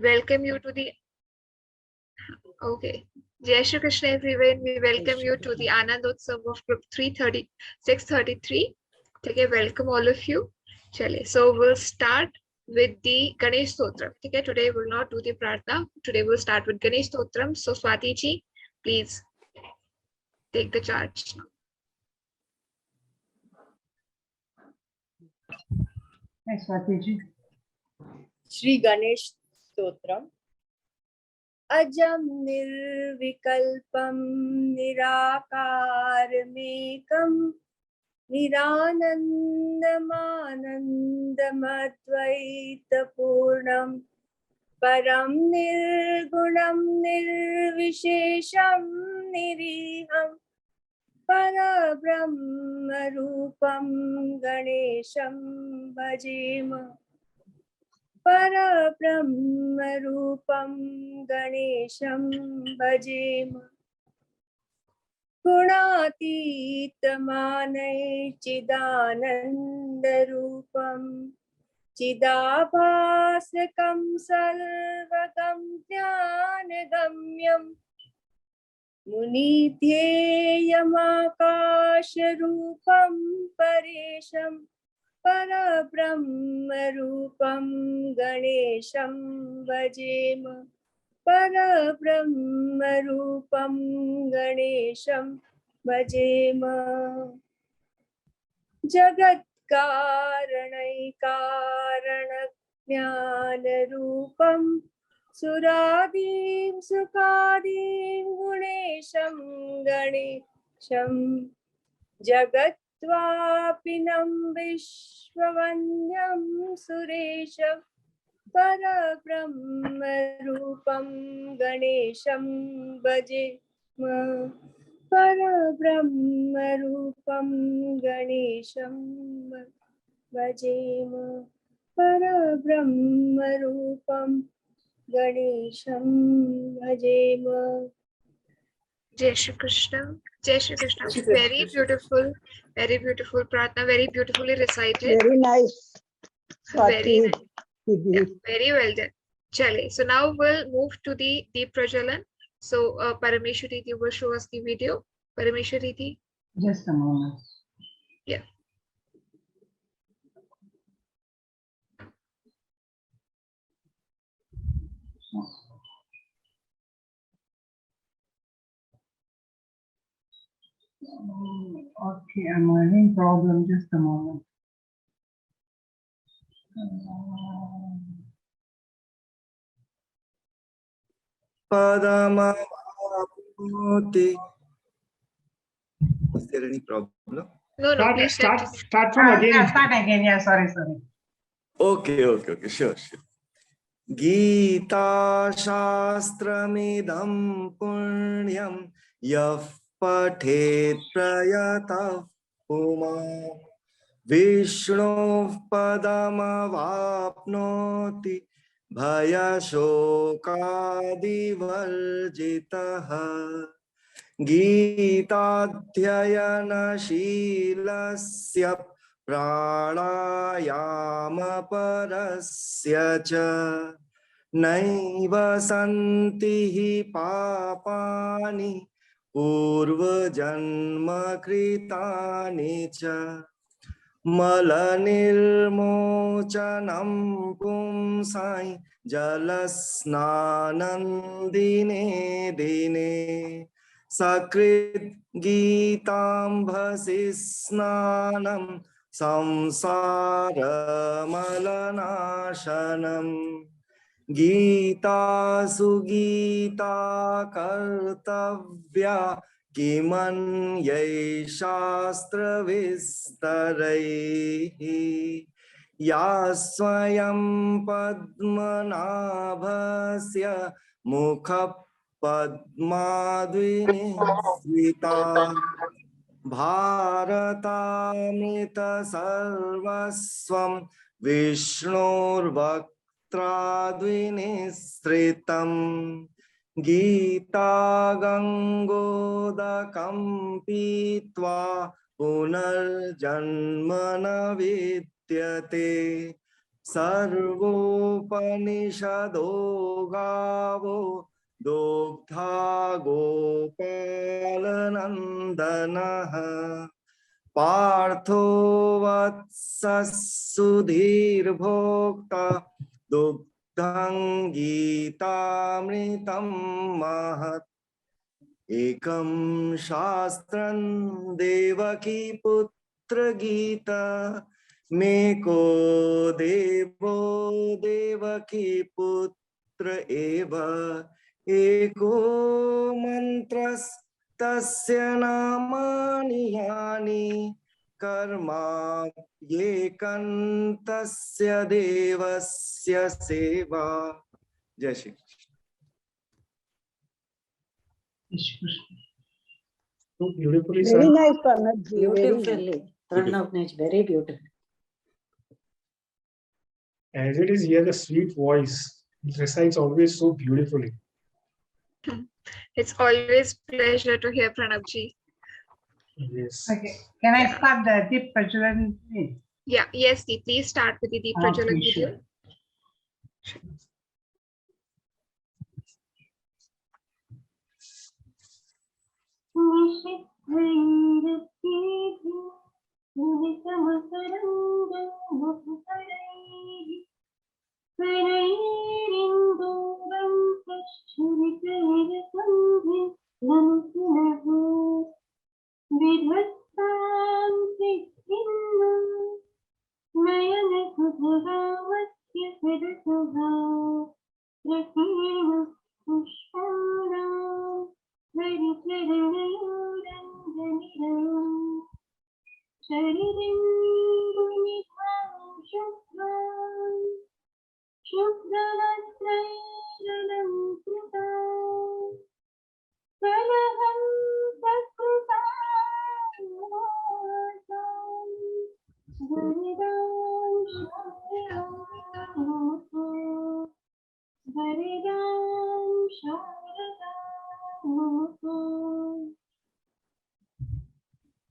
welcome you to the okay. Jai Shri Krishna everyone. We welcome you to the Anandosav of group 633. Okay, welcome all of you. Chale. So we'll start with the Ganesh Stotram. Okay, today we'll not do the Pratna. Today we'll start with Ganesh Stotram. So Swati ji, please take the charge. Thanks, Swati ji. Shri Ganesh Stotram. Ajam nirvikalpam nirakarmekam niranandamanandamadvaitapurnam param nirgunam nirvishesham niriham parabrahmarupam ganesham bhajema Parabrahmarupam Ganesham bhajem Gunatitamane Chidanandarupam Chidabhasakam Sarvagam Jnanagamyam Munidhyeyamakasharupam Paresham Parabrahmarupam Ganesham bhajema Parabrahmarupam Ganesham bhajema Jagat Karanaikaranagnanarupam Suradim Sukadim Gunesham Ganesham Jagat Twapinam Vishwavanyam Suresham Parabrahmarupam Ganesham bhajema Parabrahmarupam Ganesham bhajema Parabrahmarupam Ganesham bhajema. Jai Shri Krishna. Jai Shri Krishna. Very beautiful Pratna, very beautifully recited. Very nice. Very Swati. nice. Yeah, very well done. Chale. So now we'll move to the Deep Prajalan. So Parameshwari will show us the video. Parameshwari. Just a moment. Yeah. Okay, I'm having problem. Just a moment. Padamavapnoti. Is there any problem? No, please Start from again. Yeah, start again. Yeah, sorry. Okay, sure. Gita Shastramidam Punyam Yaf Pathet Prayatah Puma Vishnu Padamavapnoti Bhayashokadivarjitah Gītāध्यayanaṣīlasya prāṇāyāmaparasya ca naiva santi hi pāpāni purvajanma kritani ca malanirmochanam pumsai jalasnanandine dine Sakrit Gītāmbhasi snānam samsāra malanaṣanam Gītā sugītā kartavya kimanyai shastra vistaraihi yasvayam padmanabhasya mukha Padmadvinisvita Bharatamrita sarvasvam Vishnurvaktradvinisritam Gita Gangodakam Pitva Punarjanmana Vidyate सर्वोपनिषदो गावो दोग्धा गोपालनन्दनः पार्थो वत्ससुधीर्भोक्ता दुग्धं गीतामृतं महत् एकं शास्त्रं देवकी पुत्र गीता मेको देवो देवकी पुत्र एव एको मन्त्रस्तस्य नामानि यानि कर्मा ये कन्तस्य देवस्य सेवा। जय Shri Krishna. So beautifully Very sung. nice, Pranabji. Very nice. Beautifully. Pranavnej, very beautiful. As it is here, the sweet voice recites always so beautifully. It's always pleasure to hear Pranabji. Yes. Okay. Can I start the Deep Prajalan? Yeah, yes, Dee, please start with the Deep Prajalan Okay, video. sure.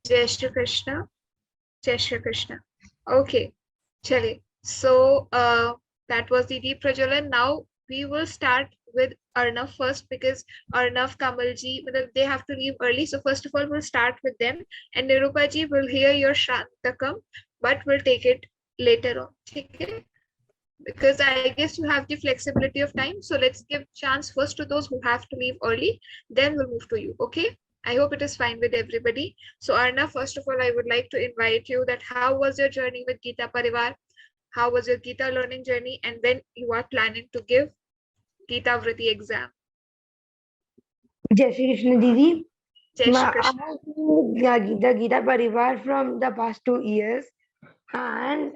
Jai Shri Krishna. Jai Shri Krishna. Okay, chale. So that was the Deep Prajalan. Now we will start with Arnav first because Arnav, Kamalji, they have to leave early. So first of all, we'll start with them. And Nirupaji will hear your Shantakam, but we'll take it later on. Okay? Because I guess you have the flexibility of time. So let's give chance first to those who have to leave early. Then we'll move to you. Okay? I hope it is fine with everybody. So Arnav, first of all, I would like to invite you that how was your journey with Gita Parivar? How was your Gita learning journey? And when you are planning to give Gita Vriti exam? Jai Shri Krishna Didi. Jai Shri I Krishna. have been the Gita Parivar from the past 2 years, and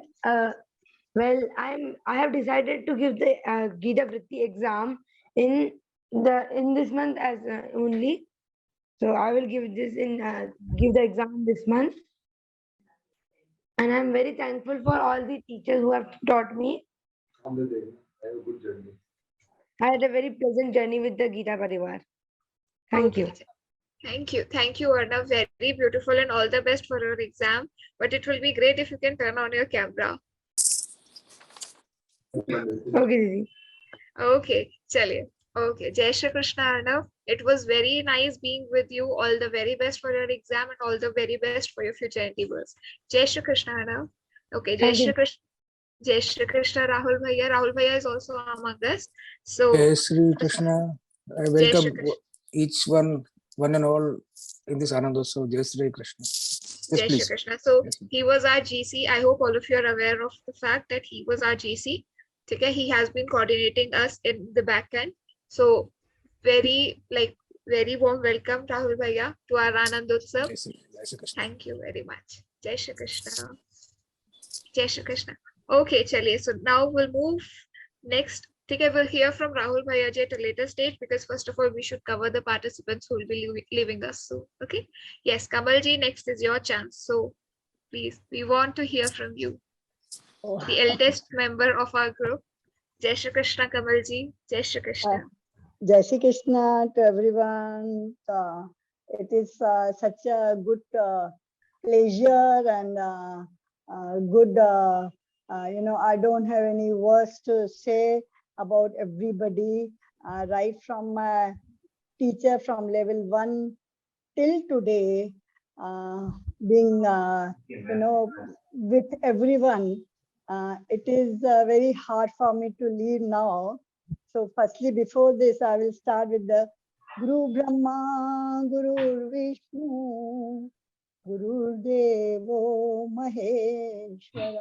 well, I have decided to give the Gita Vritti exam in this month as only. So I will give the exam this month, and I'm very thankful for all the teachers who have taught me. I had a very pleasant journey with the Gita Parivar. Thank you. Thank you. Thank you, Arnav. Very beautiful and all the best for your exam. But it will be great if you can turn on your camera. Okay, Didi. Okay, chaliye. Okay, Jai Shri Krishna, Arnav. It was very nice being with you. All the very best for your exam and all the very best for your future endeavors. Jai Shri Krishna, Arnav. Okay, Jai Thank Shri you. Krishna. Jai Shri Krishna, Rahul Bhaiya. Rahul Bhaiya is also among us. So, Jai Shri Krishna. I Jai Shri welcome Krishna. each one and all in this Anandosav. Jai Shri Krishna. Yes, Jai Shri please. Krishna. So Yes. he was our GC. I hope all of you are aware of the fact that he was our GC. Okay, he has been coordinating us in the back end. So very warm welcome, Rahul Bhaiya, to our Anandotsav. Jai Shri Krishna. Thank you very much. Jai Shri Krishna. Jai Shri Krishna. Okay, chaliye. So now we'll move next. Okay, we'll hear from Rahul Bhaiya at a later stage because first of all, we should cover the participants who will be leaving us soon. Okay. Yes, Kamalji, next is your chance. So please, we want to hear from you, the eldest member of our group. Jai Shri Krishna, Kamalji. Jai Shri Krishna. Jai Shri Krishna to everyone. It is such a good pleasure and good I don't have any words to say about everybody, right from my teacher from level 1 till today, being, with everyone. It is very hard for me to leave now. So firstly, before this, I will start with the Guru Brahma, Guru Vishnu, Guru Devo Maheshwara,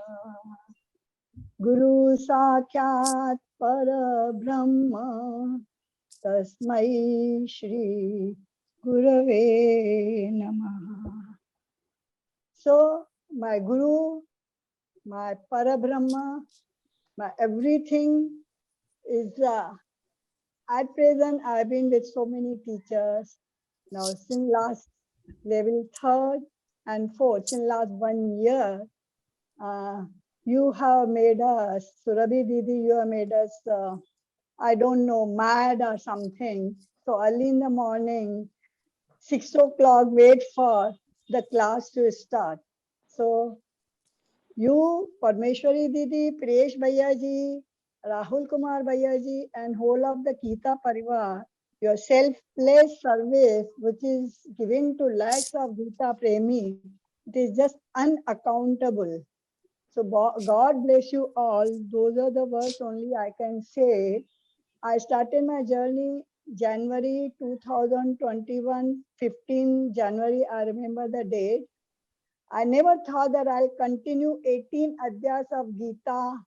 Guru Sakshat Parabrahma, Tasmai Shri Gurave Namaha. So my Guru, my Parabrahma, my everything is at present. I've been with so many teachers now since last level 3rd and 4th, since last 1 year. You have made us, Surabhi Didi, you have made us, I don't know, mad or something. So early in the morning, 6 o'clock, wait for the class to start. So you, Parmeshwari Didi, Priyesh Bhaiya ji, Rahul Kumar Bhaiya ji, and whole of the Kita Parivar, your self-placed service, which is given to lakhs of Gita Premi, it is just unaccountable. So God bless you all. Those are the words only I can say. I started my journey January 2021, 15 January, I remember the date. I never thought that I'll continue 18 adhyas of Gita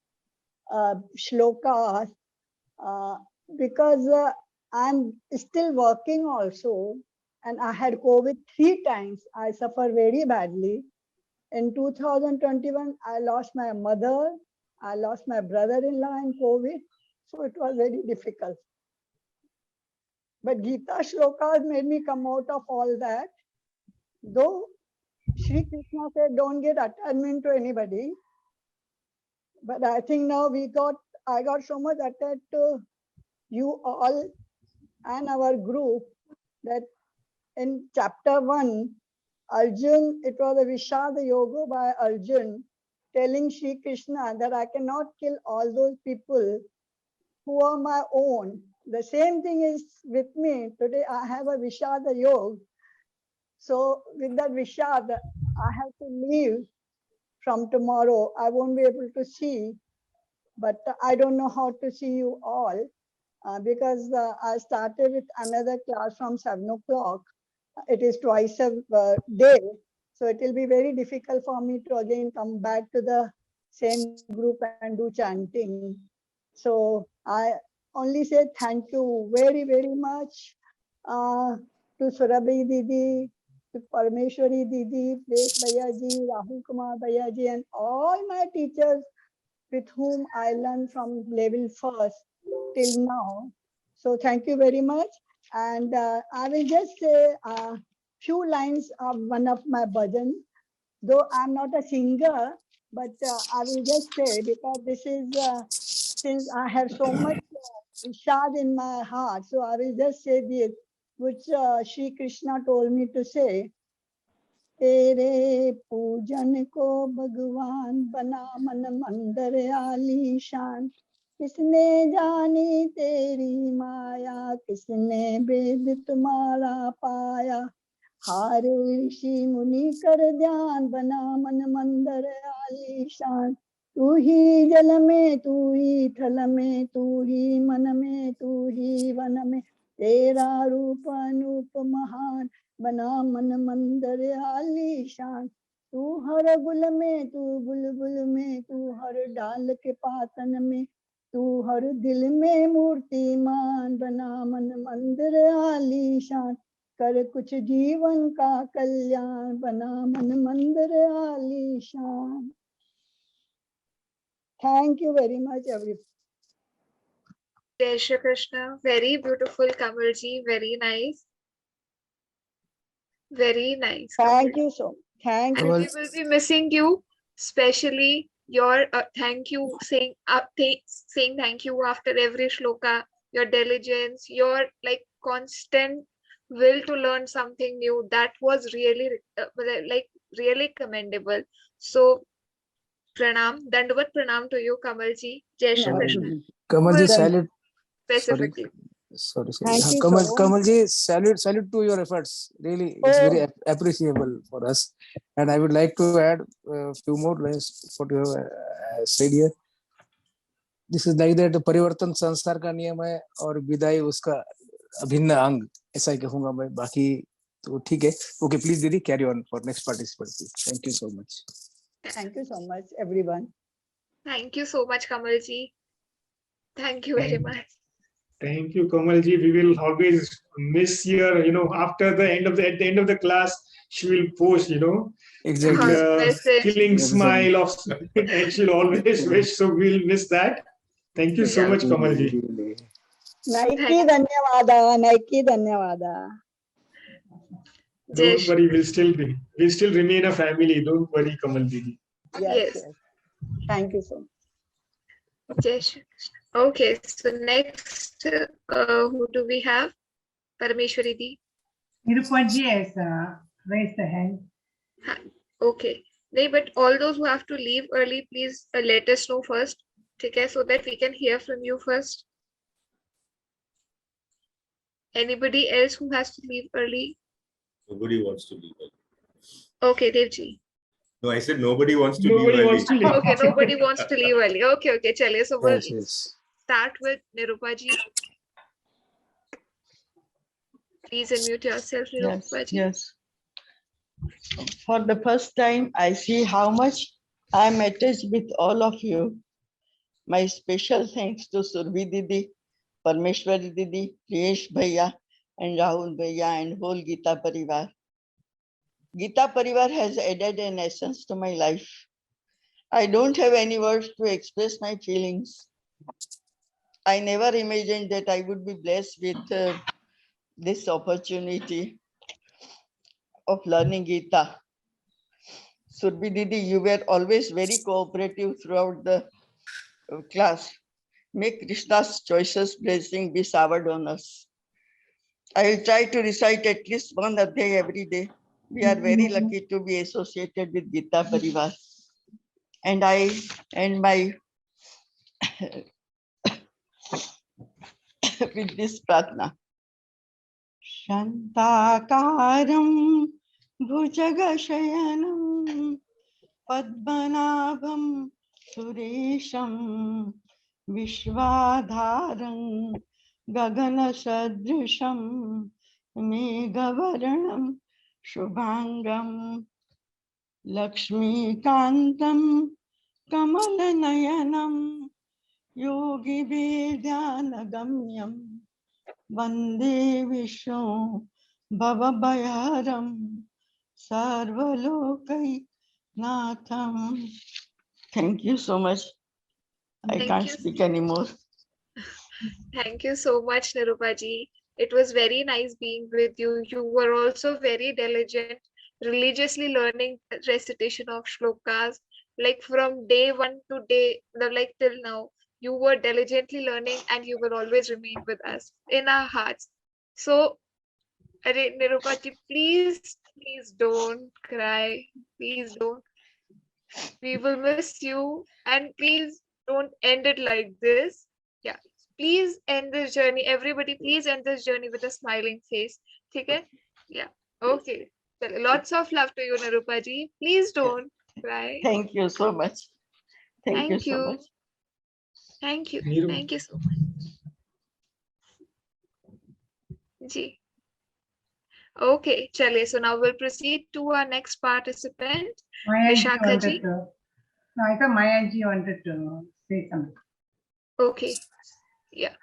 shlokas because I'm still working also, and I had COVID 3 times. I suffered very badly. In 2021, I lost my mother, I lost my brother-in-law in COVID, so it was very difficult. But Gita shlokas made me come out of all that. Though Sri Krishna said, don't get attachment to anybody. But I think now I got so much attached to you all and our group that in chapter 1, Arjun, it was a Vishada Yoga by Arjun telling Sri Krishna that I cannot kill all those people who are my own. The same thing is with me. Today I have a Vishada Yoga. So with that Vishada, I have to leave from tomorrow. I won't be able to see, but I don't know how to see you all because I started with another class from 7 o'clock. It is twice a day. So it will be very difficult for me to again come back to the same group and do chanting. So I only say thank you very, very much to Surabhi Didi, to Parmeshwari Didi, Presh Bhayaji, Rahul Kumar Bhayaji, and all my teachers with whom I learned from level 1st till now. So thank you very much. And I will just say a few lines of one of my bhajan. Though I'm not a singer, but I will just say, because this is, since I have so much Ishad in my heart, so I will just say this, which Sri Krishna told me to say. तेरे पूजन को भगवान बना मन मंदिर आलीशान, किसने जानी तेरी माया, किसने वेद तुम्हारा पाया, हारे ऋषि मुनि कर ध्यान बना मन मंदिर आलीशान, तू ही जल में, तू ही थल में, तू ही मन में, तू ही वन में, तेरा रूप अनूप महान, बना मन मंदिर आलीशान, तू हर गुल में, तू बुलबुल में, तू हर डाल के पातन में, तू हर दिल में मूर्तिमान, बना मन मंदिर आलीशान, कर कुछ जीवन का कल्याण, बना मन मंदिर आलीशान. Thank you very much, everyone. Jai Shri Krishna. Very beautiful, Kamalji. Very nice. Very nice. Thank Kamal. you so much. Thank And you. we will be missing you, especially your thank you, saying saying thank you after every shloka, your diligence, your like constant will to learn something new. That was really like really commendable. So pranam, Dandavat pranam to you, Kamalji. Jai Shri No. Krishna. Kamalji, Well, salute. Sorry, specifically. sorry. Thank you Kamal, so much. Kamalji, salute to your efforts. Really, it's very Oh, appreciable for us. And I would like to add a few more lines what you have said here. This is like that परिवर्तन संस्कार का नियम है और विदाई उसका अभिन्न अंग, ऐसा ही कहूंगा मैं. बाकी तो ठीक है. ओके, प्लीज दीदी carry on for next participant. Thank you so much. thank you so much, everyone. Thank you so much, Kamalji. Thank you very much. Thank you, Kamalji. We will always miss your, after the end of the at the end of the class, she will post, Exactly. with Message. killing Exactly. smile of, and she'll always wish. So we'll miss that. Thank you so Yeah. much, Kamalji. Naiki dhanyavada, naiki dhanyavada. Jai Don't Shri. worry, we'll still remain a family. Don't worry, Kamal Didi. Yes, Yes. yes. Thank you so much. Jai Shri Krishna. Okay, so next, who do we have? Parameshwari Di. Nirupaji has raised the hand. Okay. No, but all those who have to leave early, please let us know first. Okay, so that we can hear from you first. Anybody else who has to leave early? Nobody wants to leave early. Okay, Devji. No, I said nobody wants to Nobody leave early. wants to leave. Okay, nobody wants to leave early. Okay, chale. So we'll Yes, yes. start with Nirupaji. Please unmute yourself, Yes, Nirupaji. yes. For the first time, I see how much I'm attached with all of you. My special thanks to Survi Didi, Parmeshwari Didi, Priyesh Bhaiya, and Rahul Bhaiya, and whole Gita Parivar. Gita Parivar has added an essence to my life. I don't have any words to express my feelings. I never imagined that I would be blessed with this opportunity of learning Gita. Surbi Didi, you were always very cooperative throughout the class. May Krishna's choices blessing be showered on us. I will try to recite at least one adhyay every day. We are very lucky to be associated with Gita Parivar. And I end my with this pratna. Shantakaram Bhujagashayanam Padmanabham Suresham Vishwadharam Gagana Sadrisham Megavaranam Shubhangam Lakshmi Kantam Kamalanayanam Yogi Vedyanagamyam Vande Vishnu Bhavabayaram Sarvalokai Natham. Thank you so much. I Thank can't you. speak anymore. Thank you so much, Nirupaji. It was very nice being with you. You were also very diligent, religiously learning the recitation of shlokas. Like from day one to like till now, you were diligently learning and you will always remain with us in our hearts. So, Nirupaji, please don't cry. Please don't. We will miss you and please don't end it like this. Yeah. Please end this journey. Everybody, please end this journey with a smiling face. Okay? Yeah. Okay. Well, lots of love to you, Nirupaji. Please don't cry. Thank you so much. Thank you Thank so you. much. Thank you. Niru. Thank you so much. Ji. Okay, chale. So now we'll proceed to our next participant, Mayaji Vishakha wanted ji. to. No, I thought Mayaji wanted to say something. Okay. Yeah.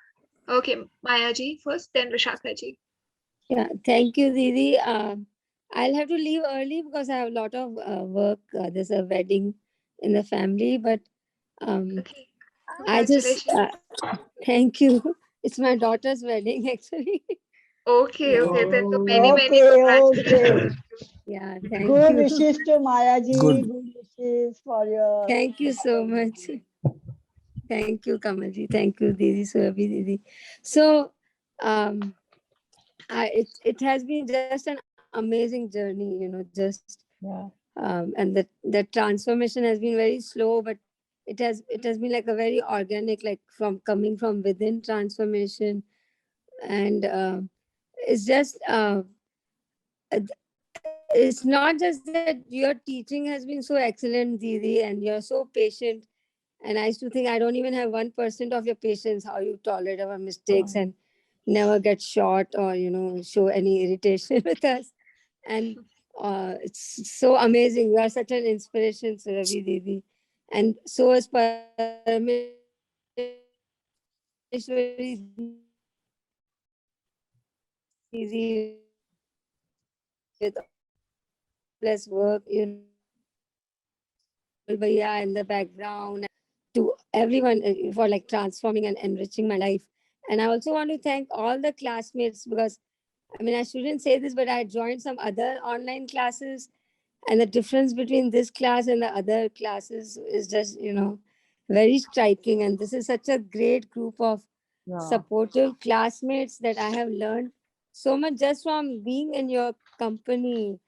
Okay, Maya ji first, then Vishakha ji. Yeah, thank you, Didi. I'll have to leave early because I have a lot of work. There's a wedding in the family, but Okay. I just Congratulations. thank you. It's my daughter's wedding, actually. Okay, okay. Then so many Okay, congratulations. Yeah, thank Good you. wishes to Mayaji. Good. Good wishes for your. Thank you so much. Thank you, Kamalji. Thank you, Didi, Surabhi Didi. So, it has been just an amazing journey, just Yeah. and the transformation has been very slow, but it has been like a very organic, like from coming from within transformation. And it's just it's not just that your teaching has been so excellent, Didi, and you're so patient. And I used to think I don't even have 1% of your patience, how you tolerate our mistakes and never get short or, show any irritation with us. And it's so amazing. You are such an inspiration, Surabhi Didi. And so is Parameshwari Didi with less work, Bhaiya in the background, to everyone for like transforming and enriching my life. And I also want to thank all the classmates, because I mean, I shouldn't say this, but I joined some other online classes, and the difference between this class and the other classes is just, very striking. And this is such a great group of supportive classmates that I have learned so much just from being in your company,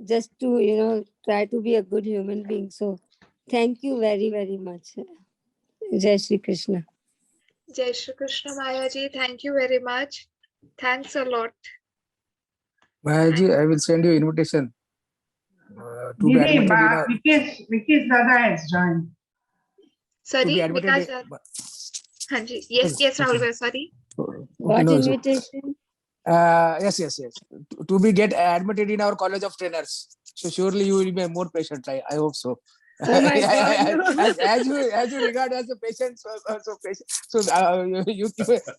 just to, try to be a good human being. So thank you very, very much. Jai Shri Krishna. Jai Shri Krishna, Mayaji. Thank you very much. Thanks a lot. Mayaji, I will send you invitation to be Didi, admitted in our, Vicky's Dada has joined. Sorry, to be admitted Vikas sir. Hanji. Yes, Rahul bhai, sorry. What no, invitation? yes. To be get admitted in our college of trainers. So surely you will be more patient. I hope so. Oh my God, no. as you regard as a patient, so patient. So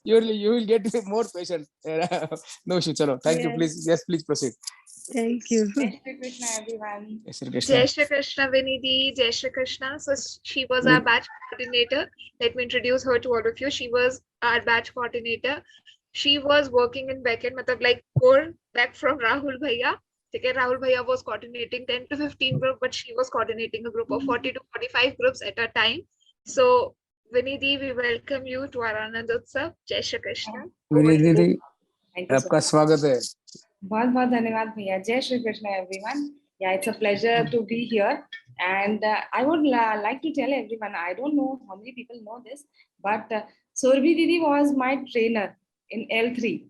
you will get more patient. No issue. Chalo. Thank you. Yes. Please proceed. Thank you. Jai Shri Krishna, everyone. Jai Shri Krishna. Jai Shri Krishna, Vinidhi. Jai Shri Krishna. So she was our batch coordinator. Let me introduce her to all of you. She was our batch coordinator. She was working in backend, matlab like core back from Rahul Bhaiya. Okay, Rahul Bhaiya was coordinating 10 to 15 group, but she was coordinating a group of 40 to 45 groups at a time. So Vinidhi, we welcome you to our Anandotsav. Jai Shri Krishna. Vinidhi, Thank you so आपका much. स्वागत है. बहुत धन्यवाद भैया. Jai Shri Krishna, everyone. Yeah, it's a pleasure to be here. And I would like to tell everyone, I don't know how many people know this, but Surabhi Didi was my trainer in L3.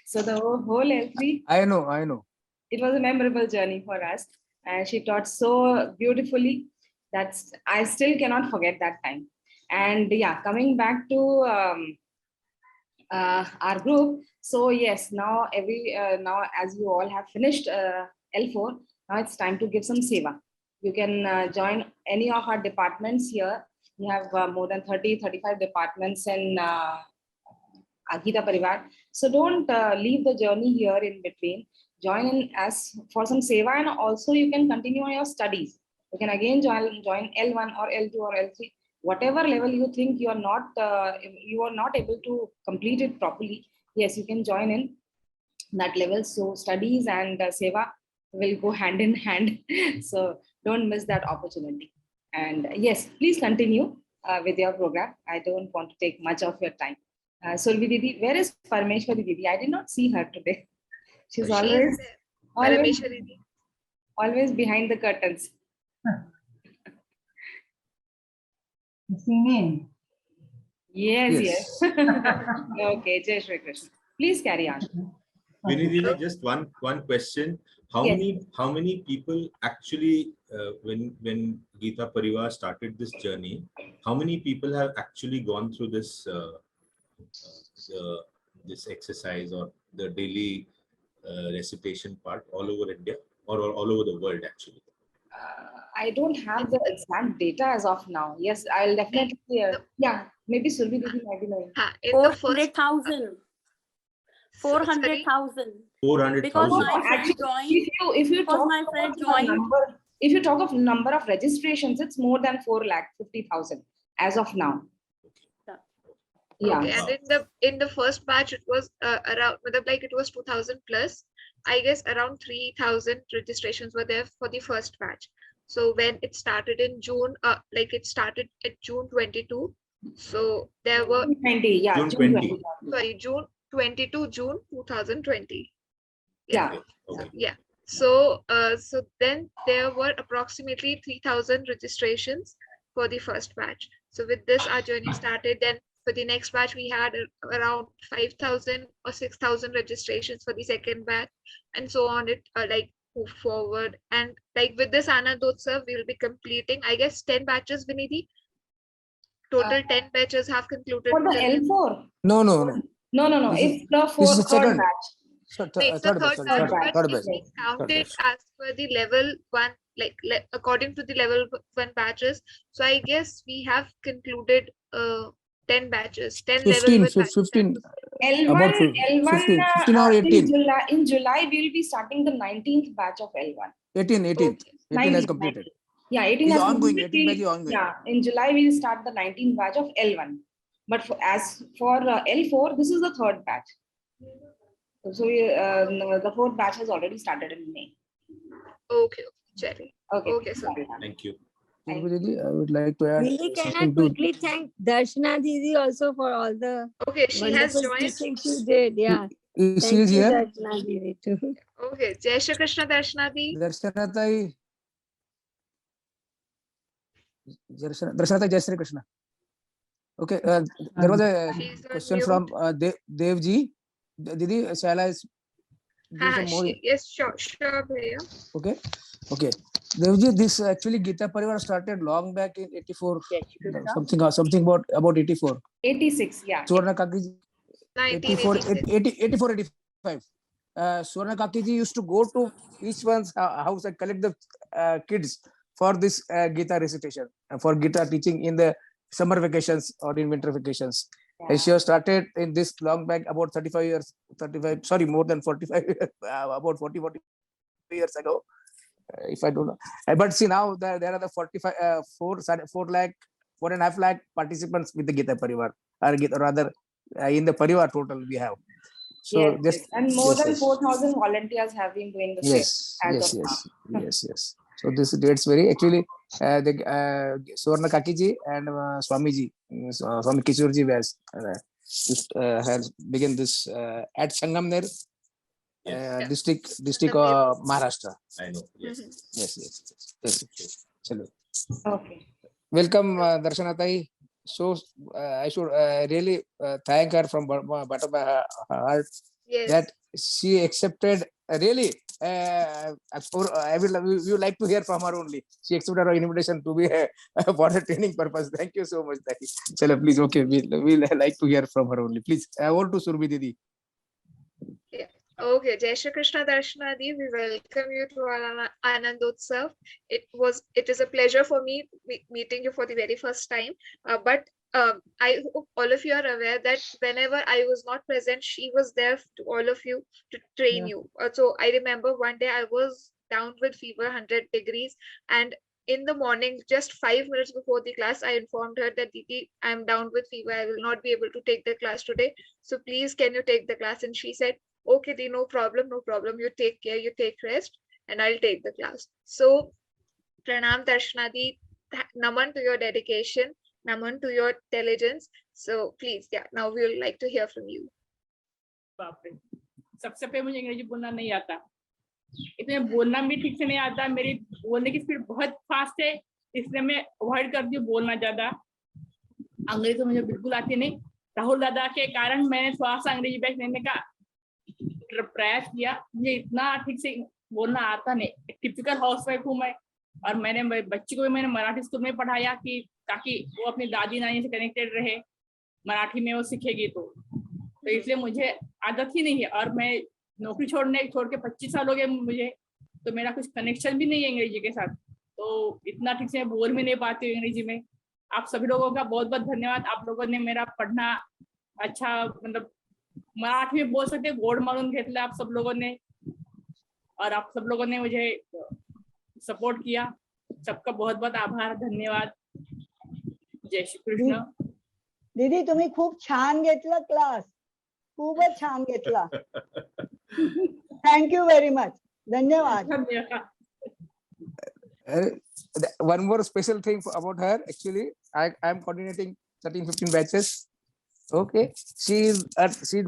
So the whole L3. I know. It was a memorable journey for us. And she taught so beautifully that I still cannot forget that time. And yeah, coming back to our group. So yes, now now as you all have finished L4, now it's time to give some seva. You can join any of our departments here. We have more than 35 departments in Gita Parivar. So don't leave the journey here in between. Join in as for some seva, and also you can continue on your studies. You can again join L1 or L2 or L3. Whatever level you think you are not able to complete it properly, yes, you can join in that level. So studies and seva will go hand in hand. So don't miss that opportunity. And yes, please continue with your program. I don't want to take much of your time. Surabhi Didi, where is Parameshwari Didi? I did not see her today. She's always behind the curtains. Singing. Yes. Okay, Jai Shri Krishna. Please carry on. Vinidhi, just one question. How many people actually, when Gita Parivar started this journey, how many people have actually gone through this this exercise or the daily recitation part all over India or all over the world actually? I don't have the exact data as of now. Yes, I'll definitely. Maybe Surabhi Didi might be knowing. 400,000. 400,000. 400,000. Because my friend joined. If you talk of number of registrations, it's more than 450,000 as of now. Yeah. Okay, and in the first batch it was around, like it was 2,000 plus. I guess around 3,000 registrations were there for the first batch. So when it started in June, like it started at June 22. So there were June 20, yeah. June 20. Sorry, June 22, June 2020. Yeah. Okay. Yeah. So, so then there were approximately 3,000 registrations for the first batch. So with this, our journey started. Then for the next batch, we had around 5,000 or 6,000 registrations for the second batch, and so on. It like move forward, and like with this Anandotsav, we will be completing, I guess, 10 batches. Vinidhi, total 10 batches have concluded. For the L4? No, no, no. No. This is, It's the this is the third second. batch. It's the Third batch. third Sorry, batch, third but batch. it's being Third counted batch. as per the level one, like according to the level one batches. So I guess we have concluded 10 batches, 10 level 15, one batches. 15. L1, About L1 15 or 18. in July, we will be starting the 19th batch of L1. 18 has 19th. completed. Yeah, 18 It's has ongoing. completed. 18 batch is ongoing. Yeah, in July, we will start the 19th batch of L1. But as for L4, this is the third batch. So the fourth batch has already started in May. Okay, Jerry. Okay. Okay, so Thank you. Didi, I would like to add Really, can I something to. quickly thank Darshana Didi also for all the okay, she has wonderful joined. teaching she did. Yeah. She Thank is you, here. Darshana Didi, too. Okay, Jai Shri Krishna Darshana Di. Darshana Tai. Darshana Tai, Jai Shri Krishna. Okay, there was a She's on question mute. from Devji. Didi, shall I give some more? Yes, sure, Bhaiya. Okay. Devji, this actually Gita Parivar started long back in 84. Something about 84. 86, yeah. Suvarna Kakiji. 84, 85. Suvarna Kakiji used to go to each one's house and collect the kids for this Gita recitation, for Gita teaching in the summer vacations or in winter vacations. Yeah. And she was started in this long back about 35 years, more than 45, about 40 years ago, if I don't know. But see, now there are the 4.5 lakh participants with the Gita Parivar, or rather in the Parivar total we have. So yes. And more than 4,000 volunteers have been doing the same Yes. So this dates very actually the Suvarna Kakiji and Swamiji, Swami Kishorji has begun this at Sangamner district of Maharashtra. I know. Yes. Yes. Chalo. Okay. Welcome, Darshana Tai. So I should really thank her from bottom of my heart that she accepted. Really, we would like to hear from her only. She accepted our invitation to be for the training purpose. Thank you so much, Tai. Chalo, please. Okay, we'll like to hear from her only. Please, over to Surbi Didi. Yeah. Okay, Jai Shri Krishna Darshana Di, we welcome you to our Anandotsav. It is a pleasure for me meeting you for the very first time. But I hope all of you are aware that whenever I was not present, she was there to all of you to train you. So I remember one day I was down with fever, 100 degrees, and in the morning, just 5 minutes before the class, I informed her that Didi, I'm down with fever. I will not be able to take the class today. So please, can you take the class? And she said, okay, Didi, no problem. You take care, you take rest, and I'll take the class. So, Pranam Darshana Di, naman to your dedication, naman to your diligence. So please, now we would like to hear from you. सबसे पहले मुझे अंग्रेजी बोलना नहीं आता, इसमें बोलना भी ठीक से नहीं आता, मेरी बोलने की स्पीड बहुत फास्ट है, इसलिए मैं अवॉइड करती हूँ बोलना ज्यादा। अंग्रेजी तो मुझे बिल्कुल आती नहीं। राहुल दादा के कारण मैंने थोड़ा सा अंग्रेजी बैच लेने का प्रयास किया। मुझे इतना ठीक से बोलना आता नहीं, टिपिकल हाउसवाइफ हूँ मैं, और मैंने बच्ची को भी मैंने मराठी स्कूल में पढ़ाया कि ताकि वो अपनी दादी नानी से कनेक्टेड रहे, मराठी में वो सीखेगी तो इसलिए मुझे आदत ही नहीं है। और मैं नौकरी छोड़ के 25 साल हो गए मुझे, तो मेरा कुछ कनेक्शन भी नहीं है अंग्रेजी के साथ, तो इतना ठीक से बोल भी नहीं पाती हूँ अंग्रेजी में। आप सभी लोगों का बहुत बहुत धन्यवाद। आप लोगों ने मेरा पढ़ना अच्छा, मतलब मराठी में बोल सकते गोड मारून घेतला आप सब लोगों ने, और आप सब लोगों ने मुझे सपोर्ट किया। सबका बहुत बहुत आभार, धन्यवाद। जय श्री कृष्ण। दीदी तुम्ही खूप छान घेतला क्लास, खूपच छान घेतला। थँक यू व्हेरी मच, धन्यवाद। One more special thing about her, actually, I am coordinating 13-15 batches. Okay, she's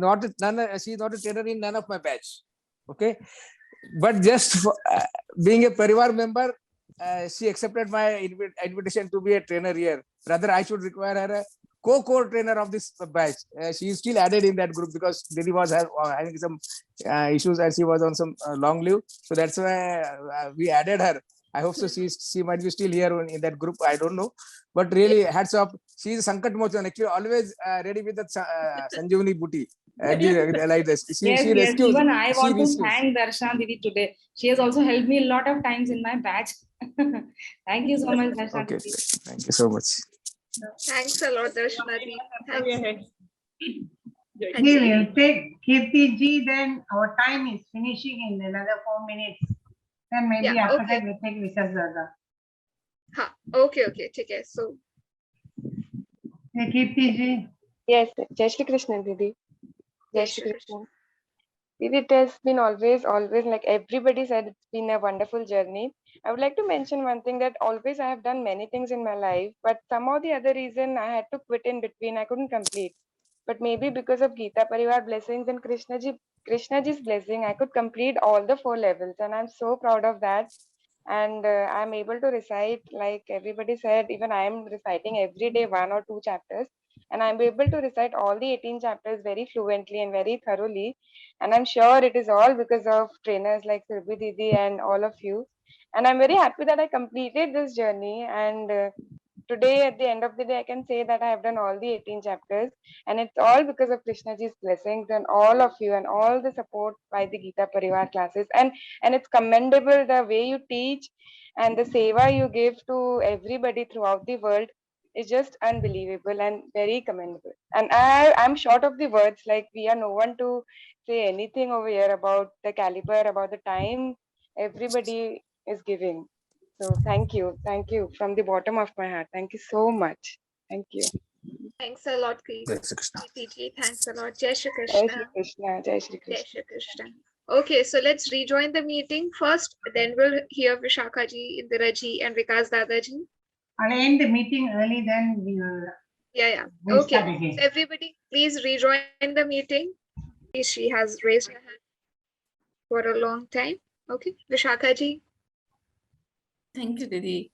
not a trainer in none of my batch. Okay, but just for, being a Parivar member, she accepted my invitation to be a trainer here. Rather, I should require her a co-core trainer of this batch. She is still added in that group because Didi was having some issues and she was on some long leave. So that's why we added her. I hope so. She might be still here in that group. I don't know, but really hats off. She is Sankat Mochan, actually always ready with the Sanjeevani booty. Like this. Yes, She yes. rescues. Even I She want to rescues. thank Darshana Didi today. She has also helped me a lot of times in my batch. Thank you so much, Darshana Okay, Didi. thank you so much. Thanks a lot, Darshana Di. Thanks. We will take Kirti ji, then our time is finishing in another 4 minutes. Then maybe Yeah, after okay. that we'll take Mrs. Dada. Ha, okay, okay. Okay. So, Hey, Kirti ji. Yes, Jai Shri Krishna, Didi. Jai Jai Shri Shri Krishna. Didi, it has been always, like everybody said, it's been a wonderful journey. I would like to mention one thing that always I have done many things in my life, but somehow the other reason I had to quit in between, I couldn't complete. But maybe because of Gita Parivar blessings and Krishnaji's blessing, I could complete all the 4 levels, and I'm so proud of that. And I'm able to recite, like everybody said, even I am reciting every day 1 or 2 chapters, and I'm able to recite all the 18 chapters very fluently and very thoroughly. And I'm sure it is all because of trainers like Surbhi Didi and all of you. And I'm very happy that I completed this journey. And today, at the end of the day, I can say that I have done all the 18 chapters. And it's all because of Krishnaji's blessings and all of you and all the support by the Gita Parivar classes. And it's commendable the way you teach and the seva you give to everybody throughout the world is just unbelievable and very commendable. And I'm short of the words, like we are no one to say anything over here about the caliber, about the time everybody is giving. So thank you from the bottom of my heart. Thank you so much. Thank you. thanks a lot, Jai Shri Krishna. Kirti. Thanks a lot. Jai Shri Jai Shri Krishna. Krishna. Jai Shri Jai Krishna. Shri Krishna. Okay, so let's rejoin the meeting first. Then we'll hear Vishakha ji, Indira ji, and Vikas Dada ji. I'll end the meeting early, then Yeah. we'll Okay. start again. So everybody, please rejoin the meeting. She has raised her hand for a long time. Okay, Vishakha ji. Thank you, Didi.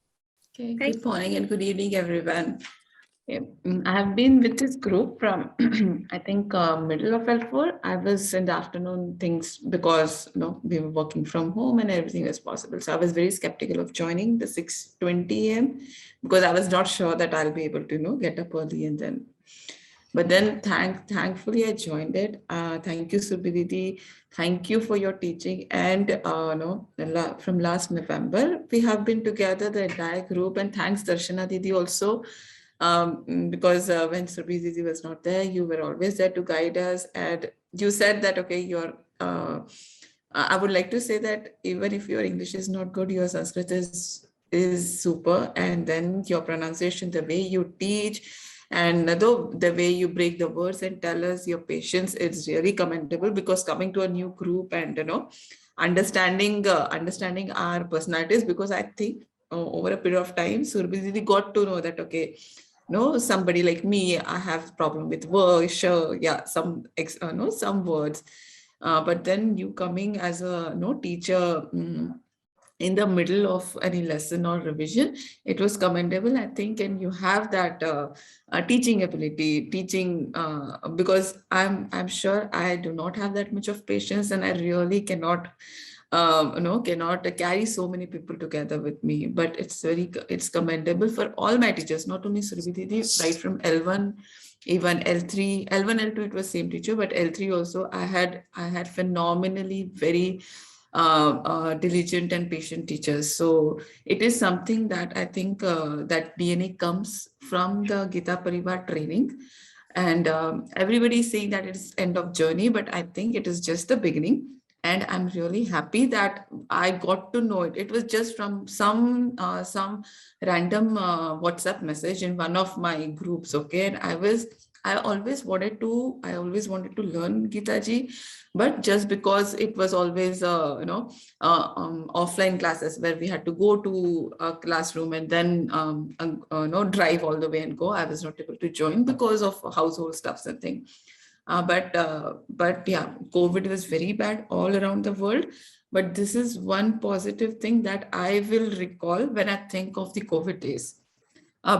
Okay, Thank good morning and good evening, everyone. Okay, I have been with this group from, I think, middle of L4. I was in the afternoon things because, we were working from home and everything was possible. So I was very skeptical of joining the 6:20 a.m. because I was not sure that I'll be able to, get up early and then. But then thankfully I joined it. Thank you, Surbhi Didi. Thank you for your teaching. And from last November, we have been together, the entire group. And thanks, Darshana Didi, also. Because when Surbhi Didi was not there, you were always there to guide us. And you said that, okay, I would like to say that even if your English is not good, your Sanskrit is super. And then your pronunciation, the way you teach, and the way you break the words and tell us your patience, it's really commendable, because coming to a new group and understanding our personalities, because I think over a period of time, Surbhi Didi got to know that, okay, somebody like me, I have problem with words, some words, but then you coming as a teacher in the middle of any lesson or revision, it was commendable, I think. And you have that teaching ability, because I'm sure I do not have that much of patience, and I really cannot carry so many people together with me. But it's commendable for all my teachers, not only Surbhi Didi, right from L1, even L3, L1, L2, it was same teacher, but L3 also, I had phenomenally very diligent and patient teachers. So it is something that I think that DNA comes from the Gita Parivar training. And everybody is saying that it's end of journey, but I think it is just the beginning. And I'm really happy that I got to know it. It was just from some random WhatsApp message in one of my groups. Okay, and I always wanted to learn Gita ji, but just because it was always offline classes where we had to go to a classroom and then drive all the way and go, I was not able to join because of household stuffs and things. But yeah, COVID was very bad all around the world. but this is one positive thing that I will recall when I think of the COVID days.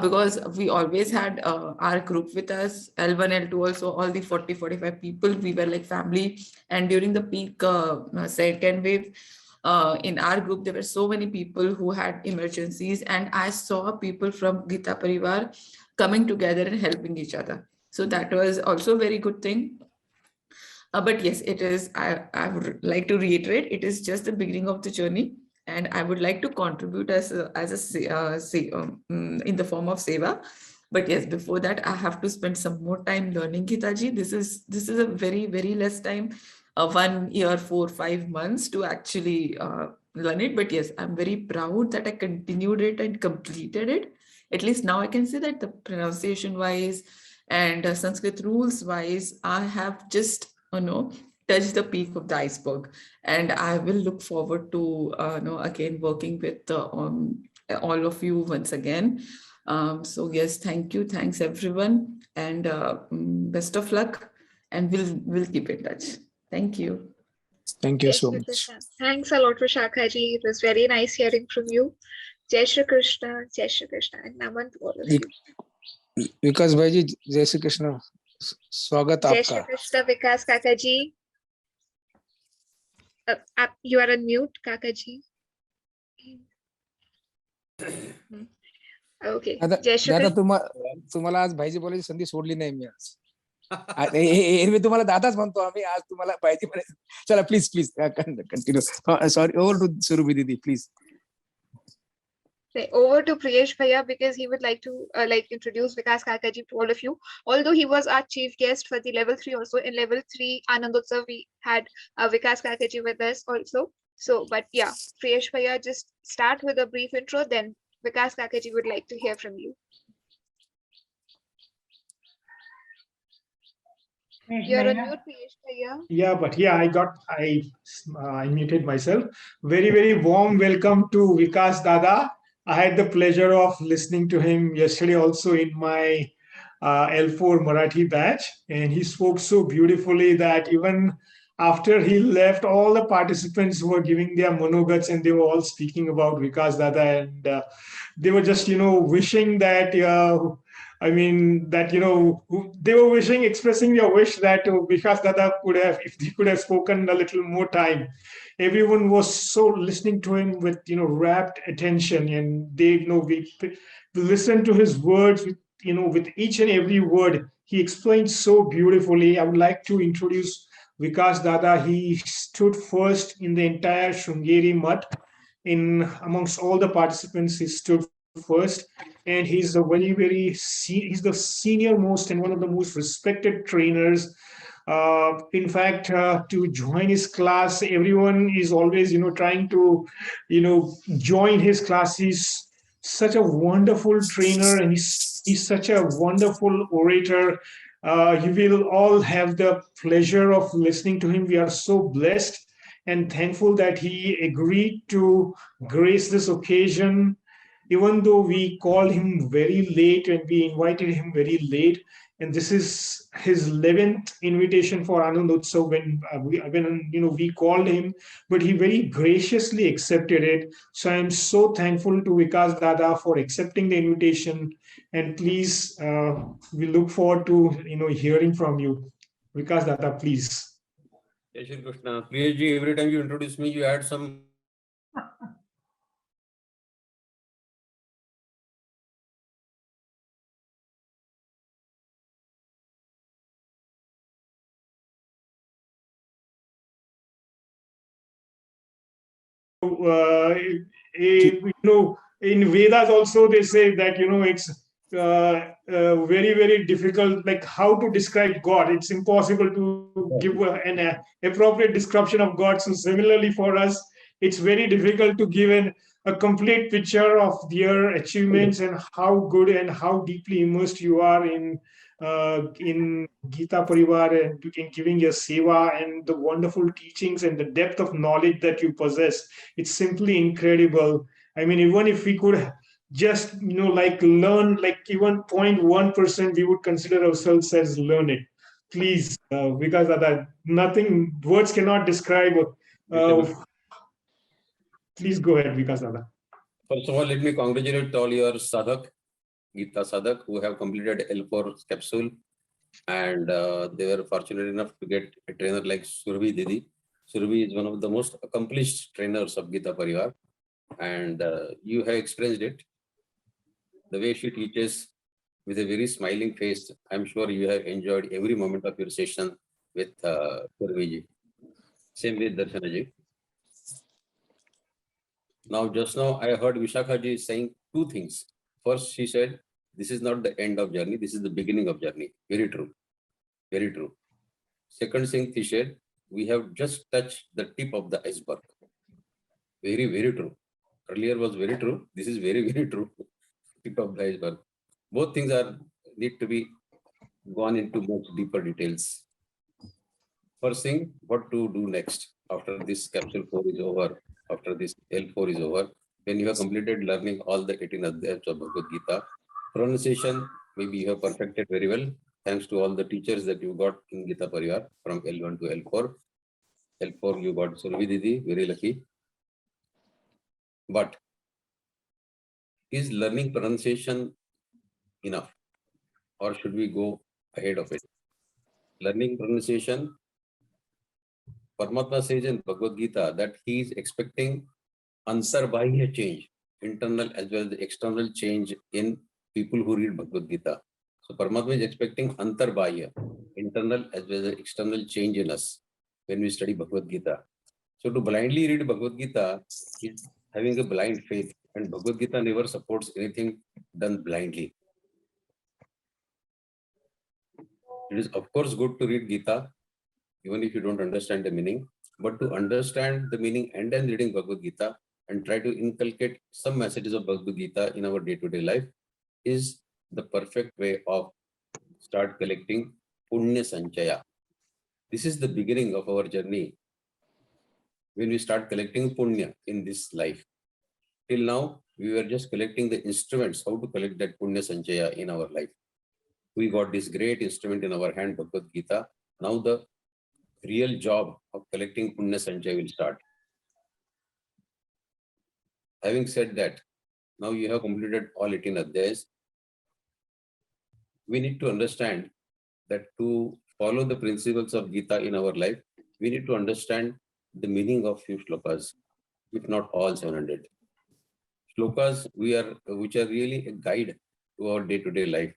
Because we always had our group with us, L1, L2, also all the 40, 45 people, we were like family. And during the peak second wave, in our group, there were so many people who had emergencies, and I saw people from Gita Parivar coming together and helping each other. So that was also a very good thing. But yes, it is, I would like to reiterate, it is just the beginning of the journey. And I would like to contribute as in the form of seva. But yes, before that, I have to spend some more time learning Gitaji. This is a very, very less time, 1 year, 4, 5 months to actually learn it. But yes, I'm very proud that I continued it and completed it. At least now I can say that the pronunciation wise and Sanskrit rules wise, I have just touch the peak of the iceberg, and I will look forward to again working with all of you once again. So yes, thanks everyone, and best of luck, and we'll keep in touch. Thank you. Thank you so much. Krishna. Thanks a lot, Vishakhaji. It was very nice hearing from you. Jai Shri Krishna, Jai Shri Krishna, and Naman to all of you. विकास भाई जी, जय श्री कृष्ण, स्वागत Jai आपका. Shri Krishna, Vikas Kakaji. You are on mute, Kakaji. Okay. Jai Shri दादा, Krishna. तुम्हाला आज भाईजी बोलायची संधी सोडली नाही मी आज. एरवी तुम्हाला दादाच म्हणतो आम्ही, आज तुम्हाला भाईजी बोलायचं. चला please continue. Sorry, over to Surabhi didi please. Over to Priyesh Bhaiya, because he would like to introduce Vikas Kakaji to all of you. Although he was our chief guest for the level 3 also, in level 3 Anandosav we had Vikas Kakaji with us also. So, but yeah, Priyesh Bhaiya, just start with a brief intro, then Vikas Kakaji would like to hear from you. You're on mute, Priyesh Bhaiya. Yeah, but yeah, I muted myself. Very, very warm welcome to Vikas Dada. I had the pleasure of listening to him yesterday also in my L4 Marathi batch, and he spoke so beautifully that even after he left, all the participants were giving their monogats, and they were all speaking about Vikas Dada, and they were just wishing that they were expressing their wish that Vikas Dada if he could have spoken a little more time. Everyone was so listening to him with rapt attention, and they we listened to his words with each and every word he explained so beautifully. I would like to introduce Vikas Dada. He stood first in the entire Shrungeri Mutt. Amongst all the participants, he stood first, and he's he's the senior most and one of the most respected trainers. In fact, to join his class, everyone is always trying to join his class. He's such a wonderful trainer, and he's such a wonderful orator. You will all have the pleasure of listening to him. We are so blessed and thankful that he agreed to grace this occasion, even though we called him very late and we invited him very late. And this is his 11th invitation for Anandosav when we called him, but he very graciously accepted it. So I am so thankful to Vikas Dada for accepting the invitation. And please, we look forward to hearing from you. Vikas Dada, please. Jai Shri Krishna. Priyesh, every time you introduce me, you add some. In Vedas also they say that it's very, very difficult, like how to describe God. It's impossible to give an appropriate description of God. So similarly for us, it's very difficult to give a complete picture of their achievements and how good and how deeply immersed you are in Gita Parivar and in giving your seva and the wonderful teachings and the depth of knowledge that you possess. It's simply incredible. I mean, even if we could just learn even 0.1%, we would consider ourselves as learned. Please, because of that, nothing, words cannot describe Please go ahead, Vikas Dada. First of all, let me congratulate all your Sadhak, Gita Sadhak, who have completed L4 capsule. And they were fortunate enough to get a trainer like Surabhi Didi. Surabhi is one of the most accomplished trainers of Gita Parivar. And you have experienced it. The way she teaches with a very smiling face, I'm sure you have enjoyed every moment of your session with Surabhi ji. Same with Darshana ji. Now, just now, I heard Vishakha ji saying two things. First, she said, this is not the end of journey. This is the beginning of journey. Very true. Very true. Second thing, she said, we have just touched the tip of the iceberg. Very, very true. Earlier was very true. This is very, very true. Tip of the iceberg. Both things are need to be gone into much deeper details. First thing, what to do next after this capsule 4 is over, after this L4 is over, when you have completed learning all the 18 adhyayas of Bhagavad Gita, pronunciation, maybe you have perfected very well, thanks to all the teachers that you got in Gita Parivar from L1 to L4. L4 you got Surabhi Didi, very lucky. But is learning pronunciation enough, or should we go ahead of it? Learning pronunciation, Paramatma says in Bhagavad Gita that he is expecting antarbahya change, internal as well as the external change in people who read Bhagavad Gita. So Paramatma is expecting antarbahya, internal as well as the external change in us when we study Bhagavad Gita. So to blindly read Bhagavad Gita is having a blind faith, and Bhagavad Gita never supports anything done blindly. It is of course good to read Gita, even if you don't understand the meaning, but to understand the meaning and then reading Bhagavad Gita and try to inculcate some messages of Bhagavad Gita in our day-to-day life is the perfect way of start collecting Punya Sanchaya. This is the beginning of our journey when we start collecting Punya in this life. Till now, we were just collecting the instruments, how to collect that Punya Sanchaya in our life. We got this great instrument in our hand, Bhagavad Gita. Now the real job of collecting Punya Sanchaya will start. Having said that, now you have completed all 18 adhyayas. We need to understand that to follow the principles of Gita in our life, we need to understand the meaning of few shlokas, if not all 700. Shlokas which are really a guide to our day-to-day life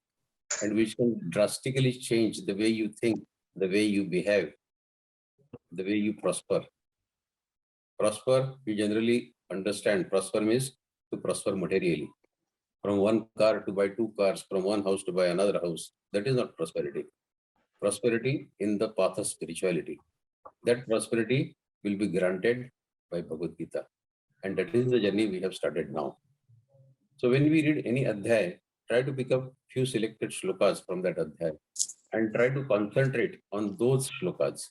and which can drastically change the way you think, the way you behave, the way you prosper. Prosper, we generally understand prosper means to prosper materially. From one car to buy 2 cars, from one house to buy another house. That is not prosperity. Prosperity in the path of spirituality. That prosperity will be granted by Bhagavad Gita. And that is the journey we have started now. So when we read any adhyay, try to pick up few selected shlokas from that adhyay and try to concentrate on those shlokas.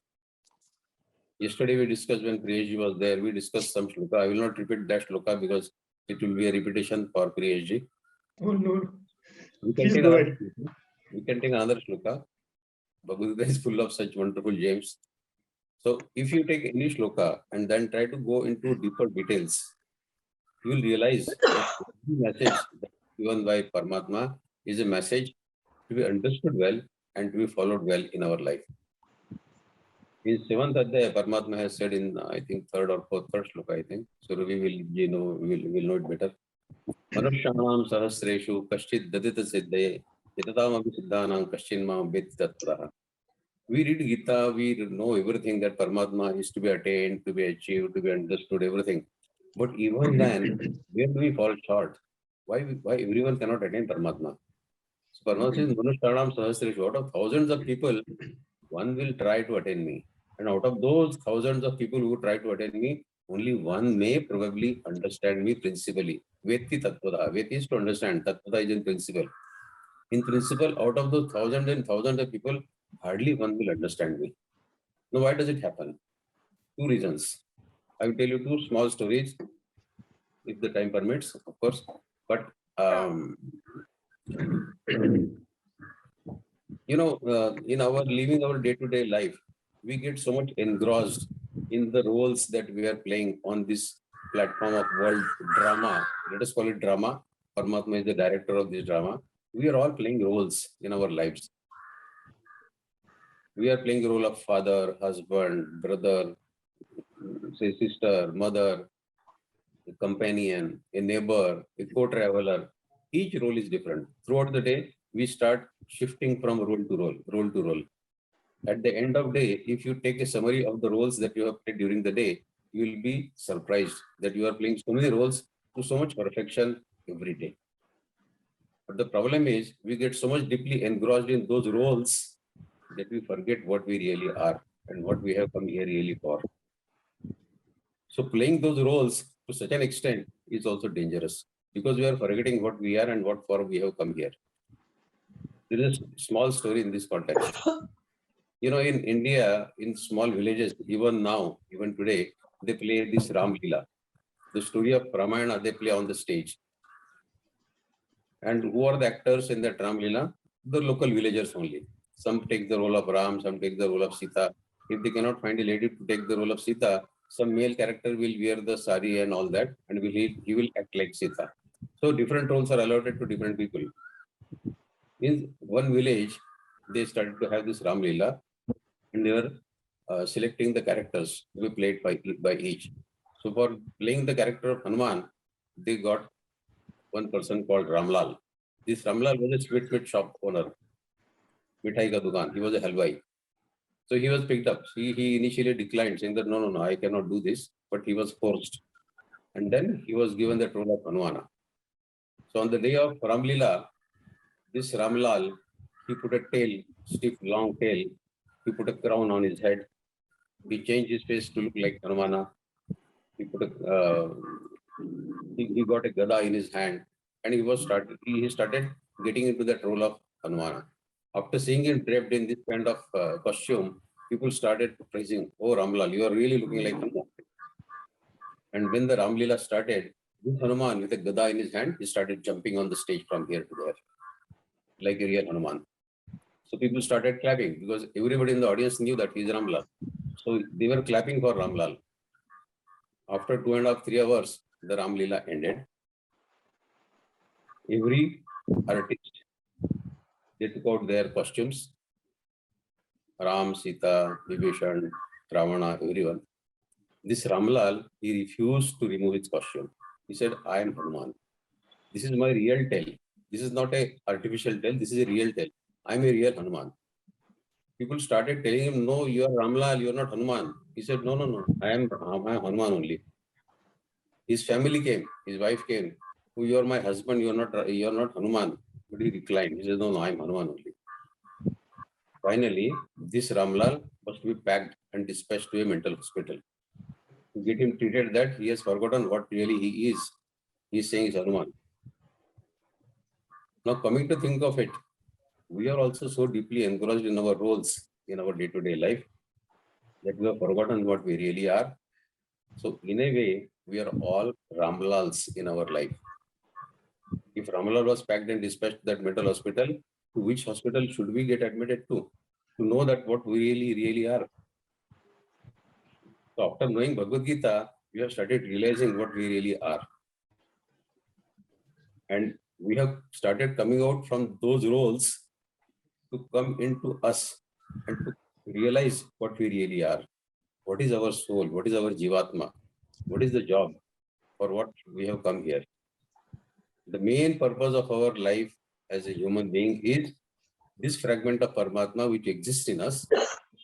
Yesterday we discussed, when Priyaji was there, we discussed some shloka. I will not repeat that shloka because it will be a repetition for Priyaji. Oh no. We Please can go ahead. take another shloka. Bhagavad Gita is full of such wonderful gems. So if you take any shloka and then try to go into deeper details, you will realize that the message given by Paramatma is a message to be understood well and to be followed well in our life. In 7th adhyaya, Paramatma has said in, I think, third shloka, I think. So we will know it better. Manushanam sahasreshu kashchit dadita siddhaye yatatamabhi siddhanam kaschinma veditattvaha. We read Gita, we know everything that Paramatma is to be attained, to be achieved, to be understood, everything. But even then, where do we fall short? Why everyone cannot attain Paramatma? So Paramatma says, Manushanam sahasreshu, out of thousands of people, one will try to attain me. And out of those thousands of people who try to attain me, only one may probably understand me principally. Veti tattvada. Veti is to understand. Tattvada is in principle. In principle, out of those thousands and thousands of people, hardly one will understand me. Now, why does it happen? 2 reasons. I will tell you 2 small stories, if the time permits, of course. But in our living our day-to-day life, we get so much engrossed in the roles that we are playing on this platform of world drama, let us call it drama. Paramatma is the director of this drama. We are all playing roles in our lives. We are playing the role of father, husband, brother, say sister, mother, a companion, a neighbor, a co-traveler. Each role is different. Throughout the day, we start shifting from role to role, role to role. At the end of the day, if you take a summary of the roles that you have played during the day, you will be surprised that you are playing so many roles to so much perfection every day. But the problem is we get so much deeply engrossed in those roles that we forget what we really are and what we have come here really for. So playing those roles to such an extent is also dangerous because we are forgetting what we are and what for we have come here. There is a small story in this context. You know, in India, in small villages, even now, even today, they play this Ram Leela. The story of Ramayana, they play on the stage. And who are the actors in that Ram Leela? The local villagers only. Some take the role of Ram, some take the role of Sita. If they cannot find a lady to take the role of Sita, some male character will wear the sari and all that, and he will act like Sita. So different roles are allotted to different people. In one village, they started to have this Ram Leela, and they were selecting the characters to be played by each. So for playing the character of Hanuman, they got one person called Ramlal. This Ramlal was a sweet meat shop owner, mithai ka dukan. He was a halwai. So he was picked up. He initially declined, saying that no, I cannot do this, but he was forced. And then he was given the role of Hanumana. So on the day of Ramlila, this Ramlal, he put a tail, stiff, long tail. He put a crown on his head. He changed his face to look like Hanumana. He put he got a gada in his hand, and he started getting into that role of Hanumana. After seeing him draped in this kind of costume, people started praising, "Oh Ramlal, you are really looking like Hanuman." And when the Ramlila started, this Hanuman with a gada in his hand, he started jumping on the stage from here to there, like a real Hanuman. So people started clapping because everybody in the audience knew that he's Ramlal. So they were clapping for Ramlal. After 2.5, 3 hours, the Ramlila ended. Every artist, they took out their costumes. Ram, Sita, Vibhishan, Ravana, everyone. This Ramlal, he refused to remove his costume. He said, I am Hanuman. This is my real tail. This is not a artificial tail. This is a real tail. I am a real Hanuman. People started telling him, no, you are Ramlal, you are not Hanuman. He said, no, I am Hanuman only. His family came, his wife came. Oh, you are my husband, you are not Hanuman. But he declined. He said, no, I am Hanuman only. Finally, this Ramlal was to be packed and dispatched to a mental hospital. To get him treated that, he has forgotten what really he is. He is saying he's Hanuman. Now coming to think of it, we are also so deeply engrossed in our roles in our day-to-day life that we have forgotten what we really are. So in a way, we are all Ramlals in our life. If Ramlal was packed and dispatched to that mental hospital, to which hospital should we get admitted to know that what we really are? So after knowing Bhagavad Gita, we have started realizing what we really are. And we have started coming out from those roles to come into us and to realize what we really are. What is our soul? What is our Jivatma? What is the job for what we have come here? The main purpose of our life as a human being is this fragment of Paramatma which exists in us,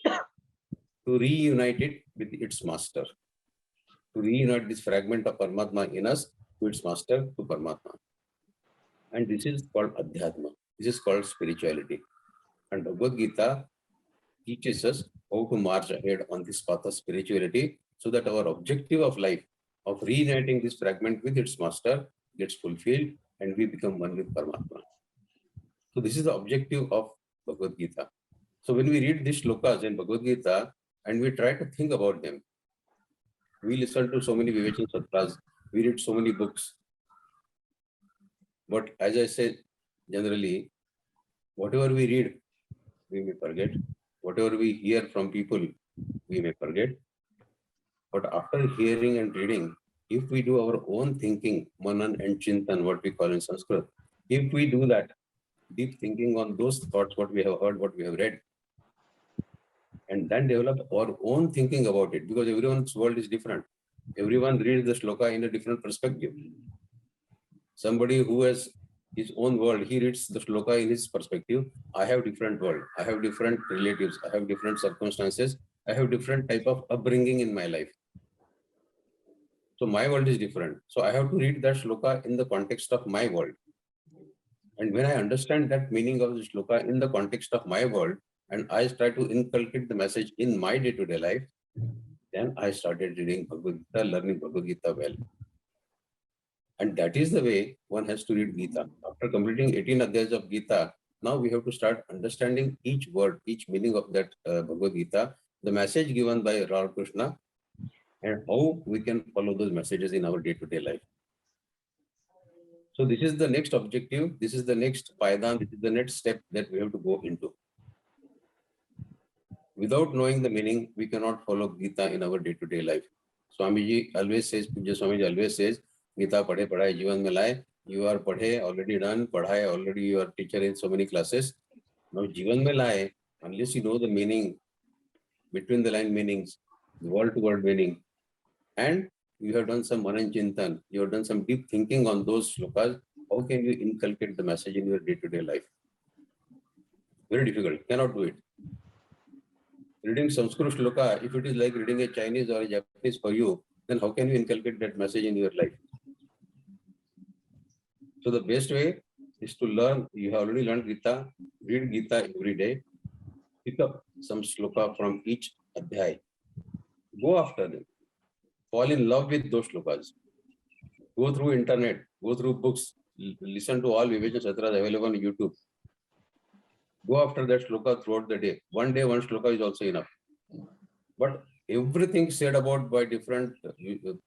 to reunite it with its master. To reunite this fragment of Paramatma in us to its master, to Paramatma. And this is called Adhyatma. This is called spirituality. And Bhagavad Gita teaches us how to march ahead on this path of spirituality so that our objective of life of reuniting this fragment with its master gets fulfilled and we become one with Paramatma. So this is the objective of Bhagavad Gita. So when we read these shlokas in Bhagavad Gita and we try to think about them, we listen to so many Vivechan Satras, we read so many books. But as I said, generally, whatever we read, we may forget. Whatever we hear from people, we may forget. But after hearing and reading, if we do our own thinking, manan and chintan, what we call in Sanskrit, if we do that, deep thinking on those thoughts, what we have heard, what we have read, and then develop our own thinking about it, because everyone's world is different. Everyone reads the shloka in a different perspective. Somebody who has his own world, he reads the shloka in his perspective. I have different world. I have different relatives. I have different circumstances. I have different type of upbringing in my life. So my world is different. So I have to read that shloka in the context of my world. And when I understand that meaning of the shloka in the context of my world, and I try to inculcate the message in my day-to-day life, then I started reading Bhagavad Gita, learning Bhagavad Gita well. And that is the way one has to read Gita. After completing 18 adhyayas of Gita, now we have to start understanding each word, each meaning of that Bhagavad Gita, the message given by Lord Krishna, and how we can follow those messages in our day-to-day life. So this is the next objective. This is the next paidan. This is the next step that we have to go into. Without knowing the meaning, we cannot follow Gita in our day-to-day life. Swamiji always says, Puja Swamiji always says, Gita padhe padhai jivan mein laye. You are padhe, already done, padhai, already you are teacher in so many classes. Now jivan mein laye, unless you know the meaning, between the line meanings, the word-to-word meaning, and you have done some manan chintan, you have done some deep thinking on those shlokas, how can you inculcate the message in your day-to-day life? Very difficult, cannot do it. Reading Sanskrit shloka, if it is like reading a Chinese or a Japanese for you, then how can you inculcate that message in your life? So the best way is to learn. You have already learned Gita, read Gita every day, pick up some shloka from each adhyay, go after them, fall in love with those shlokas, go through internet, go through books, listen to all Viveka Satras available on YouTube. Go after that shloka throughout the day. One day, one shloka is also enough. But everything said about by different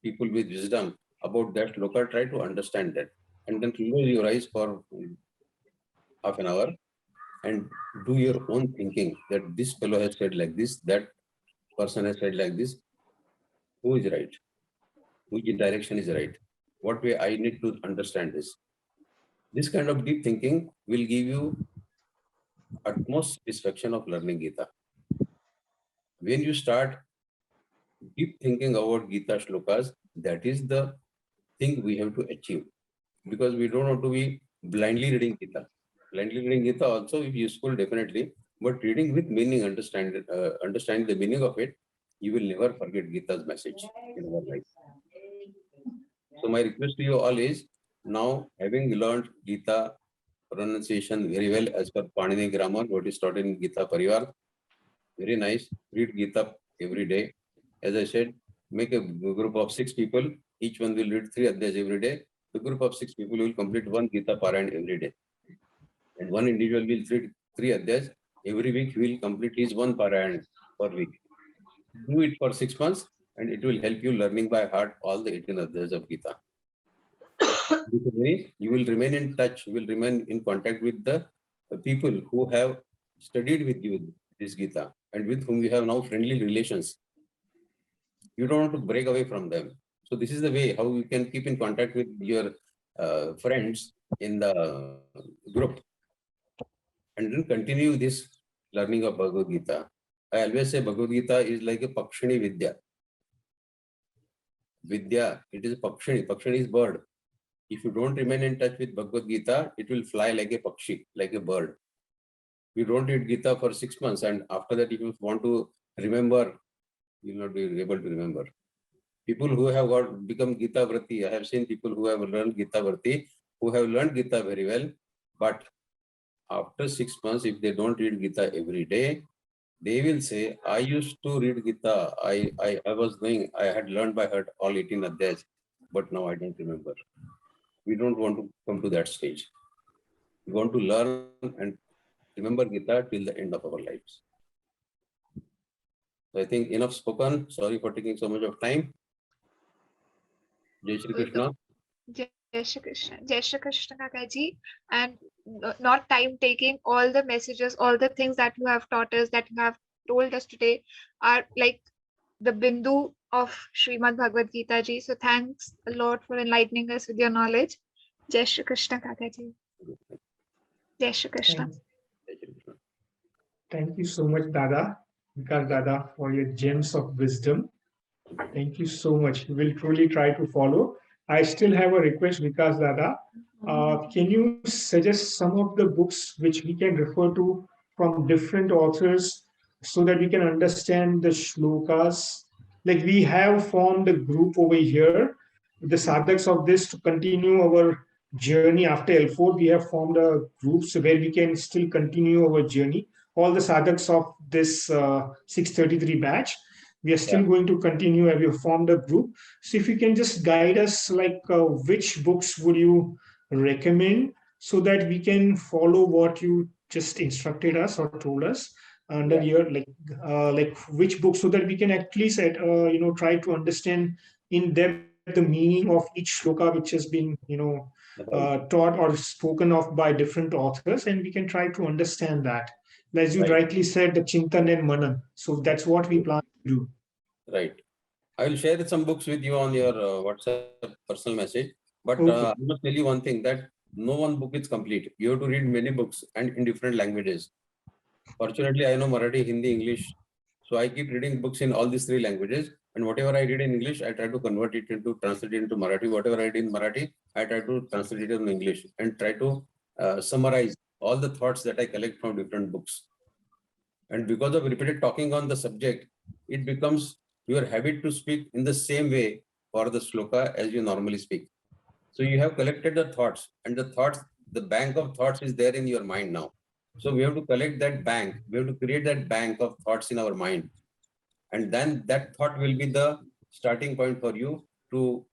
people with wisdom about that shloka, try to understand that. And then close your eyes for half an hour and do your own thinking that this fellow has said like this, that person has said like this. Who is right? Which direction is right? What way I need to understand this? This kind of deep thinking will give you utmost satisfaction of learning Gita. When you start deep thinking about Gita shlokas, that is the thing we have to achieve. Because we don't want to be blindly reading Gita. Blindly reading Gita also is useful, definitely. But reading with meaning, understanding the meaning of it, you will never forget Gita's message in our life. So my request to you all is, now having learned Gita pronunciation very well as per Panini grammar, what is taught in Gita Parivar, very nice. Read Gita every day. As I said, make a group of 6 people. Each one will read 3 adhyayas every day. The group of 6 people will complete 1 Gita Parayan every day. And one individual will read 3 adhyayas. Every week he will complete his 1 Parayan per week. Do it for 6 months and it will help you learning by heart all the 18 adhyayas of Gita. You will remain in touch, you will remain in contact with the people who have studied with you this Gita and with whom you have now friendly relations. You don't want to break away from them. So this is the way how you can keep in contact with your friends in the group and then continue this learning of Bhagavad Gita. I always say Bhagavad Gita is like a Pakshini Vidya. Vidya, it is Pakshini. Pakshini is bird. If you don't remain in touch with Bhagavad Gita, it will fly like a Pakshi, like a bird. You don't read Gita for 6 months and after that if you want to remember, you will not be able to remember. People who have become Gita Vrati, I have seen people who have learned Gita Vrati, who have learned Gita very well, but after 6 months, if they don't read Gita every day, they will say, I used to read Gita, I had learned by heart all 18 adhyayas, but now I don't remember. We don't want to come to that stage. We want to learn and remember Gita till the end of our lives. So I think enough spoken. Sorry for taking so much of time. Jai Shri Krishna. Jai Shri Krishna. Jai Shri Krishna Kakaji. And not time taking, all the messages, all the things that you have taught us, that you have told us today are like the bindu of Srimad Bhagavad Gita ji. So thanks a lot for enlightening us with your knowledge. Jai Shri Krishna Kaka ji. Jai Shri Krishna. Thank you so much, Dada, Vikas Dada, for your gems of wisdom. Thank you so much. We will truly try to follow. I still have a request, Vikas Dada. Can you suggest some of the books which we can refer to from different authors so that we can understand the shlokas? Like we have formed a group over here, the sadhaks of this to continue our journey after L4. We have formed a group so where we can still continue our journey. All the sadhaks of this 633 batch, we are still going to continue and we have formed a group. So if you can just guide us, like which books would you recommend so that we can follow what you just instructed us or told us under your like which book, so that we can at least try to understand in depth the meaning of each shloka which has been taught or spoken of by different authors, and we can try to understand that. As you rightly said, the Chintan and Manan. So that's what we plan to do. Right. I will share some books with you on your WhatsApp personal message. But I must tell you one thing, that no one book is complete. You have to read many books and in different languages. Fortunately, I know Marathi, Hindi, English. So I keep reading books in all these three languages. And whatever I read in English, I try to convert it into, translate it into Marathi. Whatever I read in Marathi, I try to translate it in English and try to summarize all the thoughts that I collect from different books. And because of repeated talking on the subject, it becomes your habit to speak in the same way for the shloka as you normally speak. So you have collected the thoughts, and the thoughts, the bank of thoughts is there in your mind now. So we have to collect that bank. We have to create that bank of thoughts in our mind. And then that thought will be the starting point for you to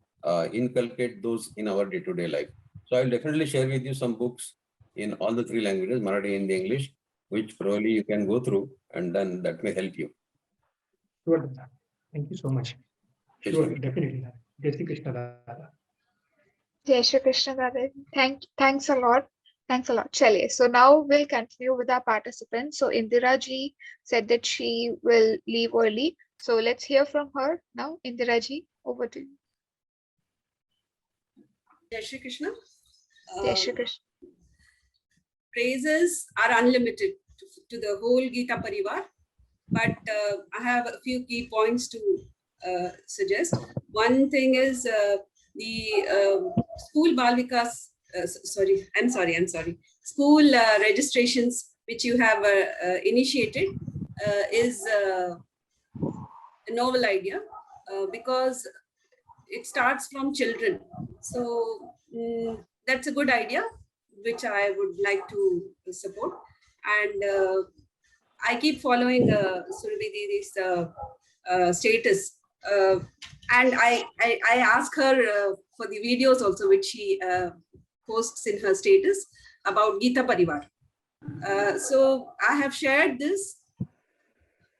inculcate those in our day-to-day life. So I'll definitely share with you some books in all the three languages, Marathi, Hindi, English, which probably you can go through, and then that may help you. Sure. Thank you so much. Sure, definitely. Jai Shri Krishna Dada. Jai Shri Krishna Dada. Thanks a lot. Thanks a lot, Chaliye. So now we'll continue with our participants. So Indira ji said that she will leave early. So let's hear from her now. Indira ji, over to you. Jai Shri Krishna. Jai Shri Krishna. Praises are unlimited to the whole Gita Parivar, but I have a few key points to suggest. One thing is the school Balvikas, I'm sorry. School registrations which you have initiated is a novel idea because it starts from children. So that's a good idea, which I would like to support. And I keep following Surabhi Didi's status. And I ask her for the videos also, which she posts in her status about Gita Parivar. So I have shared this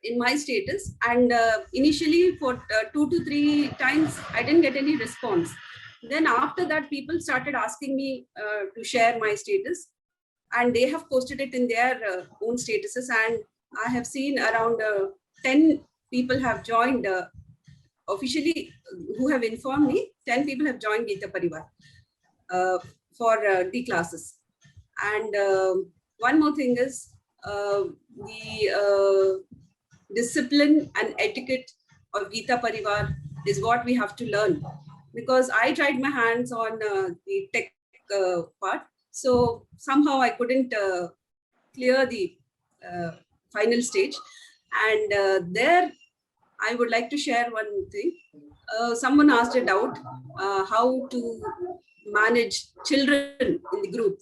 in my status, and initially for 2 to 3 times, I didn't get any response. Then after that, people started asking me to share my status, and they have posted it in their own statuses. And I have seen around 10 people have joined officially, who have informed me. 10 people have joined Gita Parivar for the classes. And one more thing is the discipline and etiquette of Gita Parivar is what we have to learn, because I tried my hands on the tech part. So somehow I couldn't clear the final stage. And there I would like to share one thing. Someone asked a doubt how to manage children in the group.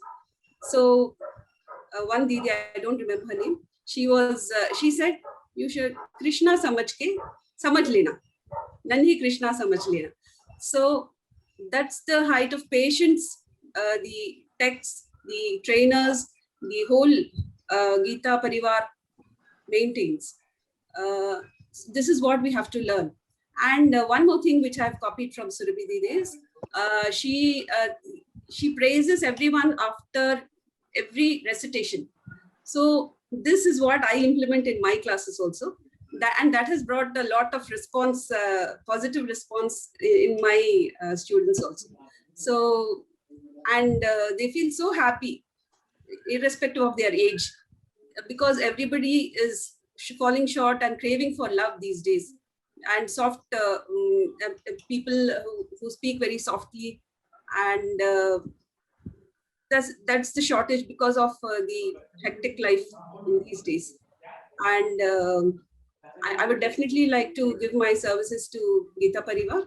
So one Didi, I don't remember her name, she said, you should Krishna samajh lena. Nanhi Krishna samajh lena. So that's the height of patience the texts, the trainers, the whole Gita Parivar maintains. This is what we have to learn. And one more thing which I have copied from Surabhi Didi is she praises everyone after every recitation. So this is what I implement in my classes also. that has brought a lot of response, positive response in my students also. So, and they feel so happy, irrespective of their age, because everybody is falling short and craving for love these days, and soft people who speak very softly, and that's the shortage because of the hectic life in these days. And I would definitely like to give my services to Gita Parivar.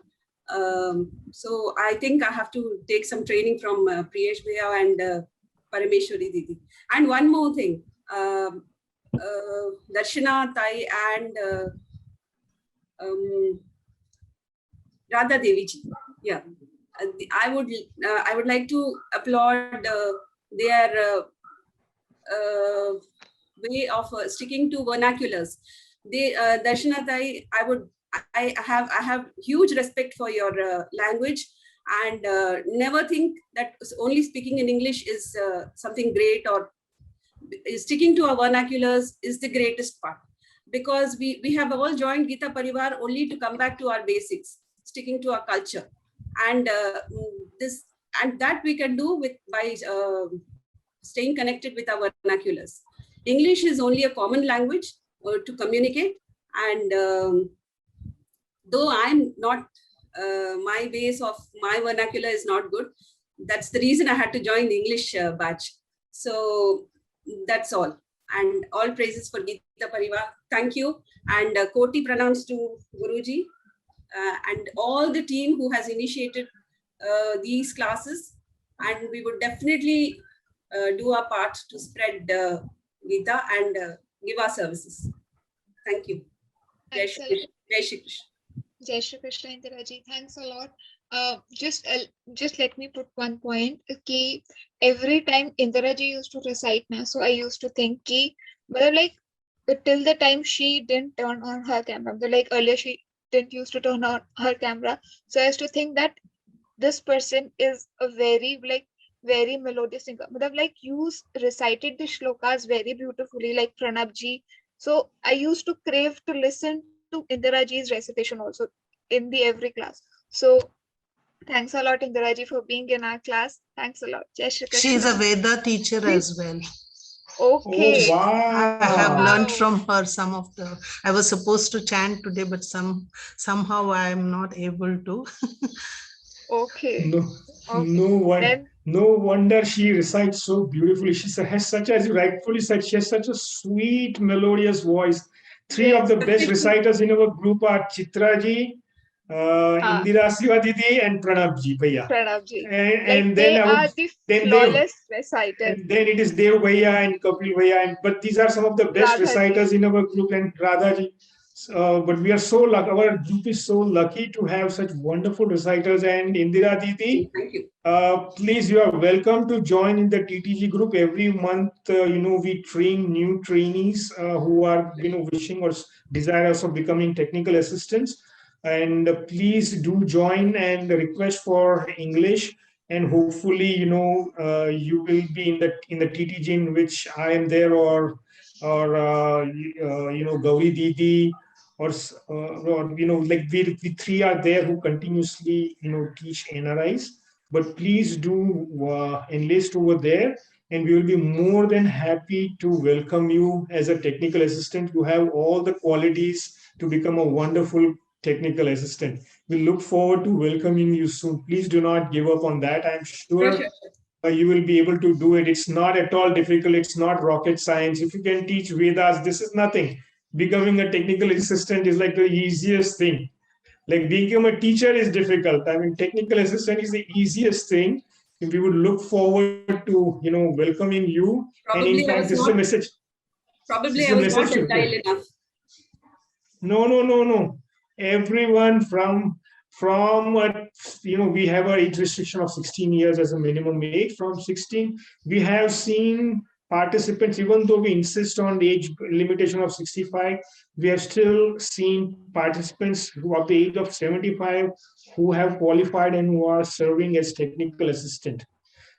So I think I have to take some training from Priyesh Bhaiya and Parameshwari Didi. And one more thing, Darshana Tai and Radha Devi ji. Yeah, I would like to applaud their way of sticking to vernaculars. They Darshana Tai, I have huge respect for your language, and never think that only speaking in English is something great, or sticking to our vernaculars is the greatest part, because we have all joined Gita Parivar only to come back to our basics, sticking to our culture, and that we can do by staying connected with our vernaculars. English is only a common language to communicate, and though I'm not, my base of my vernacular is not good. That's the reason I had to join the English batch. So that's all. And all praises for Gita Parivar. Thank you. And Koti pranams to Guruji and all the team who has initiated these classes. And we would definitely do our part to spread Gita and give our services. Thank you. Jai Shri Krishna. Jai Shri Krishna. Jai Shri Krishna, Indira ji. Thanks a lot. Just let me put one point. Ki every time Indira ji used to recite na, so I used to think ki, but like till the time she didn't turn on her camera, like earlier she didn't used to turn on her camera, so I used to think that this person is a very melodious singer. But like you recited the shlokas very beautifully, like Pranab ji. So I used to crave to listen to Indira ji's recitation also in the every class. So thanks a lot, Indira ji, for being in our class. Thanks a lot. Jai Shri Krishna. She is a Veda teacher as well. Okay. Oh, wow. I have learned from her some of the. I was supposed to chant today, but somehow I am not able to. Okay. No wonder she recites so beautifully. She has such, as you rightfully said, she has such a sweet, melodious voice. Three of the best reciters in our group are Chitra ji, Indira Siva Didi, and Pranab ji. Pranab ji. And they then are the flawless reciters. And then it is Dev Bhaiya and Kapil Bhaiya. But these are some of the best reciters in our group, and Radha ji. But we are so lucky, our group is so lucky to have such wonderful reciters. And Indira Didi, please, you are welcome to join in the TTG group. Every month, we train new trainees who are, wishing or desirous of becoming technical assistants. And please do join and request for English. And hopefully, you will be in the TTG in which I am there, or Gauri Didi, or like we three are there who continuously teach NRIs. But please do enlist over there, and we will be more than happy to welcome you as a technical assistant. You have all the qualities to become a wonderful technical assistant. We look forward to welcoming you soon. Please do not give up on that. I'm sure you will be able to do it. It's not at all difficult. It's not rocket science. If you can teach Vedas, this is nothing. Becoming a technical assistant is like the easiest thing. Like become a teacher is difficult. I mean, technical assistant is the easiest thing. And we would look forward to, welcoming you. Probably and in fact, this is a message. Probably I was not agile enough. No. Everyone from we have an age restriction of 16 years as a minimum age. From 16, we have seen participants, even though we insist on the age limitation of 65, we have still seen participants who are of the age of 75 who have qualified and who are serving as technical assistant.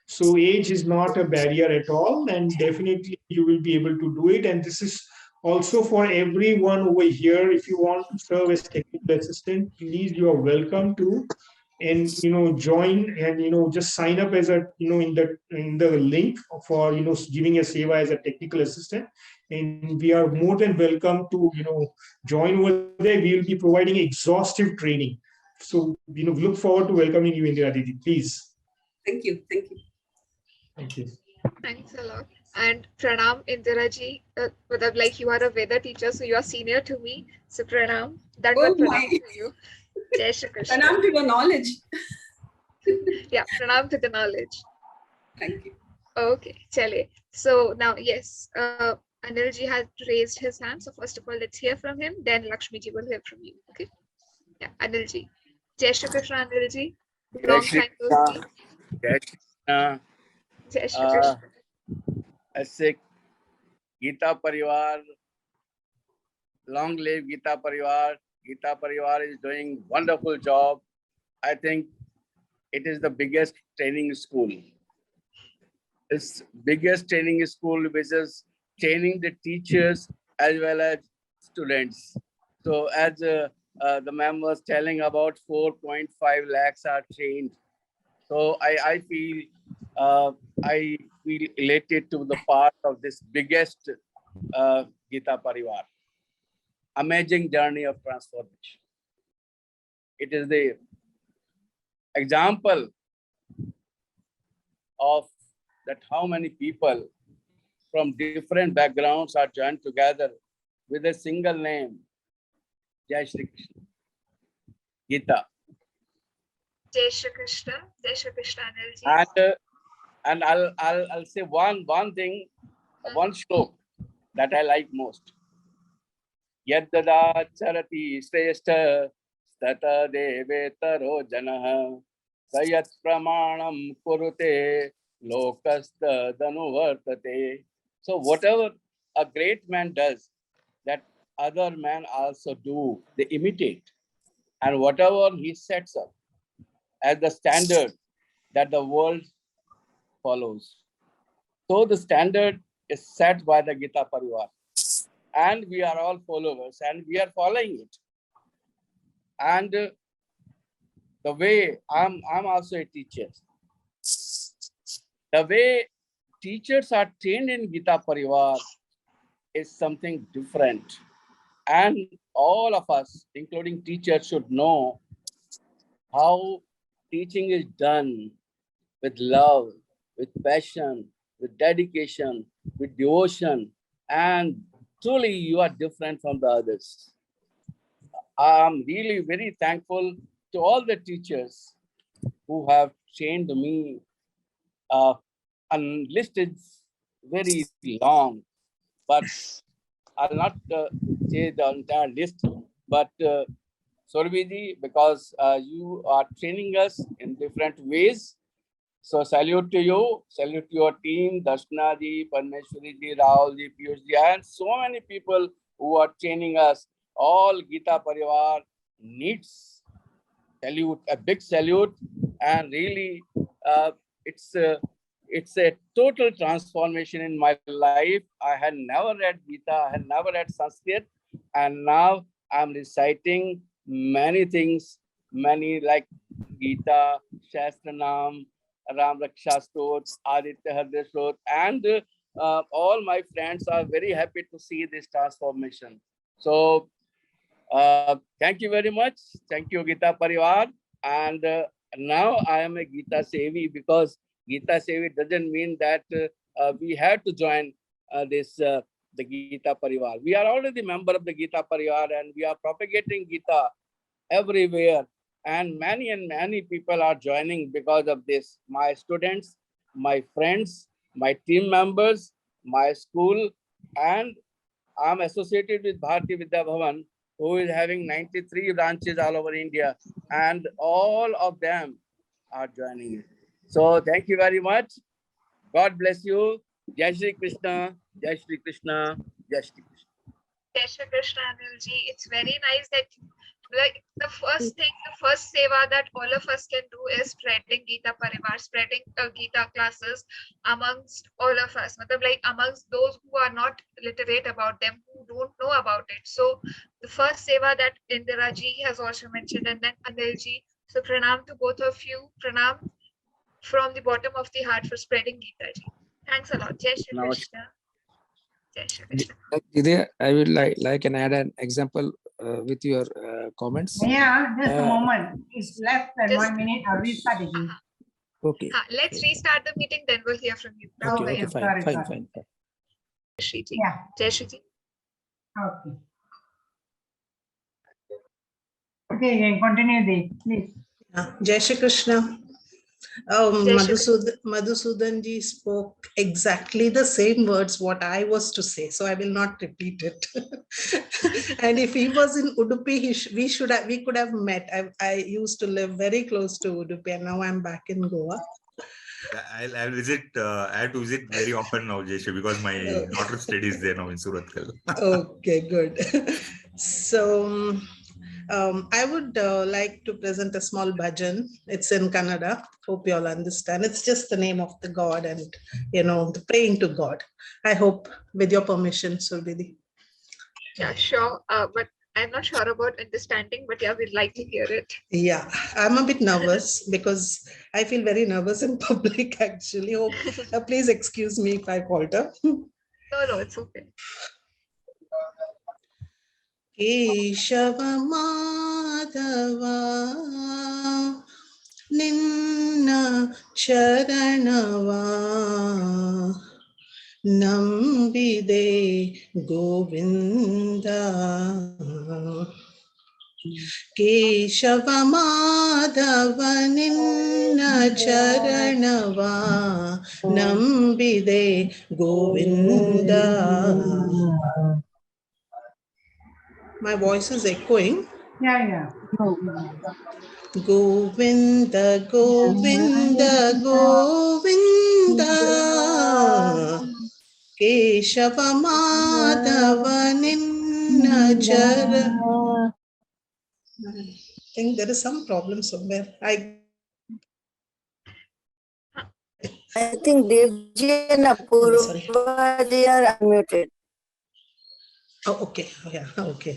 So age is not a barrier at all, and definitely you will be able to do it. And this is Also, for everyone over here, if you want to serve as technical assistant, please, you are welcome to, and join, and just sign up as a in the link for giving a seva as a technical assistant, and we are more than welcome to join over there. We will be providing exhaustive training. So look forward to welcoming you, Indira Didi. Please. Thank you. Thank you. Thank you. Thanks a lot. And Pranam, Indira ji, like you are a Veda teacher, so you are senior to me. So Pranam, that was Pranam to you. Jai Shri Krishna. Pranam to your knowledge. Yeah, Pranam to the knowledge. Thank you. Okay, chale. So now, yes, Anil ji has raised his hand. So first of all, let's hear from him. Then Lakshmi ji will hear from you. Okay. Yeah, Anil ji. Jai Shri Krishna, Anil ji. Long time no see. Jai Shri Krishna. Jai Shri Krishna. ऐसे गीता परिवार, long live Gita Parivar. Gita Parivar is doing wonderful job. I think it is the biggest training school. It's biggest training school which is training the teachers as well as students. So as the ma'am was telling about 4.5 lakhs are trained. So I feel related to the part of this biggest Gita Parivar. Amazing journey of transformation. It is the example of that how many people from different backgrounds are joined together with a single name, Jai Shri Krishna, Gita. Jai Shri Krishna, Jai Shri Krishna, Anil ji. And I'll say one thing, one stroke that I like most. Yaddada charati shrestha stata devetaro janah sayat pramanam kurute lokasta danuvartate. So whatever a great man does, that other men also do, they imitate. And whatever he sets up as the standard that the world follows. So the standard is set by the Gita Parivar. And we are all followers and we are following it. And the way I'm also a teacher. The way teachers are trained in Gita Parivar is something different. And all of us, including teachers, should know how teaching is done with love, with passion, with dedication, with devotion, and truly you are different from the others. I'm really very thankful to all the teachers who have trained me. And list is very long, but I'll not say the entire list, but Sorviji, because you are training us in different ways. So salute to you, salute to your team, Darshana ji, Parmeshwari ji, Rahul ji, Piyush ji, and so many people who are training us. All Gita Parivar needs salute, a big salute, and really it's a total transformation in my life. I had never read Gita, I had never read Sanskrit, and now I'm reciting many things, many like Gita, Shastranam, Ram Raksha Stot, Aditya Hridaya Stot, and all my friends are very happy to see this transformation. So thank you very much. Thank you, Gita Parivar. And now I am a Gita Sevi, because Gita Sevi doesn't mean that we have to join the Gita Parivar. We are already member of the Gita Parivar and we are propagating Gita everywhere. And many people are joining because of this. My students, my friends, my team members, my school, and I'm associated with Bharati Vidya Bhavan, who is having 93 branches all over India, and all of them are joining it. So thank you very much. God bless you. Jai Shri Krishna, Jai Shri Krishna, Jai Shri Krishna. Jai Shri Krishna, Anil ji. It's very nice that like the first thing, the first seva that all of us can do is spreading Gita Parivar, spreading Gita classes amongst all of us. Matlab, like amongst those who are not literate about them, who don't know about it. So the first seva that Indira ji has also mentioned, and then Anil ji. So pranam to both of you. Pranam from the bottom of the heart for spreading Gita ji. Thanks a lot. Jai Shri Krishna. Jai Shri Krishna. Didi, I will like and add an example with your comments. Yeah, just a moment. It's less than 1 minute. I'll restart again. Okay. Let's restart the meeting, then we'll hear from you. Okay, fine. Shri ji. Yeah. Jai Shri ji. Okay. Okay, you can continue this, please. Jai Shri Krishna. Madhusudan ji spoke exactly the same words what I was to say, so I will not repeat it. And if he was in Udupi, we could have met. I used to live very close to Udupi, and now I'm back in Goa. I'll visit. I have to visit very often now, Jesha, because my daughter studies there now in Surat. Okay, good. So I would like to present a small bhajan. It's in Kannada. Hope you all understand. It's just the name of the God and, the praying to God. I hope with your permission, Surbidi. Yeah, sure. But I'm not sure about understanding, but yeah, we'd like to hear it. Yeah, I'm a bit nervous because I feel very nervous in public, actually. Hope, please excuse me if I falter. No, it's okay. Keshava Madhava Ninna Charanava Nambide Govinda Keshava Madhava Ninna Charanava Nambide Govinda. My voice is echoing. Yeah. Govinda, Govinda, Govinda. Keshava Madhava Ninna Chara. I think there is some problem somewhere. I think Devji and Apurva, they are unmuted. Oh, okay. Oh, yeah, okay.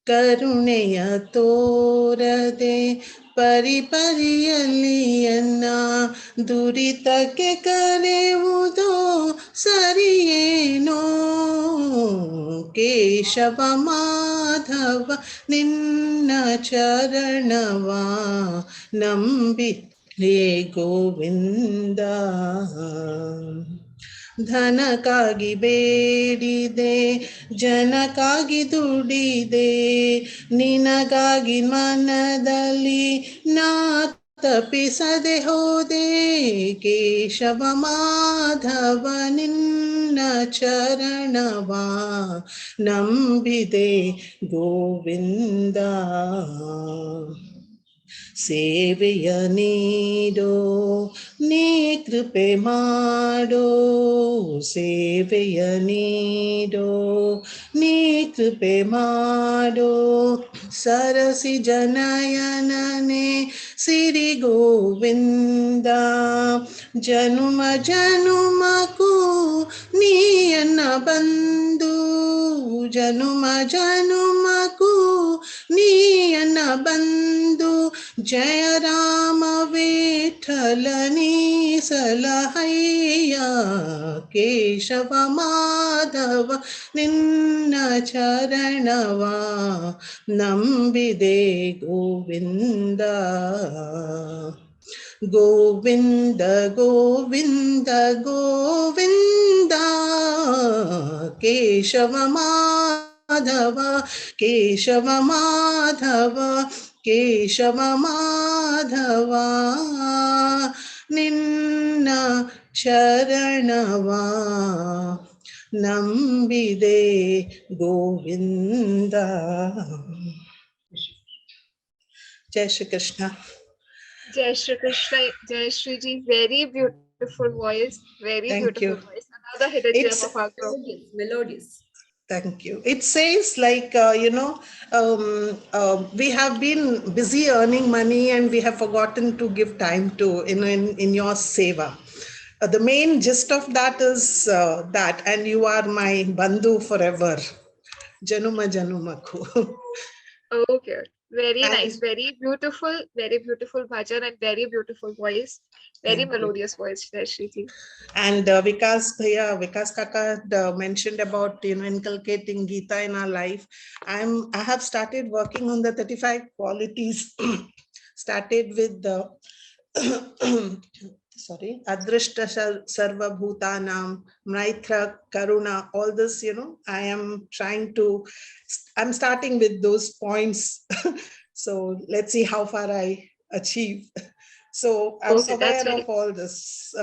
ಕರುಣೆಯ ತೋರದೆ ಪರಿಪರಿಯಲಿಯನ್ನ ದುರಿತಕ್ಕೆ ಕರೆಯುವುದೋ ಸರಿಯೇನೋ ಕೇಶವ ಮಾಧವ ನಿನ್ನ ಚರಣವ ನಂಬಿ ಹೇ ಗೋವಿಂದ ಧನಕ್ಕಾಗಿ ಬೇಡಿದೆ ಜನಕ್ಕಾಗಿ ದುಡಿದೆ ನಿನಗಾಗಿ ಮನದಲ್ಲಿ ನಾ ತಪ್ಪಿಸದೆ ಹೋದೆ ಕೇಶವ ಮಾಧವ ನಿನ್ನ ಚರಣವ ನಂಬಿದೆ ಗೋವಿಂದ ಸೇವೆಯ ನೀಡೋ ನೀ ಕೃಪೆ ಮಾಡೋ ಸೇವೆಯ ನೀಡೋ ನೀ ಕೃಪೆ ಮಾಡೋ ಸರಸಿ ಜನಯನನೆ ಸಿರಿ ಗೋವಿಂದ ಜನುಮ ಜನುಮಕು ನೀಯನ್ನ ಬಂದು ಜನುಮ ಜನುಮಕು ನೀಯನ್ನ ಬಂದು ಜಯ ರಾಮ ವಿಠಲನಿ ಸಲಹಯ್ಯ ಕೇಶವ ಮಾಧವ ನಿನ್ನ ಚರಣವ ನಂಬಿದೆ ಗೋವಿಂದ ಗೋವಿಂದ ಗೋವಿಂದ ಗೋವಿಂದ ಕೇಶವ ಮಾಧವ ಕೇಶವ ಮಾಧವ ಕೇಶವ ಮಾಧವ ನಿನ್ನ ಚರಣವ ನಂಬಿದೆ ಗೋವಿಂದ. ಜೈ Shri Krishna. Jai Shri Krishna. Jai Shri ji. Very beautiful voice. Very beautiful voice. Another hidden gem of our group. Melodious. Thank you. It says like, we have been busy earning money and we have forgotten to give time to in your seva. The main gist of that is that, and you are my bandhu forever. Januma Janumaku. Okay, very nice, And very beautiful bhajan and very beautiful voice, very thank you. melodious voice, Shriji. And Vikas Kaka mentioned about inculcating Gita in our life. I have started working on the 35 qualities. Started with the sorry, Adrishta Sarva Bhutanam, Maitra, Karuna, all this, I'm starting with those points. So let's see how far I achieve. So I'm Okay, that's aware very of all this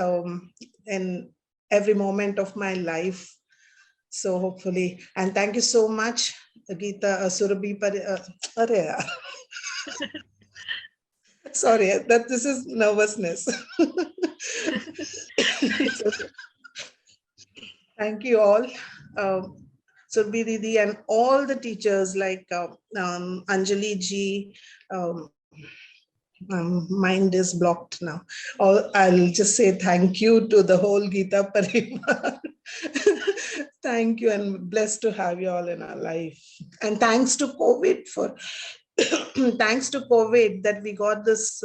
in every moment of my life. So hopefully, and thank you so much, Geeta Surabhi. Sorry, that this is nervousness. it's okay. Thank you all. Surabhi Didi and all the teachers like Anjali ji. Mind is blocked now. I'll just say thank you to the whole Gita Parivar. Thank you and blessed to have you all in our life. And thanks to COVID for thanks to COVID that we got this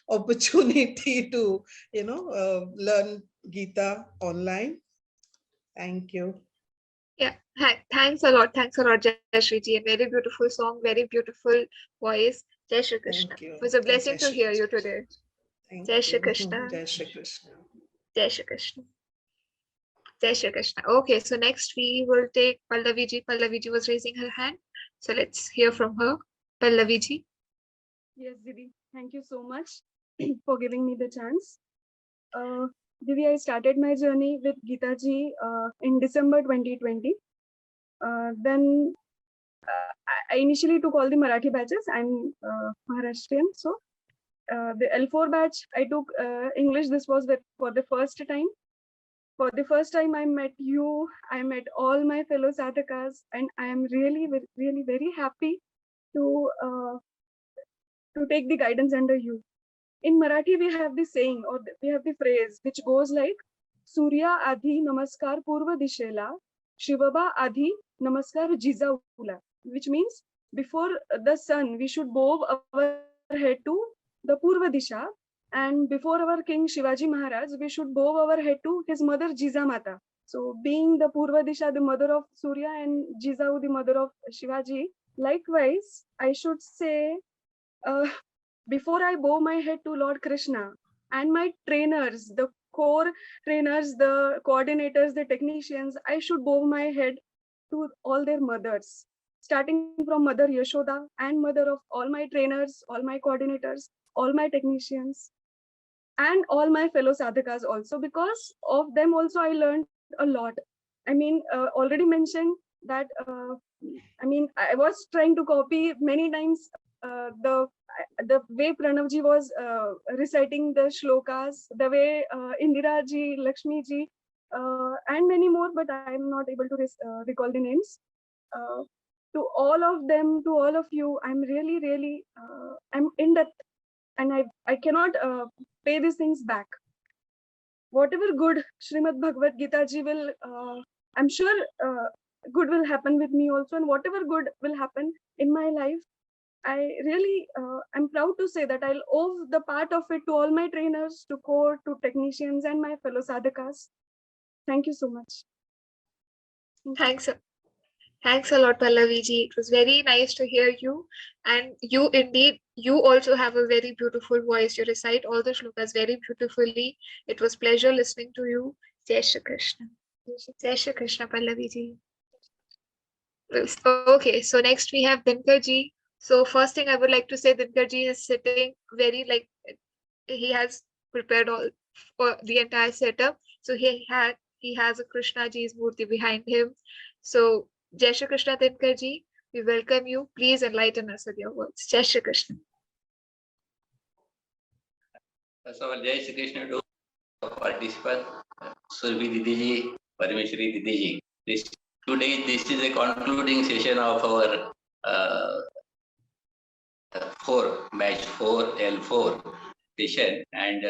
opportunity to learn Gita online. Thank you. Yeah, thanks a lot, Jayashriji. A very beautiful song, very beautiful voice. Jai Shri Krishna. Thank you. It was a blessing Jai to hear you today. Thank Jai Shri you. Krishna. Jai Shri Krishna. Jai Shri Krishna. Jai Shri Krishna. Okay, so next we will take Pallavi ji. Pallavi ji was raising her hand. So let's hear from her. Pallavi ji. Yes, Didi. Thank you so much for giving me the chance. Didi, I started my journey with Geeta ji in December 2020. Then I initially took all the Marathi batches. I'm Maharashtrian, so the L4 batch I took English. This was for the first time. For the first time, I met you. I met all my fellow sadhakas, and I am really, really very happy to take the guidance under you. In Marathi, we have the saying or we have the phrase which goes like Surya Adhi Namaskar Purva Dishela, Shivaba Adhi Namaskar Jizaula, which means before the sun, we should bow our head to the Purva Disha, and before our King Shivaji Maharaj, we should bow our head to his mother Jizamata. So, being the Purva Disha, the mother of Surya, and Jizau, the mother of Shivaji, likewise, I should say, before I bow my head to Lord Krishna and my trainers, the core trainers, the coordinators, the technicians, I should bow my head to all their mothers, starting from Mother Yashoda and mother of all my trainers, all my coordinators, all my technicians, and all my fellow sadhakas also, because of them also I learned a lot. I mean, already mentioned that, I was trying to copy many times the way Pranavji was reciting the shlokas, the way Indira ji, Lakshmi ji, and many more, but I am not able to recall the names. To all of them, to all of you, I'm really, really, I'm in that, and I cannot pay these things back. Whatever good Srimad Bhagavad Gita ji will, I'm sure good will happen with me also, and whatever good will happen in my life, I really, I'm proud to say that I'll owe the part of it to all my trainers, to core, to technicians, and my fellow sadhakas. Thank you so much. Thanks a lot, Pallavi ji. It was very nice to hear you. And you indeed, you also have a very beautiful voice. You recite all the shlokas very beautifully. It was pleasure listening to you. Jai Shri Krishna. Jai Shri Krishna, Pallavi ji. Okay, so next we have Dinkar ji. So first thing I would like to say, Dinkar ji is sitting very he has prepared all for the entire setup. So he has a Krishna ji's murti behind him. So Jai Shri Krishna, Dinkar ji, we welcome you. Please enlighten us with your words. Jai Shri Krishna. First of all, Jai Shri Krishna to participants, Surabhi Didi ji, Parameshwari Didi ji. Please today this is a concluding session of our batch 4 L4 session, and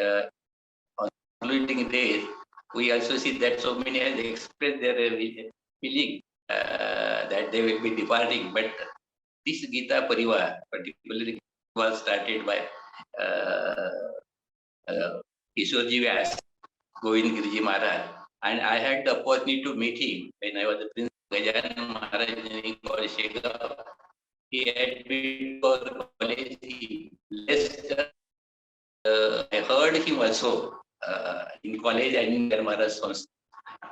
on concluding day, we also see that so many have expressed their feeling that they will be departing, but this Gita Parivar particularly was started by Kishorji Vyas, Govind Giriji Maharaj, and I had the opportunity to meet him when I was the Prince Gajanan Maharaj in Shega. He had been for the college. He left. I heard him also in college and in Maharaj.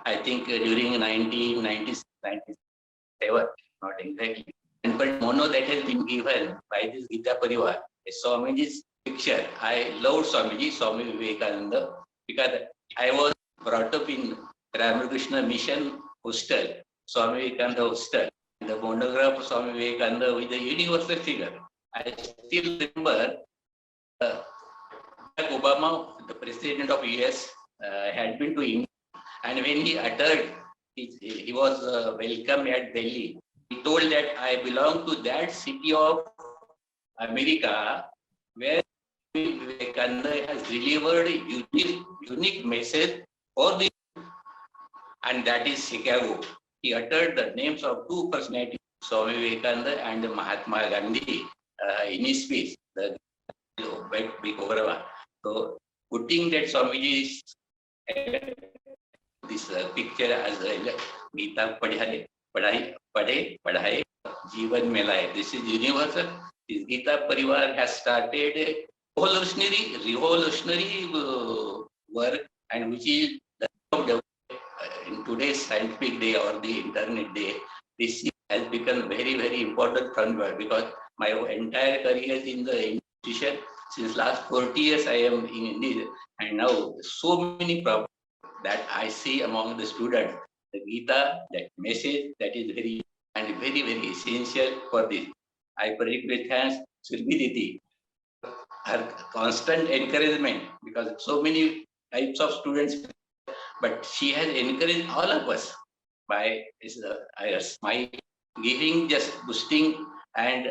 I think during 1996, 97, not exactly. And but mono that has been given by this Gita Parivar, Swamiji's picture. I loved Swamiji, Swami Vivekananda, because I was brought up in Ramakrishna Mission Hostel, Swami Vivekananda Hostel. The monograph of Swami Vivekananda with the universal figure. I still remember Barack Obama, the president of US, had been to India, and when he uttered, he was welcome at Delhi. He told that I belong to that city of America where Vivekananda has delivered a unique message for the, and that is Chicago. He uttered the names of two personalities, Swami Vivekananda and Mahatma Gandhi, in his speech, the big overall. So, putting that Swamiji's this picture as a Gita Padhai, Jivan Melai. This is universal. This Gita Parivar has started a revolutionary work, and which is the in today's scientific day or the internet day, this has become very, very important front because my entire career is in the institution. Since last 40 years, I am in India, and now so many problems that I see among the students. The Gita, that message, that is very and very, very essential for this. I particularly thank Surbhi, her constant encouragement, because so many types of students, but she has encouraged all of us by my giving, just boosting and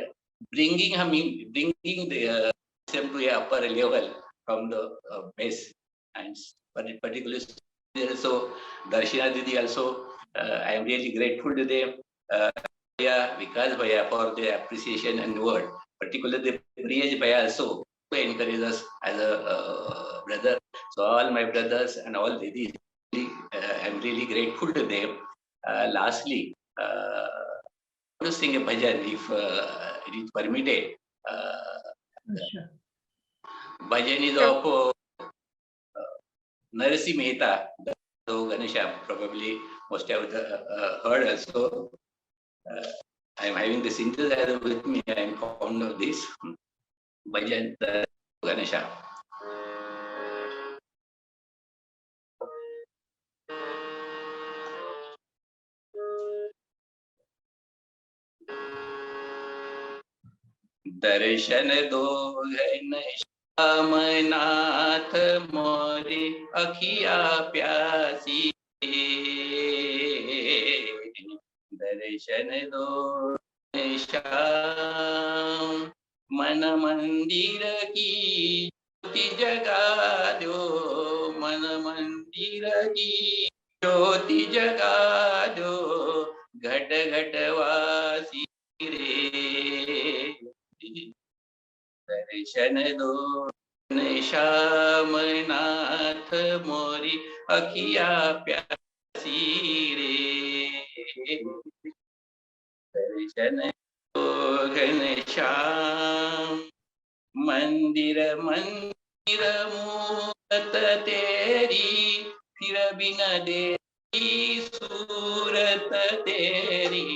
bringing the system to a upper level from the base, and particularly so Darshina Didi also, I am really grateful to them. Vikas Bhaiya for their appreciation and word, particularly Priyesh Bhaiya also encourage us as a brother. So all my brothers and all Didis, I'm really grateful to them. Lastly, to sing a bhajan if it is permitted. Sure. Bhajan is of Narsi Mehta, so Ganesha probably must have heard also. I am having the synthesizer with me. I am fond of this. Bhajan Ganesha. दर्शन दो श्यामनाथ मोरे अखिया प्यासी, दर्शन दो श्याम मन मंदिर की ज्योति जगा दो, मन मंदिर की ज्योति जगा दो, घट घट वासी रे, दर्शन दो श्यामनाथ मोरी अखिया प्यासी रे, दर्शन दो घनश्याम मंदिर मंदिर मूरत तेरी, फिर बिन देरी सूरत तेरी,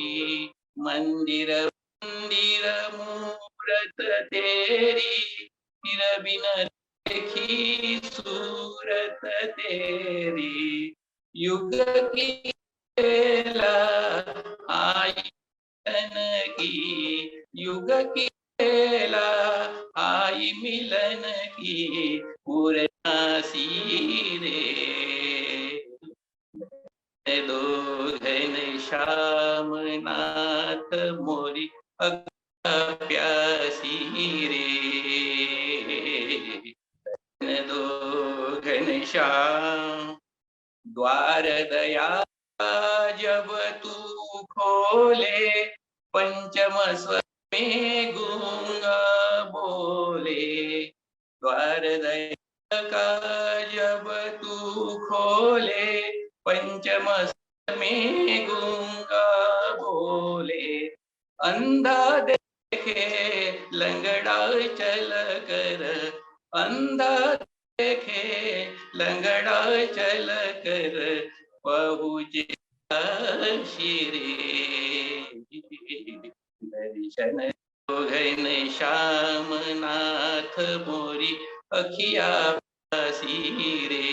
मंदिर मंदिर मूरत तेरी, फिर बिन देखी सूरत तेरी, युग की बेला आई मिलन की, युग की बेला आई मिलन की, पूर्णासी रे, दो घनश्याम श्याम द्वार दया जब तू खोले पंचम स्वर में गूंगा बोले द्वार दया का जब तू खोले पंचम स्वर में गूंगा बोले अंधा देखे लंगड़ा चल कर अंधा देखे लंगड़ा चल कर पहुँचे शिरे दर्शन घन श्याम नाथ मोरी अखिया सीरे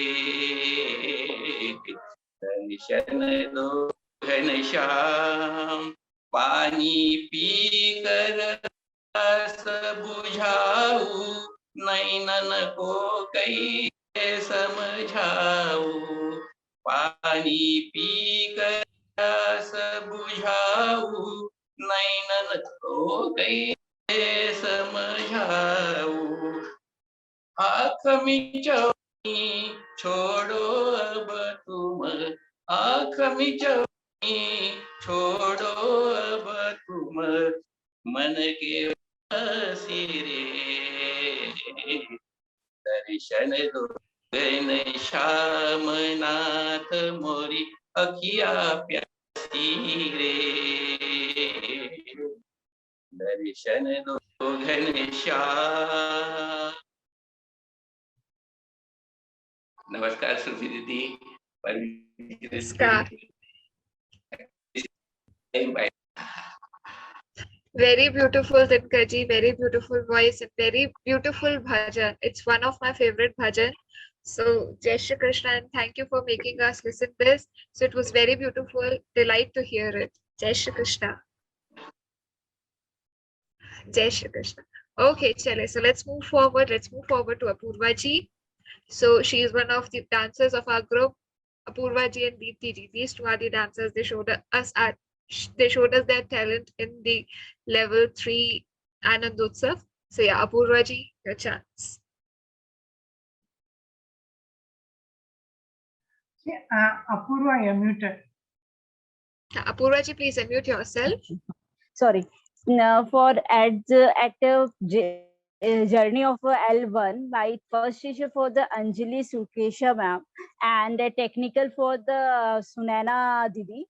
दर्शन दो घन श्याम पानी पी कर रस बुझाऊ नैनन को कैसे समझाऊ पानी पी कर रस बुझाऊ नैनन को कैसे समझाऊ आँख मिचौनी छोड़ो अब तुम आँख मिचौनी छोड़ो अब तुम मन के सिरे दर्शन दो घन श्याम नाथ मोरी अखिया प्यासी रे दर्शन दो घन श्याम। नमस्कार सुफी दीदी। नमस्कार। Very beautiful, Ditkaji. Very beautiful voice and very beautiful bhajan. It's one of my favorite bhajan. So, Jai Shri Krishna, and thank you for making us listen this. So it was very beautiful. Delight to hear it. Jai Shri Krishna. Jai Shri Krishna. Okay, chale. So let's move forward. Let's move forward to Apurva ji. So she is one of the dancers of our group. Apurva ji and Deepti ji. These two are the dancers. They showed us their talent in the level 3 Anandosav. So yeah, Apurva ji, your chance. Apurva, you're muted. Apurva ji, please unmute yourself. Sorry. For at journey of L1, my first teacher for the Anjali Sukesha ma'am, and technical for the Sunana Didi,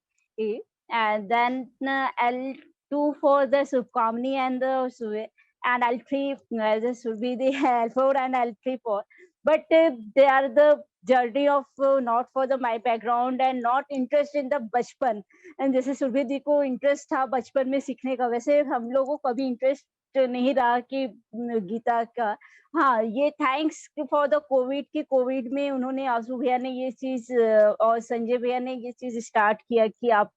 and then L2 for the Subkamni and the Suve, and L3 this would be the L4 and L3 for. But they are the journey of not for the my background and not interest in the बचपन, and जैसे सुरभि को interest था बचपन में सीखने का, वैसे हम लोगों को कभी इंटरेस्ट नहीं रहा कि गीता का। हाँ, ये थैंक्स फॉर द कोविड की कोविड में उन्होंने आंसू भैया ने ये चीज और संजय भैया ने ये चीज स्टार्ट किया कि आप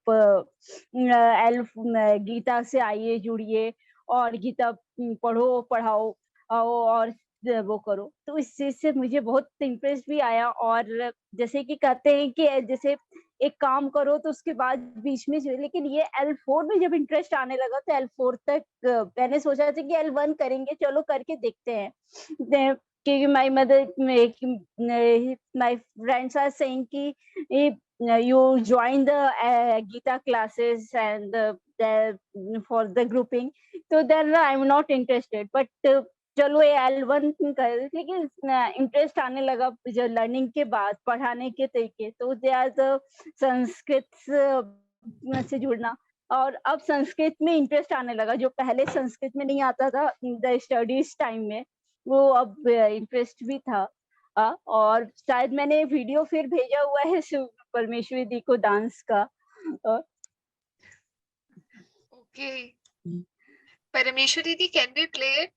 गीता से आइए, जुड़िए और गीता पढ़ो, पढ़ाओ और वो करो। तो इस चीज से मुझे बहुत इंटरेस्ट भी आया। और जैसे कि कहते हैं कि जैसे एक काम करो तो उसके बाद बीच में, लेकिन ये L4 में जब इंटरेस्ट आने लगा तो L4 तक मैंने सोचा था कि L1 करेंगे, चलो करके देखते हैं। क्योंकि my mother, my friends are saying कि you join the Gita classes and for the grouping, so then I'm not interested, but चलो ये L1 कर, लेकिन इंटरेस्ट आने लगा जो लर्निंग के बाद, पढ़ाने के तरीके। तो दे आर द संस्कृत से जुड़ना, और अब संस्कृत में इंटरेस्ट आने लगा, जो पहले संस्कृत में नहीं आता था द स्टडीज टाइम में, वो अब इंटरेस्ट भी था। और शायद मैंने वीडियो फिर भेजा हुआ है परमेश्वरी दी को डांस का। Okay. Parameshwari di, can we play it?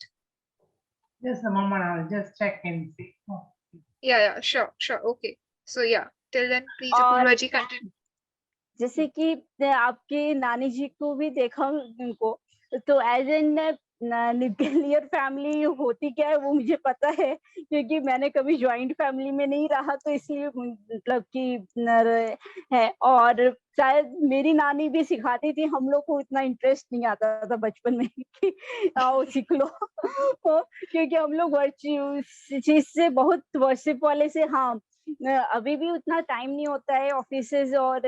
Just a moment, I'll just check and see. Oh. Yeah, sure. Okay. So yeah, till then, please, Apurva ji, continue. जैसे कि आपके नानी जी को भी देखा उनको, तो एज एन न्यूक्लियर फैमिली होती क्या है वो मुझे पता है, क्योंकि मैंने कभी जॉइंट फैमिली में नहीं रहा, तो इसलिए मतलब कि है। और शायद मेरी नानी भी सिखाती थी, हम लोग को इतना इंटरेस्ट नहीं आता था बचपन में कि आओ सीख लो क्योंकि हम लोग चीज से बहुत वर्शिप वाले से, हाँ अभी भी उतना टाइम नहीं होता है ऑफिसेज और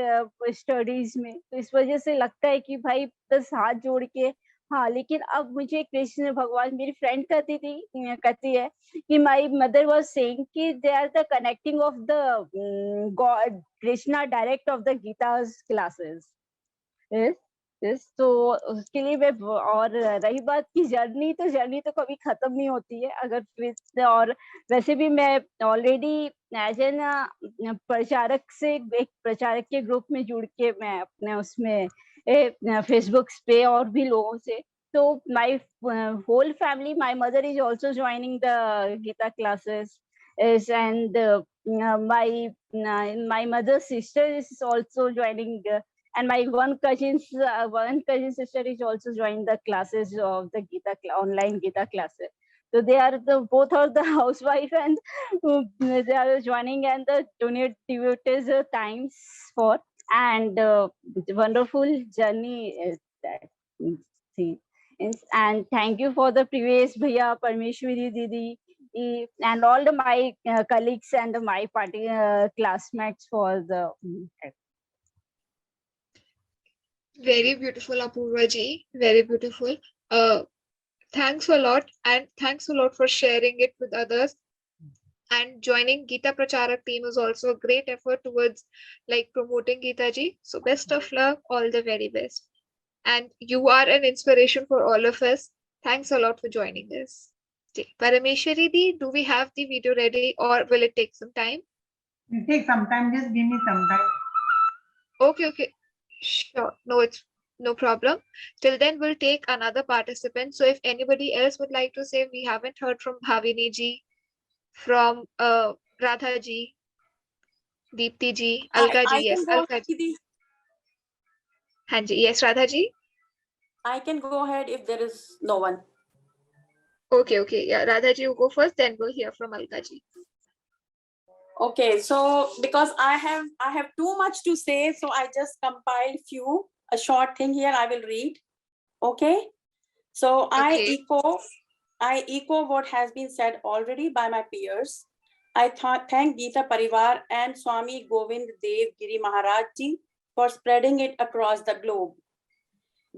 स्टडीज में, तो इस वजह से लगता है कि भाई बस हाथ जोड़ के, हाँ। लेकिन अब मुझे कृष्ण भगवान, मेरी फ्रेंड कहती है कि माई मदर वाज सेइंग कि they are the connecting of the god Krishna direct of the Gita's classes. तो उसके लिए मैं और रही बात की जर्नी, तो जर्नी तो कभी खत्म नहीं होती है अगर फिर। और वैसे भी मैं ऑलरेडी एज एन प्रचारक से एक प्रचारक के ग्रुप में जुड़ के मैं अपने उसमें फेसबुक पे और भी लोगों से, तो my whole family, my mother is also joining the Gita classes is and my mother's sister is also joining and my one cousin sister is also joining the classes of the Gita online Gita classes. So they are both are the housewife and they are joining and the devotees times for and wonderful journey is that. See, and thank you for the previous Bhaiya, Parmeshwari Didi, and all my colleagues and my party classmates for the Very beautiful, Apurva ji. Very beautiful. Thanks a lot, and thanks a lot for sharing it with others. And joining Gita Pracharak team is also a great effort towards like promoting Gita ji. So best of luck, all the very best. And you are an inspiration for all of us. Thanks a lot for joining us. Parameshwari Di, do we have the video ready or will it take some time? It take some time, just give me some time. Okay. Sure. No, it's no problem. Till then, we'll take another participant. So if anybody else would like to say, we haven't heard from Bhavini ji, from Radha ji, Deepti ji, Alka ji. Yes, Alka ji. Hanji. Yes, Radha ji. I can go ahead if there is no one. Okay. Yeah, Radha ji, you go first. Then we'll hear from Alka ji. Okay, so because I have too much to say, so I just compiled a short thing here. I will read. Okay, so Okay. I echo what has been said already by my peers. I thank Gita Parivar and Swami Govind Dev Giri Maharaj Ji for spreading it across the globe,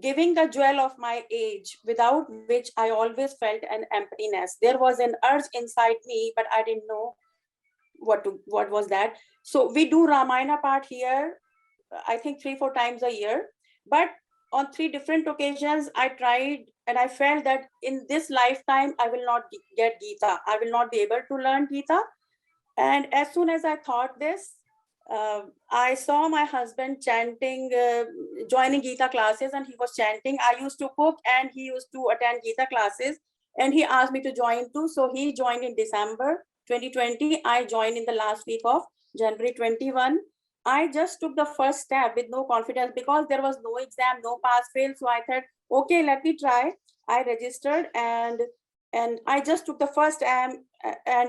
giving the jewel of my age, without which I always felt an emptiness. There was an urge inside me, but I didn't know what was that. So we do Ramayana part here, I think 3-4 times a year, but on 3 different occasions I tried and I felt that in this lifetime I will not get Gita, I will not be able to learn Gita. And as soon as I thought this, I saw my husband chanting, joining Gita classes, and he was chanting. I used to cook and he used to attend Gita classes, and he asked me to join too. So he joined in December 2020. I joined in the last week of January 21. I just took the first step with no confidence because there was no exam, no pass fail. So I thought, okay, let me try. I registered and I just took the first and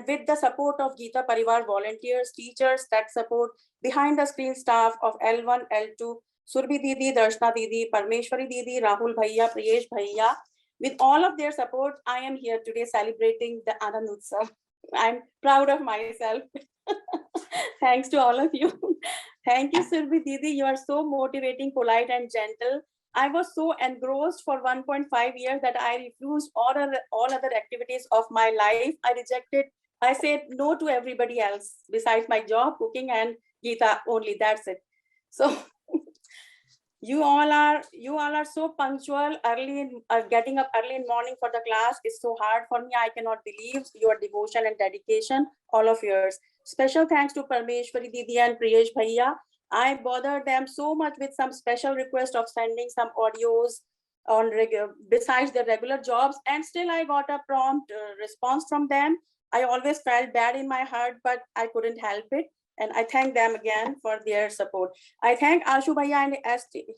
with the support of Gita Parivar volunteers, teachers, tech support, behind the screen staff of L1, L2, Surbhi Didi, Darshna Didi, Parmeshwari Didi, Rahul Bhaiya, Priyesh Bhaiya. With all of their support, I am here today celebrating the Anandosav. I'm proud of myself. Thanks to all of you. Thank you, Surbhi Didi. You are so motivating, polite, and gentle. I was so engrossed for 1.5 years that I refused all other activities of my life. I rejected, I said no to everybody else besides my job, cooking, and Gita only. That's it. So you all are so punctual, getting up early in morning for the class is so hard for me. I cannot believe your devotion and dedication, all of yours. Special thanks to Parmeshwari Didi and Priyesh Bhaiya. I bothered them so much with some special request of sending some audios on besides their regular jobs, and still I got a prompt response from them. I always felt bad in my heart, but I couldn't help it. And I thank them again for their support. I thank Ashu Bhaiya and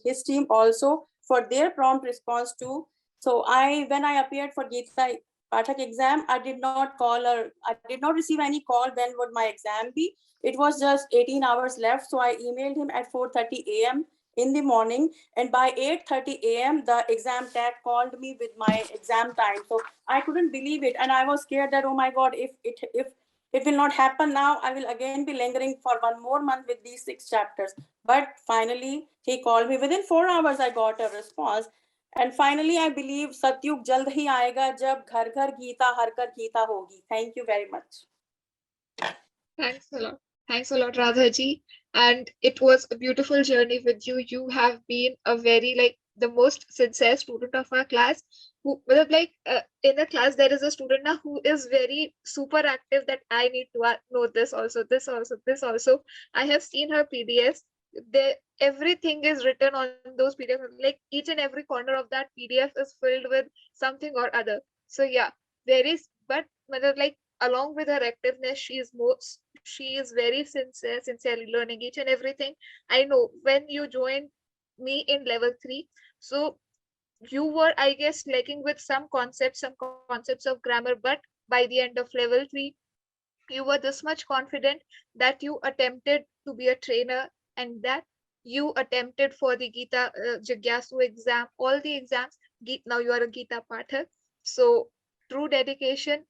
his team also for their prompt response too. So when I appeared for Gita Pathak exam, I did not receive any call when would my exam be. It was just 18 hours left. So I emailed him at 4:30 a.m. in the morning. And by 8:30 a.m., the exam tag called me with my exam time. So I couldn't believe it. And I was scared that, oh my God, if It will not happen now. I will again be lingering for one more month with these 6 chapters. But finally, he called me. Within 4 hours, I got a response. And finally, I believe Satyug jald hi aayega jab ghar ghar Geeta har kar Geeta hogi. Thank you very much. Thanks a lot. Thanks a lot, Radhaji. And it was a beautiful journey with you. You have been a very, like, the most sincere student of our class. Who, well, like, in a class, there is a student now who is very super active that I need to know this also, this also, this also. I have seen her PDFs. There, everything is written on those PDFs. Like, each and every corner of that PDF is filled with something or other. So yeah, there is, but like, along with her activeness, she is very sincerely learning each and everything. I know when you joined me in level 3, so you were, I guess, lacking with some concepts of grammar, but by the end of level 3, you were this much confident that you attempted to be a trainer, and that you attempted for the Gita Jigyasu exam, all the exams. Now you are a Gita Pathak. So true dedication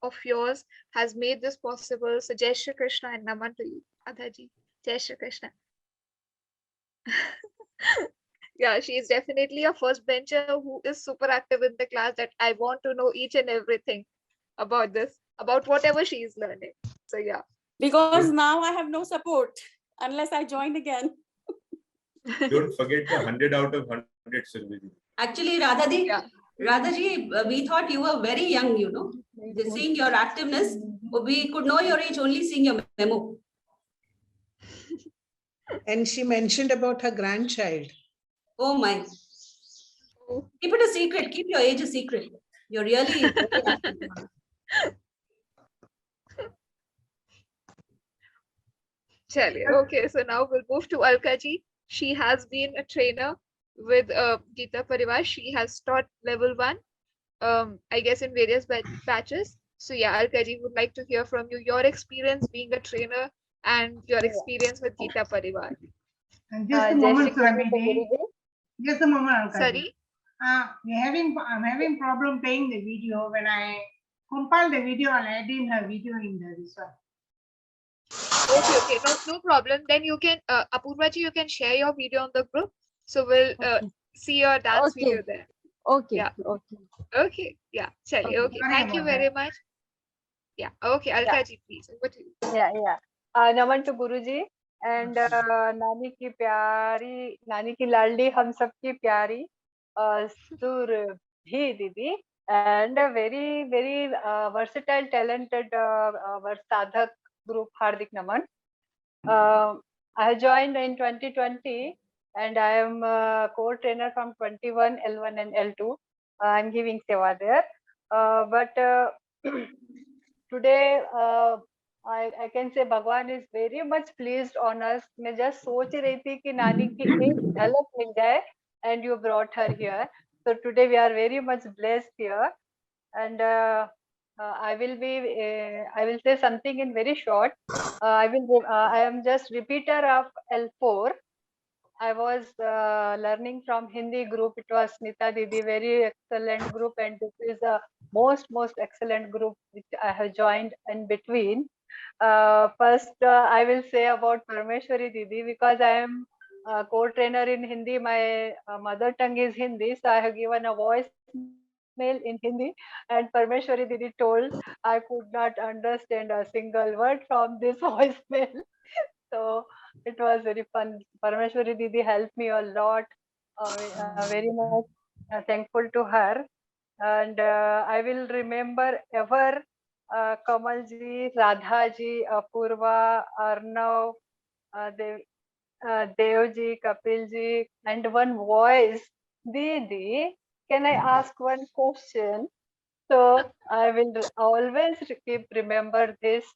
of yours has made this possible. So Jai Shri Krishna and Naman to you, Adhaji. Jai Shri Krishna. Yeah, she is definitely a first bencher who is super active in the class, that I want to know each and everything about this, about whatever she is learning. So yeah. Because now I have no support unless I join again. Don't forget the 100 out of 100, Surviji. Actually, Radhaji, we thought you were very young, you know. Seeing your activeness, we could know your age only seeing your memo. And she mentioned about her grandchild. Oh my. Keep it a secret. Keep your age a secret. You're really very active. Okay, so now we'll move to Alkaji. She has been a trainer with Gita Parivar. She has taught level 1, I guess, in various batches. So yeah, Alkaji, would like to hear from you, your experience being a trainer and your experience with Gita Parivar. Just a moment, Swamiji. Just a moment, Alkaji. Sorry? I'm having problem playing the video. When I compile the video, I'll add in her video in this one. Okay, no problem. Then you can, Apurva ji, you can share your video on the group. So we'll see your dance video there. Okay. Yeah. Okay. Yeah. Chali. Okay. Sorry Thank you about very that. much. Yeah. Okay. Alkaji, please. Over to you. Yeah. Naman to Guruji and Nani ki pyari, Nani ki laldi, hum sab ki pyari, Surbhi Didi, and a very, very versatile, talented Sadhak group, Hardik Naman. I joined in 2020 and I am a core trainer from 21, L1 and L2. I'm giving seva there. But today I can say Bhagwan is very much pleased on us. मैं just सोच रही थी कि नानी की एक झलक मिल जाए, and you brought her here. So today we are very much blessed here, and I will say something in very short. I am just repeater of L4. I was learning from Hindi group. It was Smita Didi, very excellent group, and this is a most excellent group which I have joined in between. First, I will say about Parmeshwari Didi, because I am a co-trainer in Hindi. My mother tongue is Hindi, so I have given a voice mail in Hindi, and Parmeshwari Didi told I could not understand a single word from this voice mail. So it was very fun. Parameshwari Didi helped me a lot. Very much thankful to her. And I will remember ever Kamalji, Radhaji, Apurva, Arnav, Devji, Kapilji, and one voice. Didi, can I ask one question? So I will always keep remember this.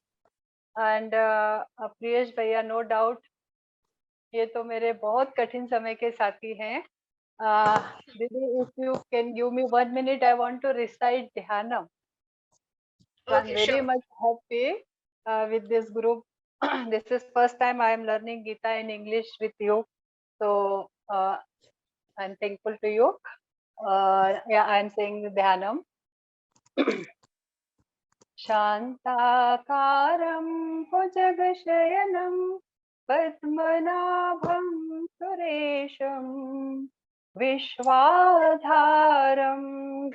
And Priyesh भैया, no doubt ये तो मेरे बहुत कठिन समय के साथी हैं. Didi, if you can give me 1 minute, I want to recite Dhyanam. So I'm very much happy with this group. This is first time I am learning Gita in English with you. So I'm thankful to you. I'm saying Dhyanam. शान्ताकारं भुजगशयनं पद्मनाभं सुरेशं विश्वाधारं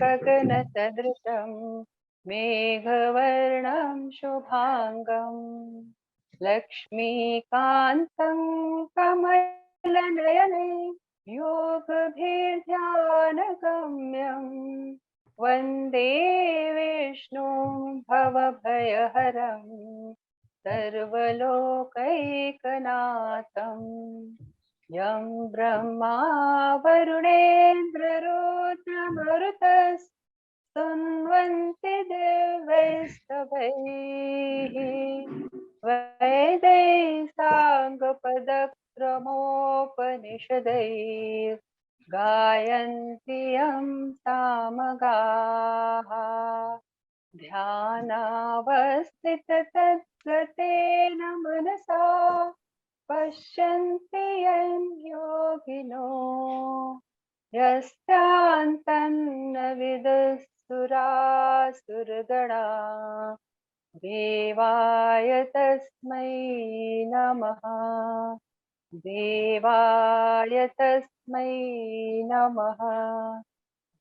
गगनसदृशं मेघवर्णं शुभाङ्गम् लक्ष्मीकान्तं कमलनयने योगभिर्ध्यानगम्यम् वन्दे विष्णुं भवभयहरं सर्वलोकैकनाथं यं ब्रह्मा वरुणेन्द्ररुद्रमरुतस्तुन्वन्ति दिव्यैस्तवैः वेदैः साङ्गपदक्रमोपनिषदैः गायन्ति यं सामगाः ध्यानावस्थिततद्गतेन मनसा पश्यन्ति यं योगिनो यस्यान्तन्न विदुस्सुरासुरगणा देवाय तस्मै नमः देवाय तस्मै नमः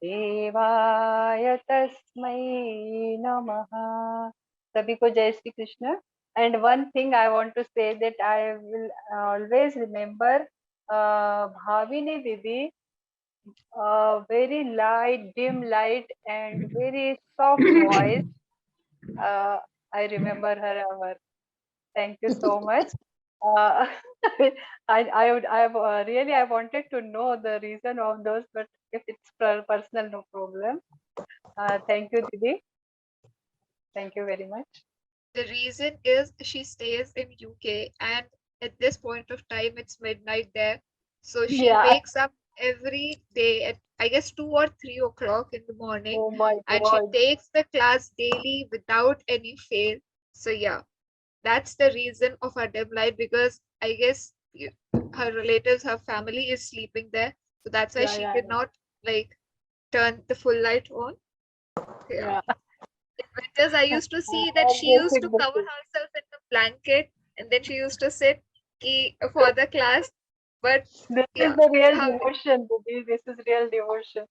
देवाय तस्मै नमः सभी को जय Shri Krishna and one thing I want to say that I will always remember Bhavini Didi, very light, dim light and very soft voice. I remember her ever. Thank you so much. Really I wanted to know the reason of those, but if it's personal, no problem. Thank you, Didi. Thank you very much. The reason is she stays in UK and at this point of time it's midnight there. So she wakes up every day at I guess 2 or 3 o'clock in the morning. Oh my and God. she takes the class daily without any fail. So yeah, that's the reason of her dim light, because I guess her relatives, her family is sleeping there. So that's why she cannot like turn the full light on. Yeah. In winters, I used to see that she used to cover herself in the blanket and then she used to sit for the class. But this is the real devotion, Didi. This is real devotion.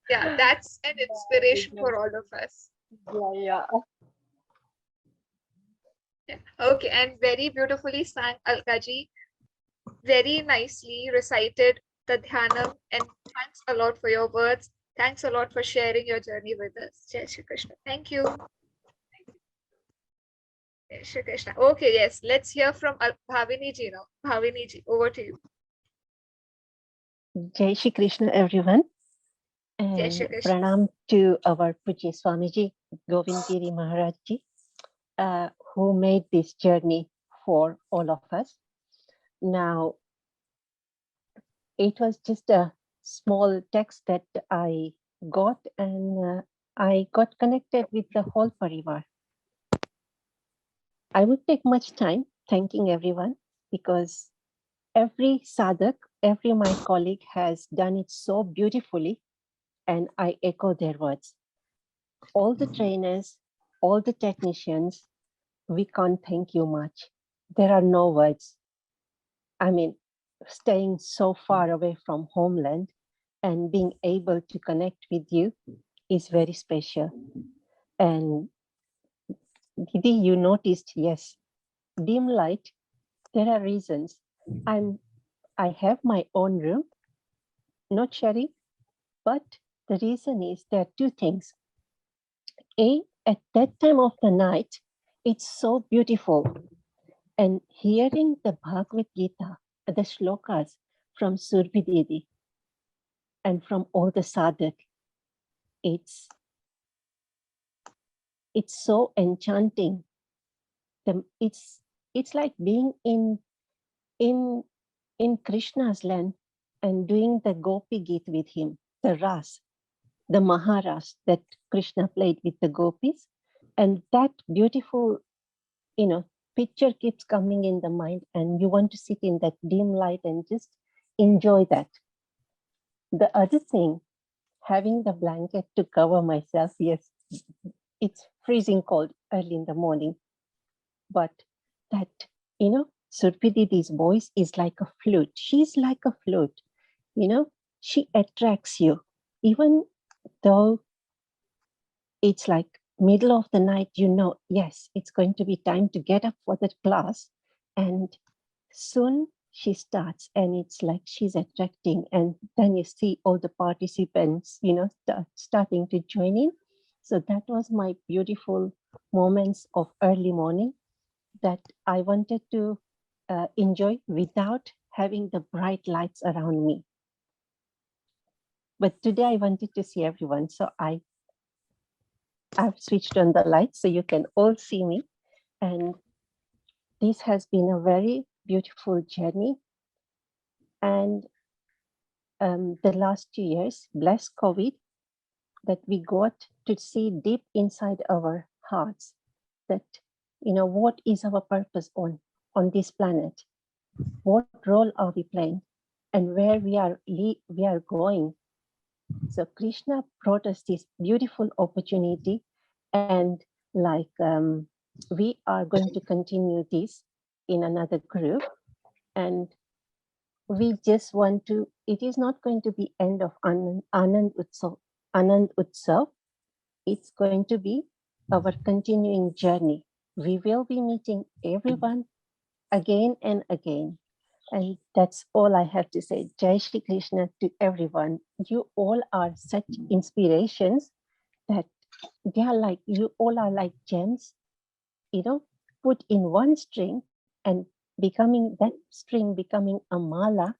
Yeah, that's an inspiration for all of us. Yeah. Okay, and very beautifully sang Alkaji. Very nicely recited the Dhyanam, and thanks a lot for your words. Thanks a lot for sharing your journey with us. Jai Shri Krishna. Thank you. Jai Shri Krishna. Okay, yes, let's hear from Bhavini ji now. Bhavini ji, over to you. Jai Shri Krishna, everyone. Jai And Shri Krishna. pranam to our Pujya Swamiji, Govind Giri Maharaj ji, who made this journey for all of us. Now, it was just a small text that I got, and I got connected with the whole Parivar. I would take much time thanking everyone, because every sadhak, every my colleague has done it so beautifully, and I echo their words. All the trainers, all the technicians, we can't thank you much. There are no words. I mean, staying so far away from homeland and being able to connect with you is very special. And Didi, you noticed, yes, dim light, there are reasons. I have my own room, not sharing, but the reason is there are two things. At that time of the night, it's so beautiful. And hearing the Bhagavad Gita, the shlokas from Surbi Didi and from all the sadhak, it's so enchanting. It's like being in Krishna's land and doing the Gopi Geet with him, the Ras, the Maharas that Krishna played with the gopis. And that beautiful, picture keeps coming in the mind, and you want to sit in that dim light and just enjoy that. The other thing, having the blanket to cover myself, yes, it's freezing cold early in the morning. But that, Surpi Didi's voice is like a flute. She's like a flute, she attracts you. Even though it's like middle of the night, yes, it's going to be time to get up for the class. And soon she starts, and it's like she's attracting. And then you see all the participants, starting to join in. So that was my beautiful moments of early morning that I wanted to enjoy without having the bright lights around me. But today I wanted to see everyone, so I've switched on the lights so you can all see me. And this has been a very beautiful journey. And the last 2 years, bless COVID, that we got to see deep inside our hearts that, what is our purpose on this planet? What role are we playing? And where we are going? So Krishna brought us this beautiful opportunity, and we are going to continue this in another group. And we just want to, it is not going to be end of Anand Utsav. It's going to be our continuing journey. We will be meeting everyone again and again. And that's all I have to say. Jai Shri Krishna to everyone. You all are such inspirations that they are like, you all are like gems, put in one string, and that string becoming a mala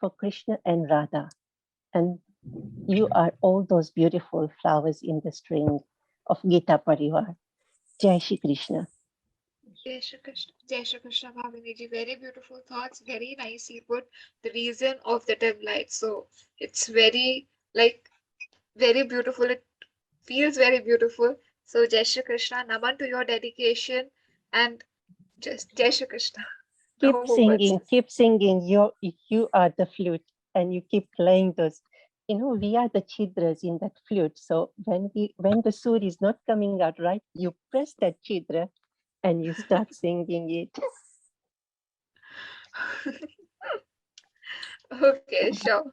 for Krishna and Radha. And you are all those beautiful flowers in the string of Gita Parivar. Jai Shri Krishna. Jai Shri Krishna. Jai Shri Krishna, Bhavini ji. Very beautiful thoughts. Very nicely put. The reason of the dim light. So it's very beautiful. It feels very beautiful. So Jai Shri Krishna, naman to your dedication, and just Jai Shri Krishna. Keep No singing, words. keep singing. You are the flute, and you keep playing those. We are the chidras in that flute. So when the sur is not coming out right, you press that chidra and you start singing it. Okay, sure.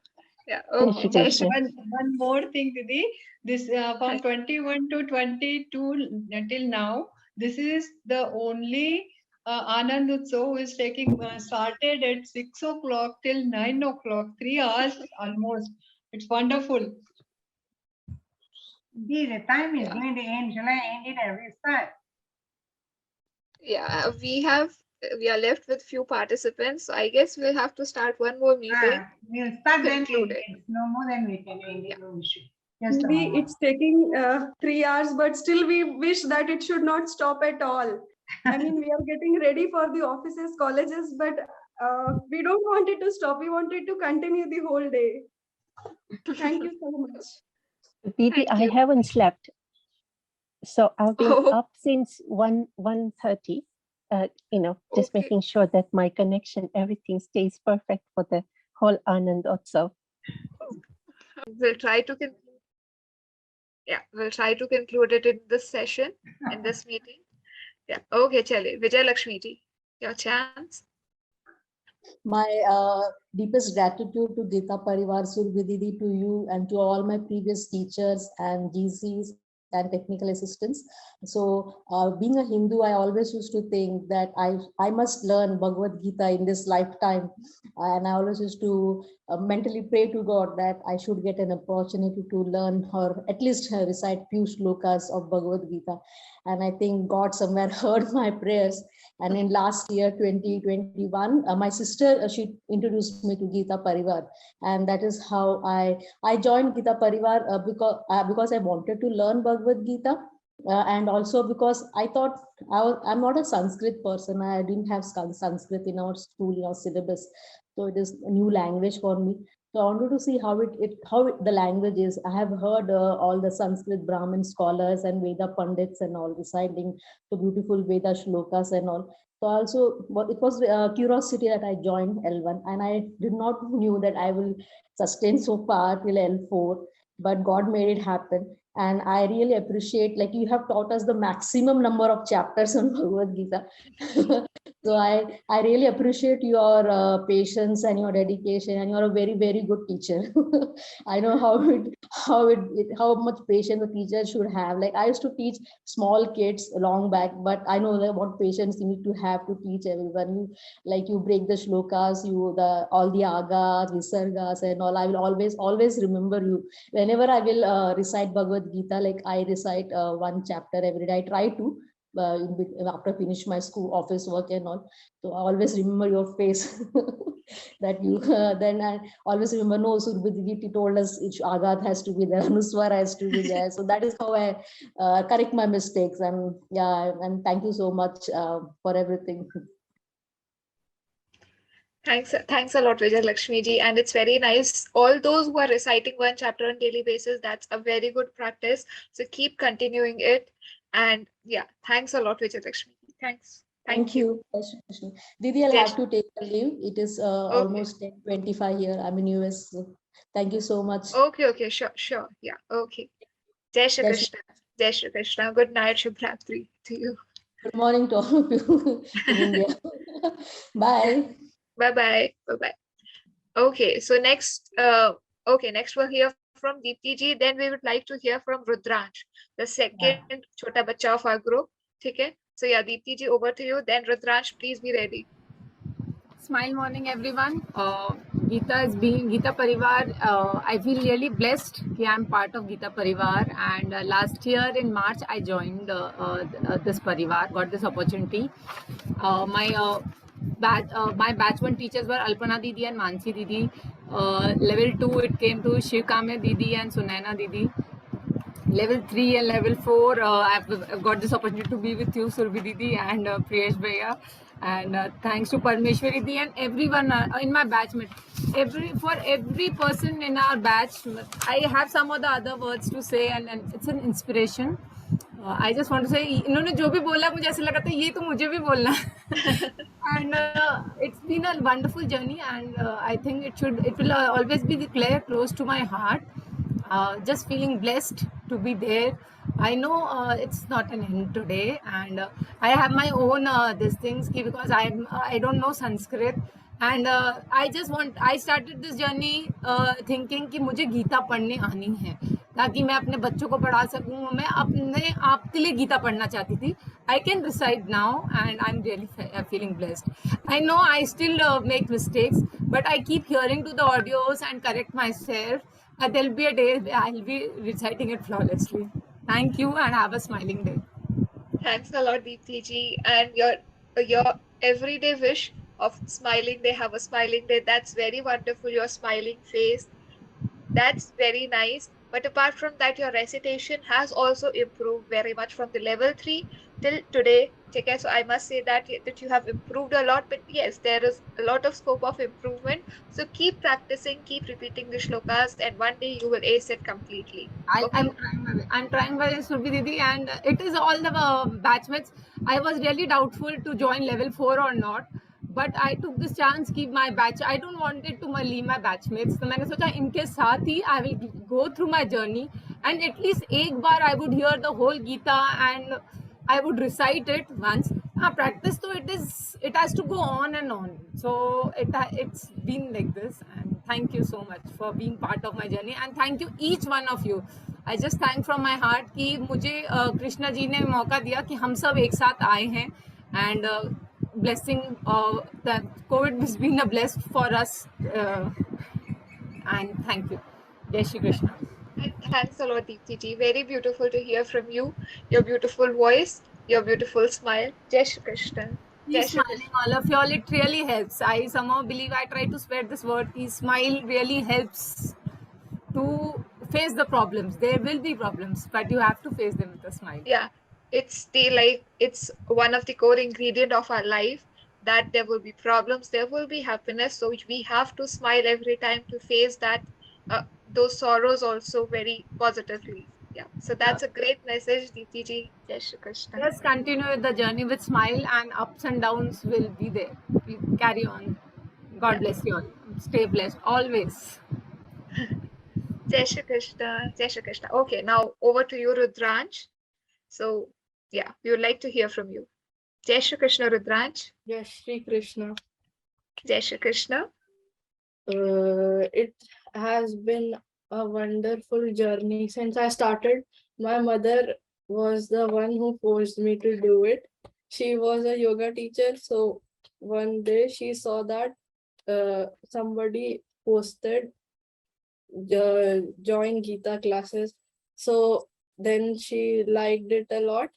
Yeah. Okay. Jai Krishna. Shri. One more thing, Didi. This from 21 to 22 until now, this is the only Anand Utsav who is taking started at 6 o'clock till 9 o'clock, 3 hours almost. It's wonderful. The time is going to end. Shall I end it and restart? Yeah, we are left with few participants. So I guess we'll have to start one more meeting. We'll start then. Conclude it. It's no more than we can end it. No issue. Just a Maybe moment. it's taking 3 hours, but still we wish that it should not stop at all. I mean, we are getting ready for the offices, colleges, but we don't want it to stop. We want it to continue the whole day. Thank you so much. Didi, I haven't slept. So I've been up since 1:30, just making sure that my connection, everything stays perfect for the whole Anand Utsav. We'll try to conclude it in this session, in this meeting. Yeah. Okay, Chale. Vijay Lakshmi ji, your chance. My deepest gratitude to Gita Parivar, Surbi Didi, to you and to all my previous teachers and GCs and technical assistants. So being a Hindu, I always used to think that I must learn Bhagavad Gita in this lifetime. And I always used to mentally pray to God that I should get an opportunity to learn or at least recite few shlokas of Bhagavad Gita. And I think God somewhere heard my prayers. And in last year, 2021, my sister, she introduced me to Gita Parivar. And that is how I joined Gita Parivar because I wanted to learn Bhagavad Gita. And also because I thought I'm not a Sanskrit person. I didn't have Sanskrit in our school, in our syllabus. So it is a new language for me. So I wanted to see how the language is. I have heard all the Sanskrit Brahmin scholars and Veda Pandits and all reciting the beautiful Veda shlokas and all. So also, it was curiosity that I joined L1, and I did not knew that I will sustain so far till L4, but God made it happen. And I really appreciate, like, you have taught us the maximum number of chapters on Bhagavad Gita. So I really appreciate your patience and your dedication, and you're a very, very good teacher. I know how much patience a teacher should have. Like, I used to teach small kids long back, but I know that what patience you need to have to teach everyone. You break the shlokas, all the agas, visargas and all. I will always remember you. Whenever I will recite Bhagavad Gita, like I recite one chapter every day. I try to after finish my school office work and all. So I always remember your face. That you then I always remember, no, Surbhaditi told us each agat has to be there, Anuswar has to be there. So that is how I correct my mistakes. And yeah, and thank you so much for everything. Thanks a lot, Vijay Lakshmi ji. And it's very nice. All those who are reciting one chapter on daily basis, that's a very good practice. So keep continuing it. And yeah, thanks a lot, Vijay Lakshmi. Thanks. Thank you. Didi, I'll have to take a leave. It is almost 10:25 here. I'm in US. So thank you so much. Okay, sure. Yeah, okay. Jai Shri Krishna. Jai Shri Krishna. Good night, Shubhratri to you. Good morning to all of you in India. Bye. Bye. Okay, so next we'll hear from Deepti ji. Then we would like to hear from Rudransh, the second chota bacha of our group. Okay, so yeah, Deepti ji, over to you. Then Rudransh, please be ready. Smile morning, everyone. Gita Parivar. I feel really blessed that I'm part of Gita Parivar. And last year in March, I joined this Parivar, got this opportunity. My batch one teachers were Alpana Didi and Mansi Didi. Level 2, it came to Shivkame Didi and Sunaina Didi. Level 3 and level 4, I've got this opportunity to be with you, Surbhi Didi and Priyesh Bhaiya. And thanks to Parmeshwari Didi and everyone in my batchmate. For every person in our batch, I have some of the other words to say, and it's an inspiration. I just want to say, इन्होंने जो भी बोला मुझे ऐसा लगा था ये तो मुझे भी बोलना. And it's been a wonderful journey, and I think it will always be close to my heart. Just feeling blessed to be there. I know it's not an end today, and I have my own these things because I don't know Sanskrit, and I started this journey thinking कि मुझे गीता पढ़ने आनी है ताकि मैं अपने बच्चों को पढ़ा सकूं. मैं अपने आप के लिए गीता पढ़ना चाहती थी. I can recite now, and I'm really feeling blessed. I know I still make mistakes, but I keep hearing to the audios and correct myself. There'll be a day I'll be reciting it flawlessly. Thank you, and have a smiling day. Thanks a lot, Deepti ji. And your everyday wish of smiling day, have a smiling day. That's very wonderful. Your smiling face, that's very nice. But apart from that, your recitation has also improved very much from the level 3 till today. Okay, so I must say that you have improved a lot. But yes, there is a lot of scope of improvement. So keep practicing, keep repeating the shlokas, and one day you will ace it completely. I'm trying by Surbhi Didi, and it is all the batchmates. I was really doubtful to join level 4 or not, but I took this chance. Keep my batch. I don't want it to leave my batchmates. So मैंने सोचा इनके साथ ही I will go through my journey, and at least एक बार I would hear the whole Gita and I would recite it once. Practice, so it has to go on and on. So it's been like this, and thank you so much for being part of my journey, and thank you each one of you. I just thank from my heart कि मुझे कृष्णा जी ने मौका दिया कि हम सब एक साथ आए हैं, and blessing that COVID has been a bless for us, and thank you. Jai Shri Krishna. Thanks a lot, Deepti ji. Very beautiful to hear from you. Your beautiful voice, your beautiful smile. Jai Shri Krishna. Keep smiling, all of y'all. It really helps. I somehow believe I try to spread this word. Smile really helps to face the problems. There will be problems, but you have to face them with a smile. Yeah, it's one of the core ingredient of our life, that there will be problems, there will be happiness. So we have to smile every time to face that those sorrows also very positively. Yeah, so that's a great message, Deepti ji. Jai Shri Krishna. Just continue with the journey with smile, and ups and downs will be there. Carry on. God bless you all. Stay blessed always. Jai Shri Krishna, Jai Shri Krishna. Okay, now over to you, Rudransh. So, yeah, we would like to hear from you. Jai Shri Krishna, Rudransh. Jai Shri Krishna. Jai Shri Krishna. It has been a wonderful journey since I started. My mother was the one who forced me to do it. She was a yoga teacher, so one day she saw that somebody posted join Gita classes. So then she liked it a lot.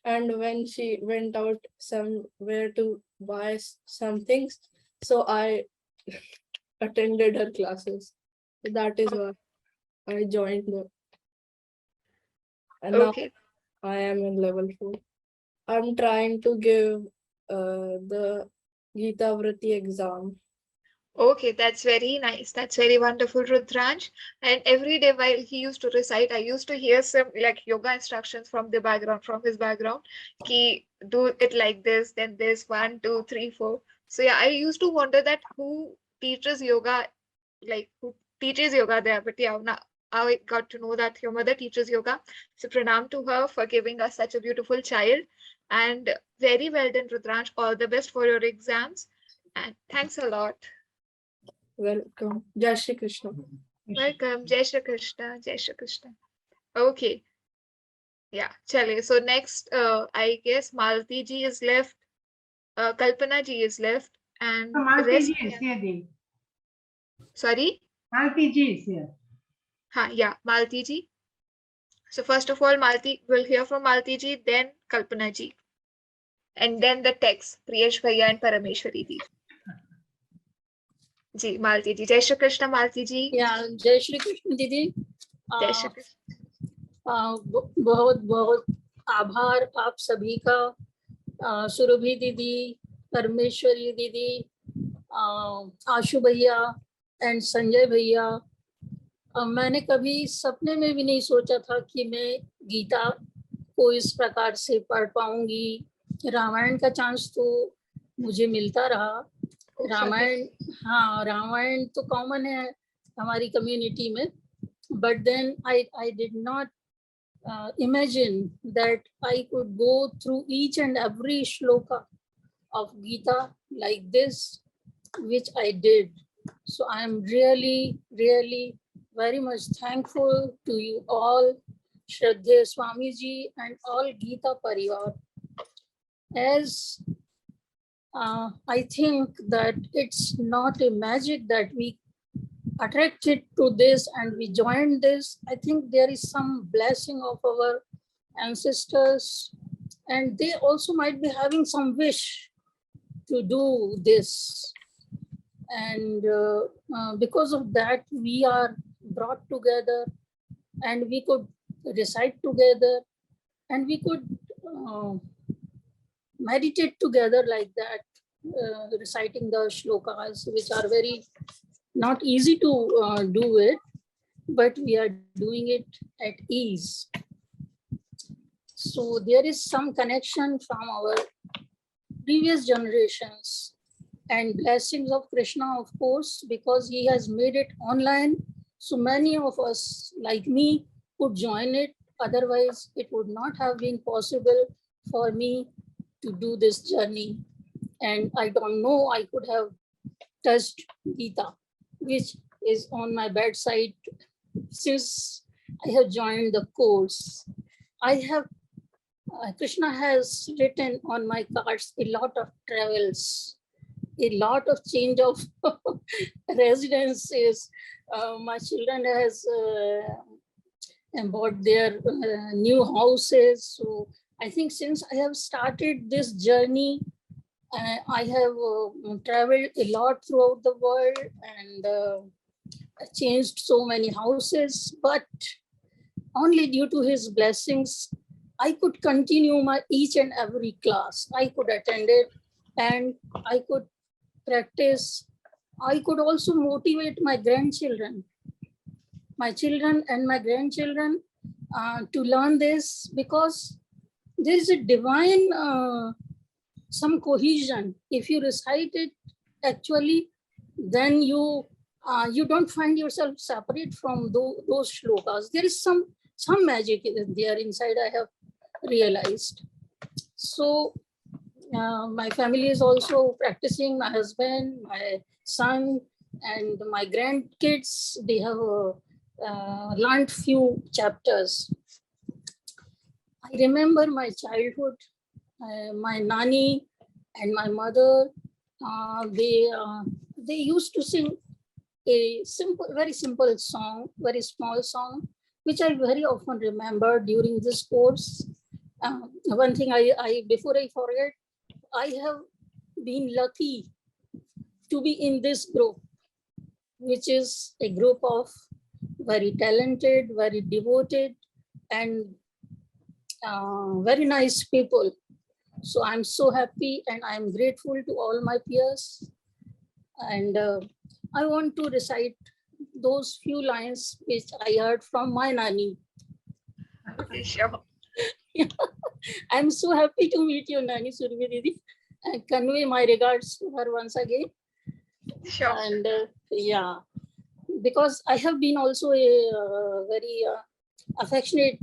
And when she went out somewhere to buy some things, so I attended her classes. That is why I joined them. And now I am in level 4. I'm trying to give the Gita Vrati exam. Okay, that's very nice. That's very wonderful, Rudransh. And every day while he used to recite, I used to hear some like yoga instructions from the background, from his background. Ki do it like this, then this 1, 2, 3, 4. So yeah, I used to wonder that who teaches yoga, like who teaches yoga there. But yeah, now I got to know that your mother teaches yoga. So pranam to her for giving us such a beautiful child. And very well done, Rudransh. All the best for your exams. And thanks a lot. Welcome. Jai Shri Krishna. Welcome. Jai Shri Krishna. Jai Shri Krishna. Okay. Yeah. Chale. So next, I guess Malti ji is left. Kalpana ji is left. And Malti rest. ji is here, Devi. Sorry? Malti ji is here. Yeah. Malti ji. So first of all, Malti, we'll hear from Malti ji, then Kalpana ji. And then the text, Priyesh Bhaiya and Parameshwari ji. जी मालती जी, जय श्री कृष्ण मालती जी। जय श्री कृष्ण दीदी। जय श्री कृष्ण। बहुत बहुत आभार आप सभी का, सुरभि दीदी, परमेश्वरी दीदी, आशु भैया एंड संजय भैया। मैंने कभी सपने में भी नहीं सोचा था कि मैं गीता को इस प्रकार से पढ़ पाऊंगी। रामायण का चांस तो मुझे मिलता रहा। रामायण, हाँ, रामायण तो कॉमन है हमारी कम्युनिटी में, but then I did not imagine that I could go through each and every shloka of Gita like this, which I did. So I am really, really very much thankful to you all, Shraddha Swamiji and all Gita Parivar. As I think that it's not a magic that we attracted to this and we joined this. I think there is some blessing of our ancestors, and they also might be having some wish to do this. And because of that, we are brought together and we could recite together and we could meditate together like that, reciting the shlokas, which are very not easy to do it, but we are doing it at ease. So there is some connection from our previous generations and blessings of Krishna, of course, because he has made it online. So many of us, like me, could join it. Otherwise, it would not have been possible for me to do this journey. And I don't know, I could have touched Gita, which is on my bedside since I have joined the course. I have, Krishna has written on my cards a lot of travels, a lot of change of residences. My children has bought their new houses. So I think since I have started this journey, I have traveled a lot throughout the world and changed so many houses, but only due to his blessings, I could continue my each and every class. I could attend it and I could practice. I could also motivate my grandchildren, my children and my grandchildren to learn this, because there is a divine some cohesion. If you recite it actually, then you you don't find yourself separate from those shlokas. There is some magic there inside, I have realized. So my family is also practicing, my husband, my son, and my grandkids, they have learned few chapters. I remember my childhood, my nanny and my mother, they used to sing a very simple song, very small song, which I very often remember during this course. One thing I before I forget, I have been lucky to be in this group, which is a group of very talented, very devoted, and very nice people. So I'm so happy and I'm grateful to all my peers. And I want to recite those few lines which I heard from my nanny. Okay, sure. I'm so happy to meet you, Nani Survi Didi. I convey my regards to her once again. Sure. And yeah, because I have been also a very affectionate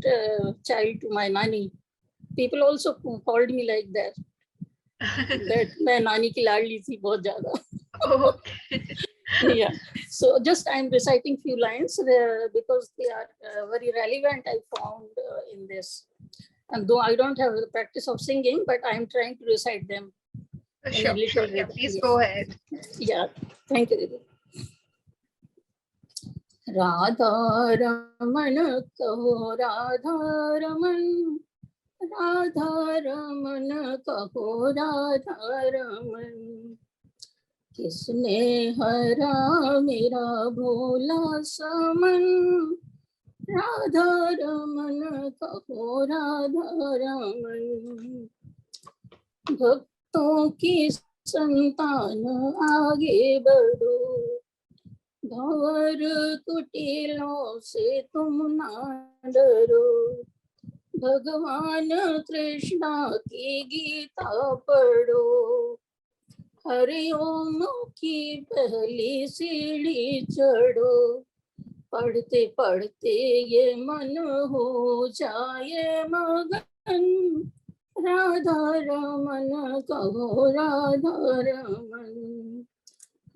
child to my nanny. People also called me like that. That मैं नानी की लाडली थी बहुत ज़्यादा. Yeah. So just I'm reciting few lines because they are very relevant, I found in this. And though I don't have the practice of singing, but I'm trying to recite them. Sure, sure. Yeah, please go ahead. Yeah, thank you, Didi. Radha Raman kaho Radha Raman, Radha Raman kaho Radha Raman. किसने हरा मेरा भोला समन, राधा रमन कहो राधा रमन. भक्तों की संतान आगे बढ़ो, भंवर कुटिलों से तुम ना डरो. भगवान कृष्णा की गीता पढ़ो, हरि ओम की पहली सीढ़ी चढ़ो. पढ़ते पढ़ते ये मन हो जाए मगन, राधा रमन कहो राधा रमन.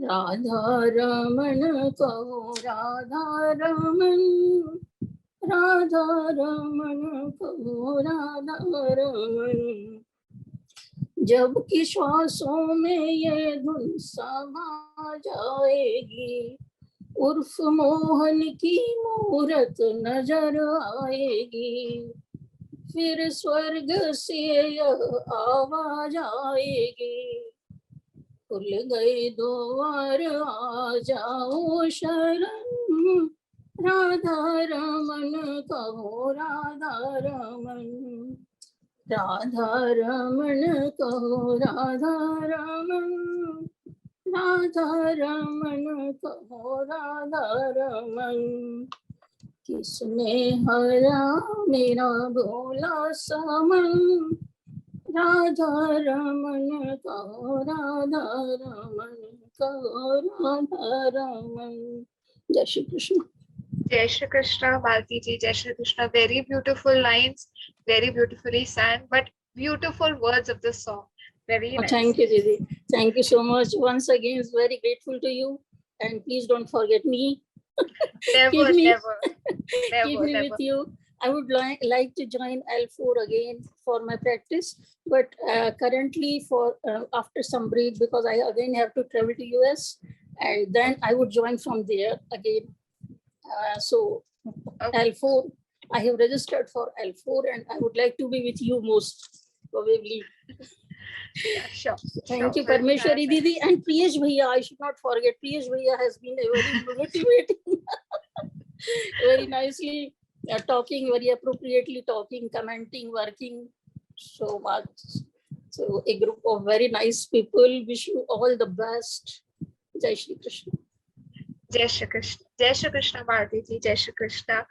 राधा रमन कहो राधा रमन, राधा रमन कहो राधा रमन. जबकि श्वासों में ये धुन समा जाएगी, उर्फ मोहन की मूरत नजर आएगी. फिर स्वर्ग से यह आवाज आएगी, खुल गए द्वार आ जाओ शरण, राधा रमन कहो राधा रमन. राधा रमन कहो राधा रमन, राधा रमन कहो राधा रमन. किसने हरा मेरा भोला समन, राधा रमन कहो राधा रमन कहो राधा रमन. जय Shri Krishna. Jai Shri Krishna, Bharti ji. Jai Shri Krishna. Very beautiful lines, very beautifully sang, but beautiful words of the song. Very nice. Thank you, Didi. Thank you so much. Once again, it's very grateful to you. And please don't forget me. Never, keep me, never, keep me never. with you. I would like to join L4 again for my practice, but currently for after some break, because I again have to travel to US, and then I would join from there again. So L4, I have registered for L4, and I would like to be with you most probably. Yeah, sure. Thank you, Parmeshwari Didi, and Priyesh Bhaiya. I should not forget. Priyesh Bhaiya has been a very motivating, very nicely talking, very appropriately talking, commenting, working so much. So a group of very nice people. Wish you all the best. Jai Shri Krishna. Jai Shri Krishna. Jai Shri Krishna, Bharti ji. Jai Shri Krishna.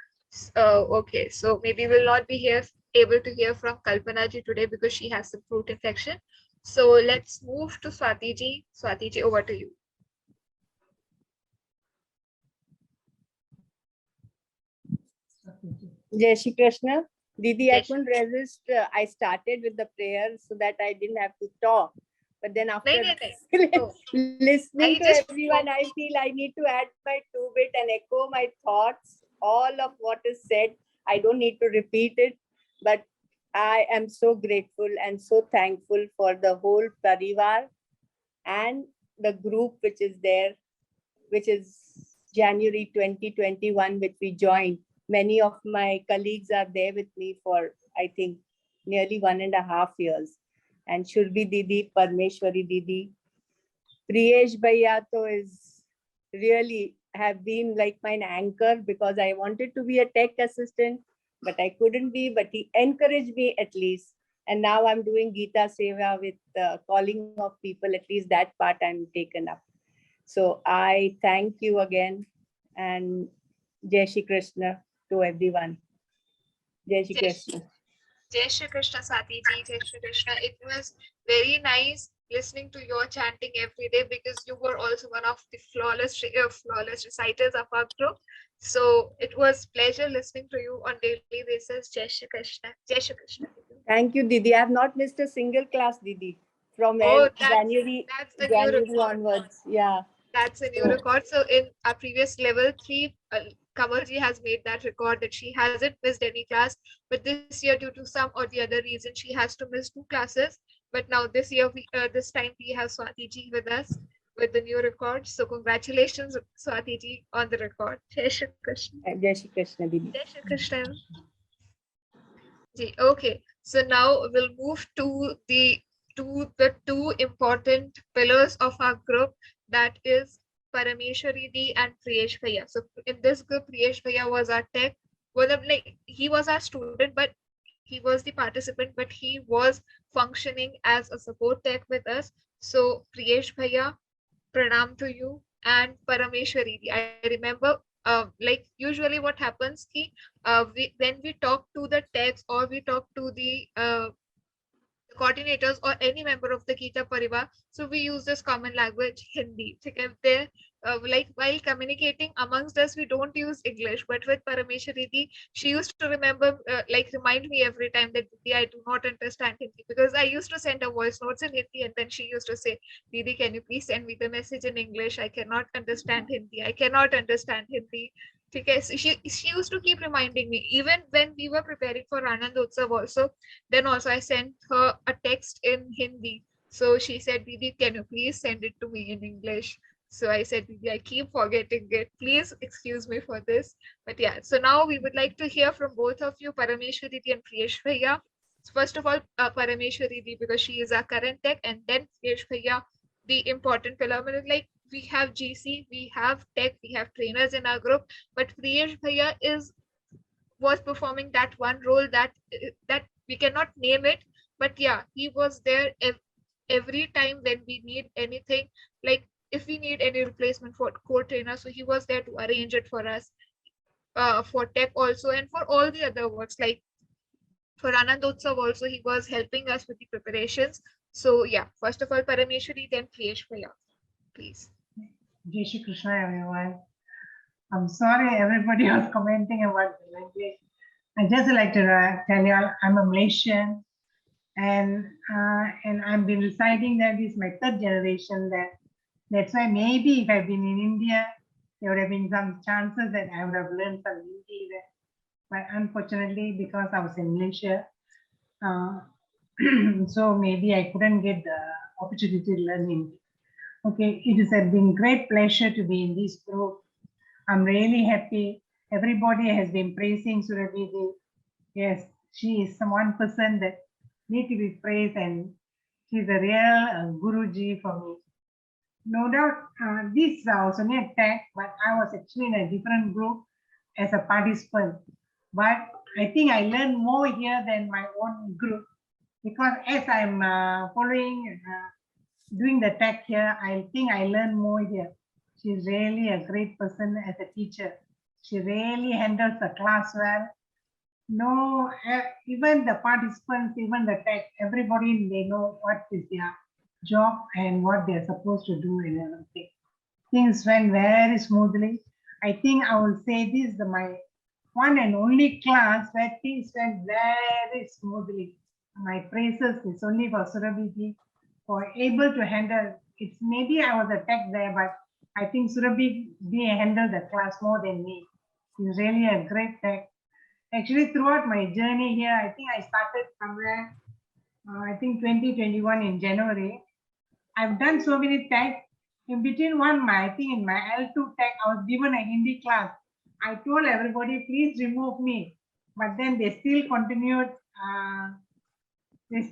Okay, so maybe we'll not be able to hear from Kalpana ji today because she has some throat infection. So let's move to Swati ji. Swati ji, over to you. Jai Shri Krishna. Didi, I Jai Shri- couldn't resist. I started with the prayer so that I didn't have to talk. But then after Nahi, nahi, nahi. Oh, listening I to just everyone, I feel I need to add my two bit and echo my thoughts. All of what is said, I don't need to repeat it. But I am so grateful and so thankful for the whole Parivar and the group which is there, which is January 2021, which we joined. Many of my colleagues are there with me for, I think, nearly 1.5 years. And Shurbi Didi, Parmeshwari Didi, Priyesh Bhaiya to is really have been like my anchor because I wanted to be a tech assistant, but I couldn't be, but he encouraged me at least. And now I'm doing Gita Seva with calling of people, at least that part I'm taken up. So I thank you again and Jai Shri Krishna to everyone. Jai Shri Krishna. Jai Shri Krishna, Swati ji, Jai Shri Krishna. It was very nice listening to your chanting every day because you were also one of the flawless reciters of our group. So it was pleasure listening to you on daily basis. Jai Shri Krishna. Jai Shri Krishna. Thank you, Didi. I have not missed a single class, Didi, from Oh, January that's a new record. onwards. Yeah. That's a new record. So in our previous level 3, Kamalji has made that record that she hasn't missed any class. But this year, due to some or the other reason, she has to miss 2 classes. But now this year, this time we have Swati ji with us with the new record. So congratulations, Swati ji, on the record. Jai Shri Krishna. Jai Shri Krishna, Didi. Jai Shri Krishna. Ji, okay. So now we'll move to the two important pillars of our group, that is Parameshwari Di and Priyesh Bhaiya. So in this group, Priyesh Bhaiya was our tech. He was our student, but he was the participant, but he was functioning as a support tech with us. So Priyesh Bhaiya, pranam to you, and Parameshwari Di. I remember like usually what happens ki, when we talk to the techs or we talk to the coordinators or any member of the Gita Parivar, so we use this common language Hindi. There, like while communicating amongst us, we don't use English. But with Parameshwari Di, she used to remember, like remind me every time that Didi, I do not understand Hindi, because I used to send her voice notes in Hindi, and then she used to say, Didi, can you please send me the message in English? I cannot understand Hindi. I cannot understand Hindi. Okay, so she used to keep reminding me, even when we were preparing for Anandosav also. Then also I sent her a text in Hindi. So she said, Didi, can you please send it to me in English? So I said, Didi, I keep forgetting it. Please excuse me for this. But yeah, so now we would like to hear from both of you, Parameshwari Didi and Priyesh Bhaiya. First of all, Parameshwari Didi, because she is our current tech, and then Priyesh Bhaiya, the important pillar. Like we have GC, we have tech, we have trainers in our group, but Priyesh Bhaiya was performing that one role that we cannot name it, but yeah, he was there every time when we need anything, like if we need any replacement for core trainer, so he was there to arrange it for us, for tech also, and for all the other works, like for Anandotsav also he was helping us with the preparations. So yeah, first of all Parameshwari, then Priyesh Bhaiya, please. Jai Shri Krishna, everyone. I'm sorry everybody was commenting about the language. I just like to tell you I'm a Malaysian, and I've been reciting that this is my 3rd generation. That's why maybe if I've been in India, there would have been some chances that I would have learned some Hindi there. But unfortunately, because I was in Malaysia, so maybe I couldn't get the opportunity to learn Hindi. Okay, it has been great pleasure to be in this group. I'm really happy. Everybody has been praising Surabhi. Yes, she is one person that need to be praised, and she's a real Guruji for me. No doubt, this is also not tech, but I was actually in a different group as a participant. But I think I learned more here than my own group, because as I'm following, doing the tech here, I think I learned more here. She's really a great person as a teacher. She really handles the class well. No, even the participants, even the tech, everybody, they know what is their job and what they're supposed to do and everything. Things went very smoothly. I think I will say this, my one and only class where things went very smoothly. My praises is only for Surabhi for able to handle. It's maybe I was a tech there, but I think Surabhi handled the class more than me. He's really a great tech. Actually, throughout my journey here, I think I started somewhere, I think 2021 in January. I've done so many tech. In between I think in my L2 tech, I was given a Hindi class. I told everybody, please remove me. But then they still continued. They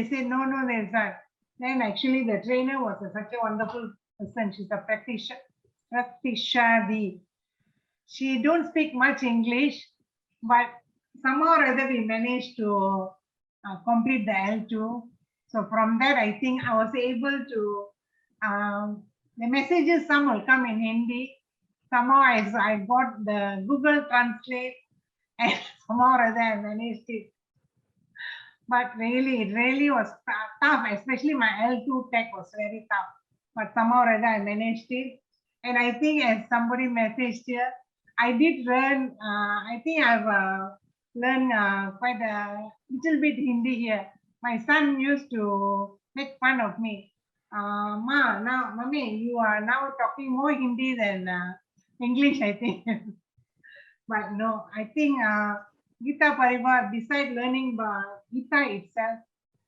said, no, there's not. Then actually the trainer was such a wonderful person. She's a practitioner. She don't speak much English, but somehow or other we managed to complete the L2. So from that, I think I was able to, the messages, some will come in Hindi. Somehow I got the Google Translate and somehow or other I managed it. But really, it really was tough, especially my L2 tech was very tough. But somehow or other I managed it. And I think as somebody messaged here, I did learn, I think I've learned quite a little bit Hindi here. My son used to make fun of me. Mommy, you are now talking more Hindi than English, I think. But no, I think Gita Parivar, besides learning Gita itself,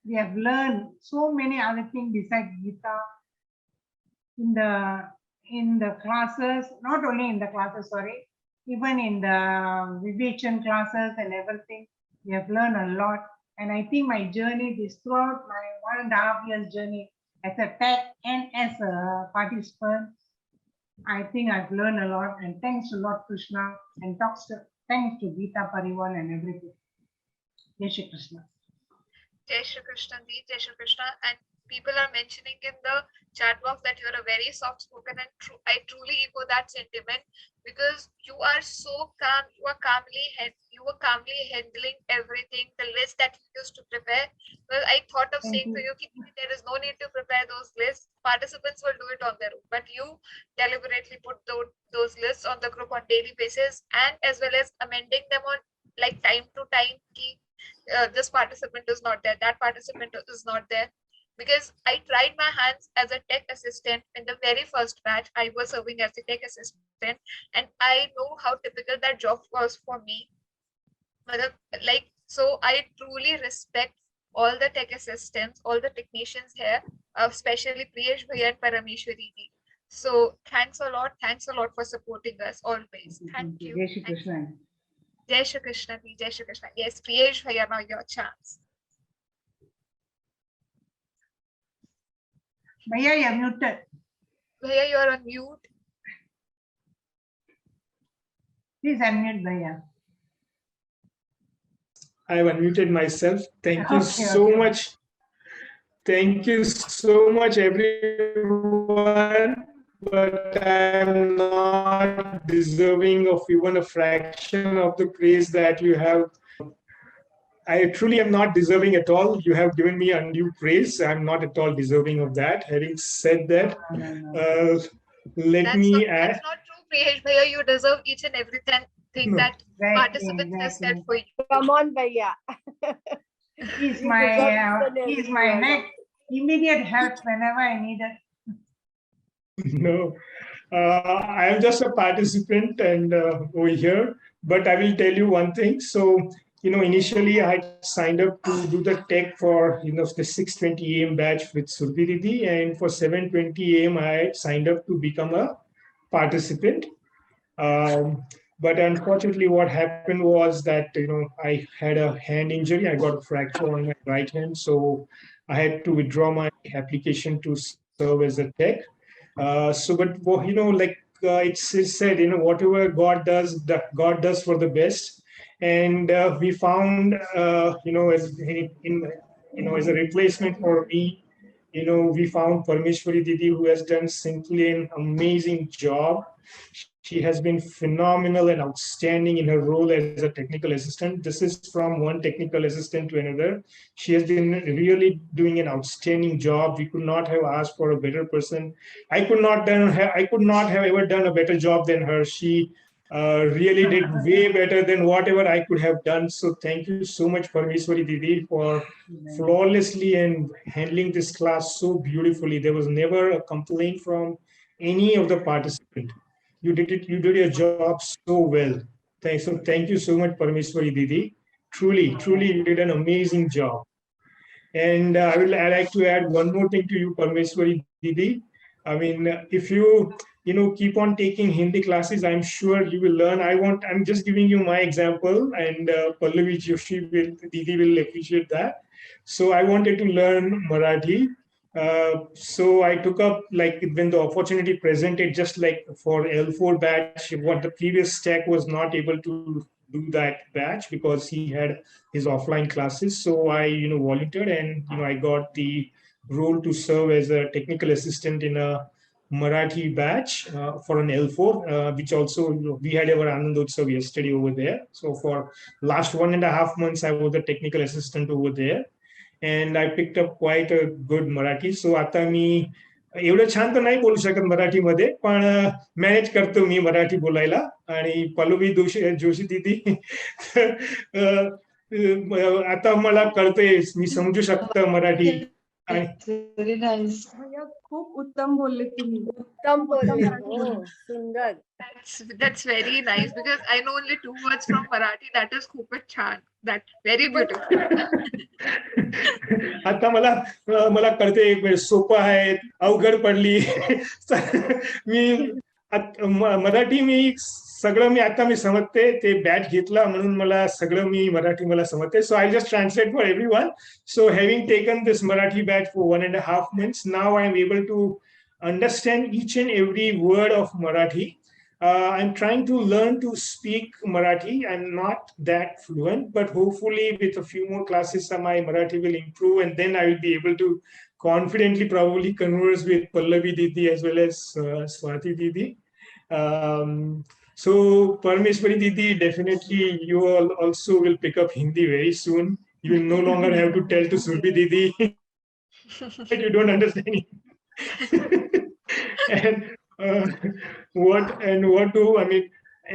we have learned so many other things besides Gita in the classes, not only in the classes, sorry, even in the Vivechan classes and everything, we have learned a lot. And I think my journey is throughout my 1.5 years journey as a tech and as a participant, I think I've learned a lot. And thanks to Lord Krishna and thanks to Gita Parivar and everything. Jai Shri Krishna. Jai Shri Krishna, Jai Shri Krishna. And people are mentioning in the chat box that you're a very soft spoken, and I truly echo that sentiment, because you are so calm. You were calmly handling everything. The list that you used to prepare. Well, I thought of saying to you, there is no need to prepare those lists. Participants will do it on their own, but you deliberately put those lists on the group on daily basis, and as well as amending them on like time to time. This participant is not there, that participant is not there. Because I tried my hands as a tech assistant in the very first batch. I was serving as a tech assistant, and I know how difficult that job was for me. So I truly respect all the tech assistants, all the technicians here, especially Priyesh Bhaiya and Parameshwari ji. So thanks a lot for supporting us always. Thank you. Jai Shri Krishna. Jai Shri Krishna, Jai Shri Krishna. Yes, Priyesh Bhaiya, now your chance. Bhaiya, you're muted. Bhaiya, you're on mute. Please unmute, Bhaiya. I have unmuted myself. Thank you so much. Thank you so much, everyone. But I'm not deserving of even a fraction of the praise that you have. I truly am not deserving at all. You have given me undue praise. I'm not at all deserving of that. Having said that, let me add. That's not true, Priyesh Bhaiya. You deserve each and everything that participants have said for you. Come on, Bhaiya. He's my next immediate help whenever I need it. No, I am just a participant and over here, but I will tell you one thing. So, initially I had signed up to do the tech for, the 6:20 a.m. batch with Surbi Didi, and for 7:20 a.m. I had signed up to become a participant. But unfortunately, what happened was that, I had a hand injury. I got a fracture on my right hand. So I had to withdraw my application to serve as a tech. It's said, whatever God does, God does for the best. And we found, as a replacement for me, we found Parameshwari Didi, who has done simply an amazing job. She has been phenomenal and outstanding in her role as a technical assistant. This is from one technical assistant to another. She has been really doing an outstanding job. We could not have asked for a better person. I could not have ever done a better job than her. She really did way better than whatever I could have done. So thank you so much, Parmeshwari Didi, for flawlessly and handling this class so beautifully. There was never a complaint from any of the participants. You did it. You did your job so well. Thank you so much, Parmeshwari Didi. Truly, you did an amazing job. And I like to add one more thing to you, Parmeshwari Didi. I mean, if you keep on taking Hindi classes, I'm sure you will learn. I'm just giving you my example, and Pallavi Didi will appreciate that. So I wanted to learn Marathi. So I took up, like, when the opportunity presented, just like for L4 batch, what the previous stack was not able to do that batch because he had his offline classes. So I, volunteered, and I got the role to serve as a technical assistant in a Marathi batch for an L4, which also, we had our Anandosav yesterday over there. So for last 1.5 months, I was the technical assistant over there. And I picked up quite a good Marathi. So आता मी एवढं छान तर नाही बोलू शकत मराठीमध्ये, पण manage करतो मी मराठी बोलायला. आणि पल्लवी जोशी दीदी आता मला कळतंय, मी समजू शकतो मराठी. Very nice. खूप उत्तम बोलले तुम्ही. उत्तम बोलले. सुंदर. That's very nice, because I know only 2 words from Marathi. That is खूपच छान. That's very beautiful. आता मला कळते, एक वेळ सोपं आहे, अवघड पडली. मी मराठी सगळं आता मी समजते. ते बॅच घेतला म्हणून मला सगळं मराठी मला समजते. So I just translate for everyone. So having taken this Marathi batch for 1.5 months, now I am able to understand each and every word of Marathi. I'm trying to learn to speak Marathi. I'm not that fluent, but hopefully with a few more classes, my Marathi will improve, and then I will be able to confidently probably converse with Pallavi Didi as well as Swati Didi. So Parmeshwari Didi, definitely you all also will pick up Hindi very soon. You will no longer have to tell to Surbhi Didi that you don't understand it. And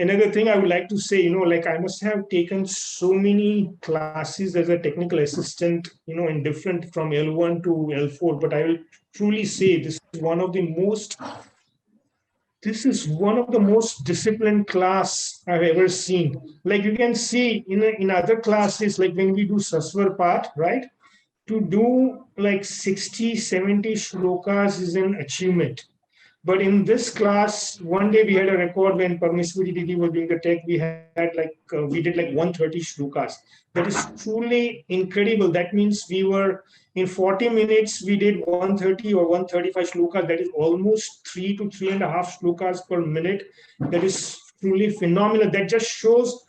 another thing I would like to say, like, I must have taken so many classes as a technical assistant, in different from L1 to L4, but I will truly say this is one of the most disciplined class I've ever seen. Like, you can see in other classes, like when we do Saswar part, right? To do like 60, 70 shlokas is an achievement. But in this class, one day we had a record when Parmeshwari Didi was doing the tech. We did like 130 shlokas. That is truly incredible. That means we were in 40 minutes, we did 130 or 135 shlokas. That is almost 3 to 3.5 shlokas per minute. That is truly phenomenal. That just shows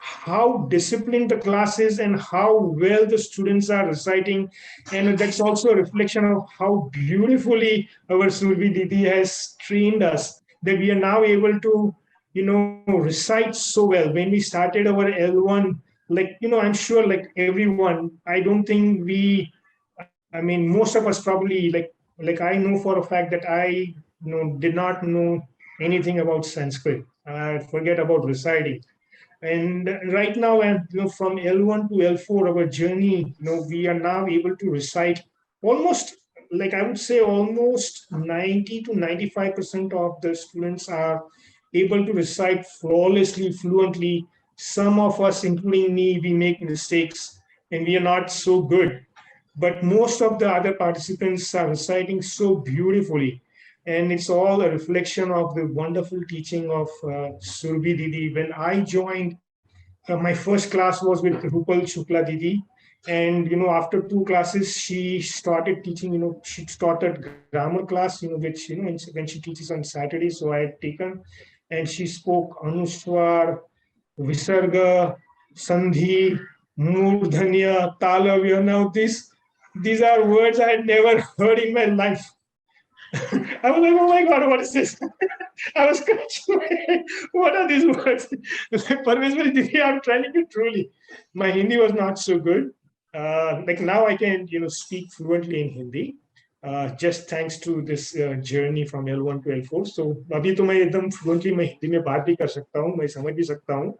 how disciplined the class is and how well the students are reciting. And that's also a reflection of how beautifully our Survi Didi has trained us, that we are now able to, recite so well. When we started our L1, I'm sure like everyone, I don't think most of us probably, like I know for a fact that I, did not know anything about Sanskrit. Forget about reciting. And right now, from L1 to L4, our journey, we are now able to recite almost, like I would say, almost 90 to 95% of the students are able to recite flawlessly, fluently. Some of us, including me, we make mistakes and we are not so good. But most of the other participants are reciting so beautifully. And it's all a reflection of the wonderful teaching of Surbhi Didi. When I joined, my first class was with Rupal Shukla Didi. And, after 2 classes, she started teaching, she started grammar class, which, when she teaches on Saturday. So I had taken, and she spoke Anuswar, Visarga, Sandhi, Murdhanya, Talavya. Now, these are words I had never heard in my life. I was like, oh my God, what is this? I was scratching. What are these words? Parmeshwari Didi, I'm trying to truly. My Hindi was not so good. Like now I can, speak fluently in Hindi. just thanks to this journey from L1 to L4. So अभी तो मैं एकदम fluently मैं हिंदी में बात भी कर सकता हूँ, मैं समझ भी सकता हूँ,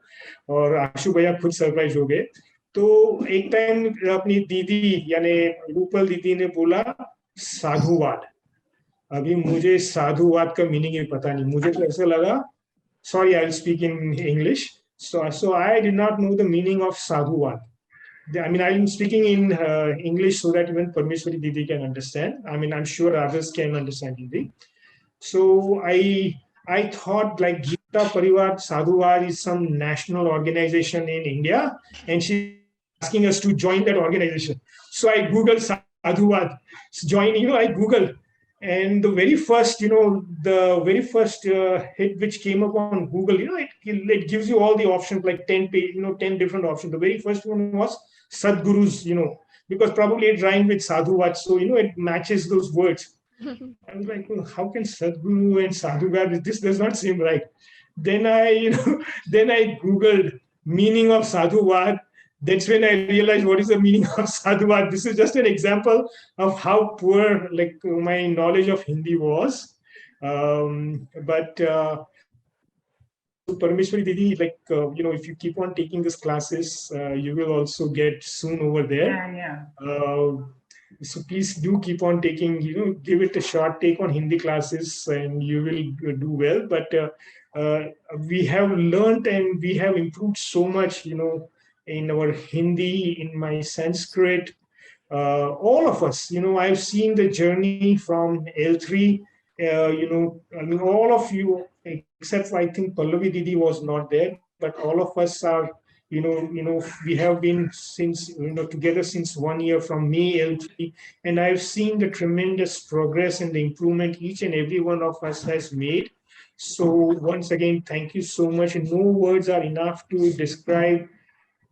और आशु भैया खुद सरप्राइज हो गए. तो एक टाइम अपनी दीदी यानी रूपल दीदी ने बोला साधुवाद. अभी मुझे साधुवाद का मीनिंग ही पता नहीं. मुझे तो ऐसा लगा, sorry, I'll speak in English. So I did not know the meaning of sadhuvad. I mean, I'm speaking in English so that even Parmeshwari Didi can understand. I mean, I'm sure others can understand Hindi. So I thought like Gita Parivar Sadhuvad is some national organization in India, and she's asking us to join that organization. So I Googled Sadhuvad, join, I Googled. And the very first, hit which came up on Google, it gives you all the options, like 10 page, 10 different options. The very first one was Sadgurus, because probably it rhymed with Sadhuvat, so it matches those words. I was like, how can Sadguru and Sadhuvat? This does not seem right. Then then I Googled meaning of Sadhuvat. That's when I realized what is the meaning of Sadhuvat. This is just an example of how poor my knowledge of Hindi was. But Parmeshwari Didi, if you keep on taking these classes, you will also get soon over there. Yeah. So please do keep on taking, give it a shot, take on Hindi classes, and you will do well. But we have learned and we have improved so much, in our Hindi, in my Sanskrit, all of us, I've seen the journey from L3, I mean, all of you, except for, I think Pallavi Didi was not there, but all of us are, we have been since, together since 1 year from May L3, and I've seen the tremendous progress and the improvement each and every one of us has made. So once again, thank you so much. And no words are enough to describe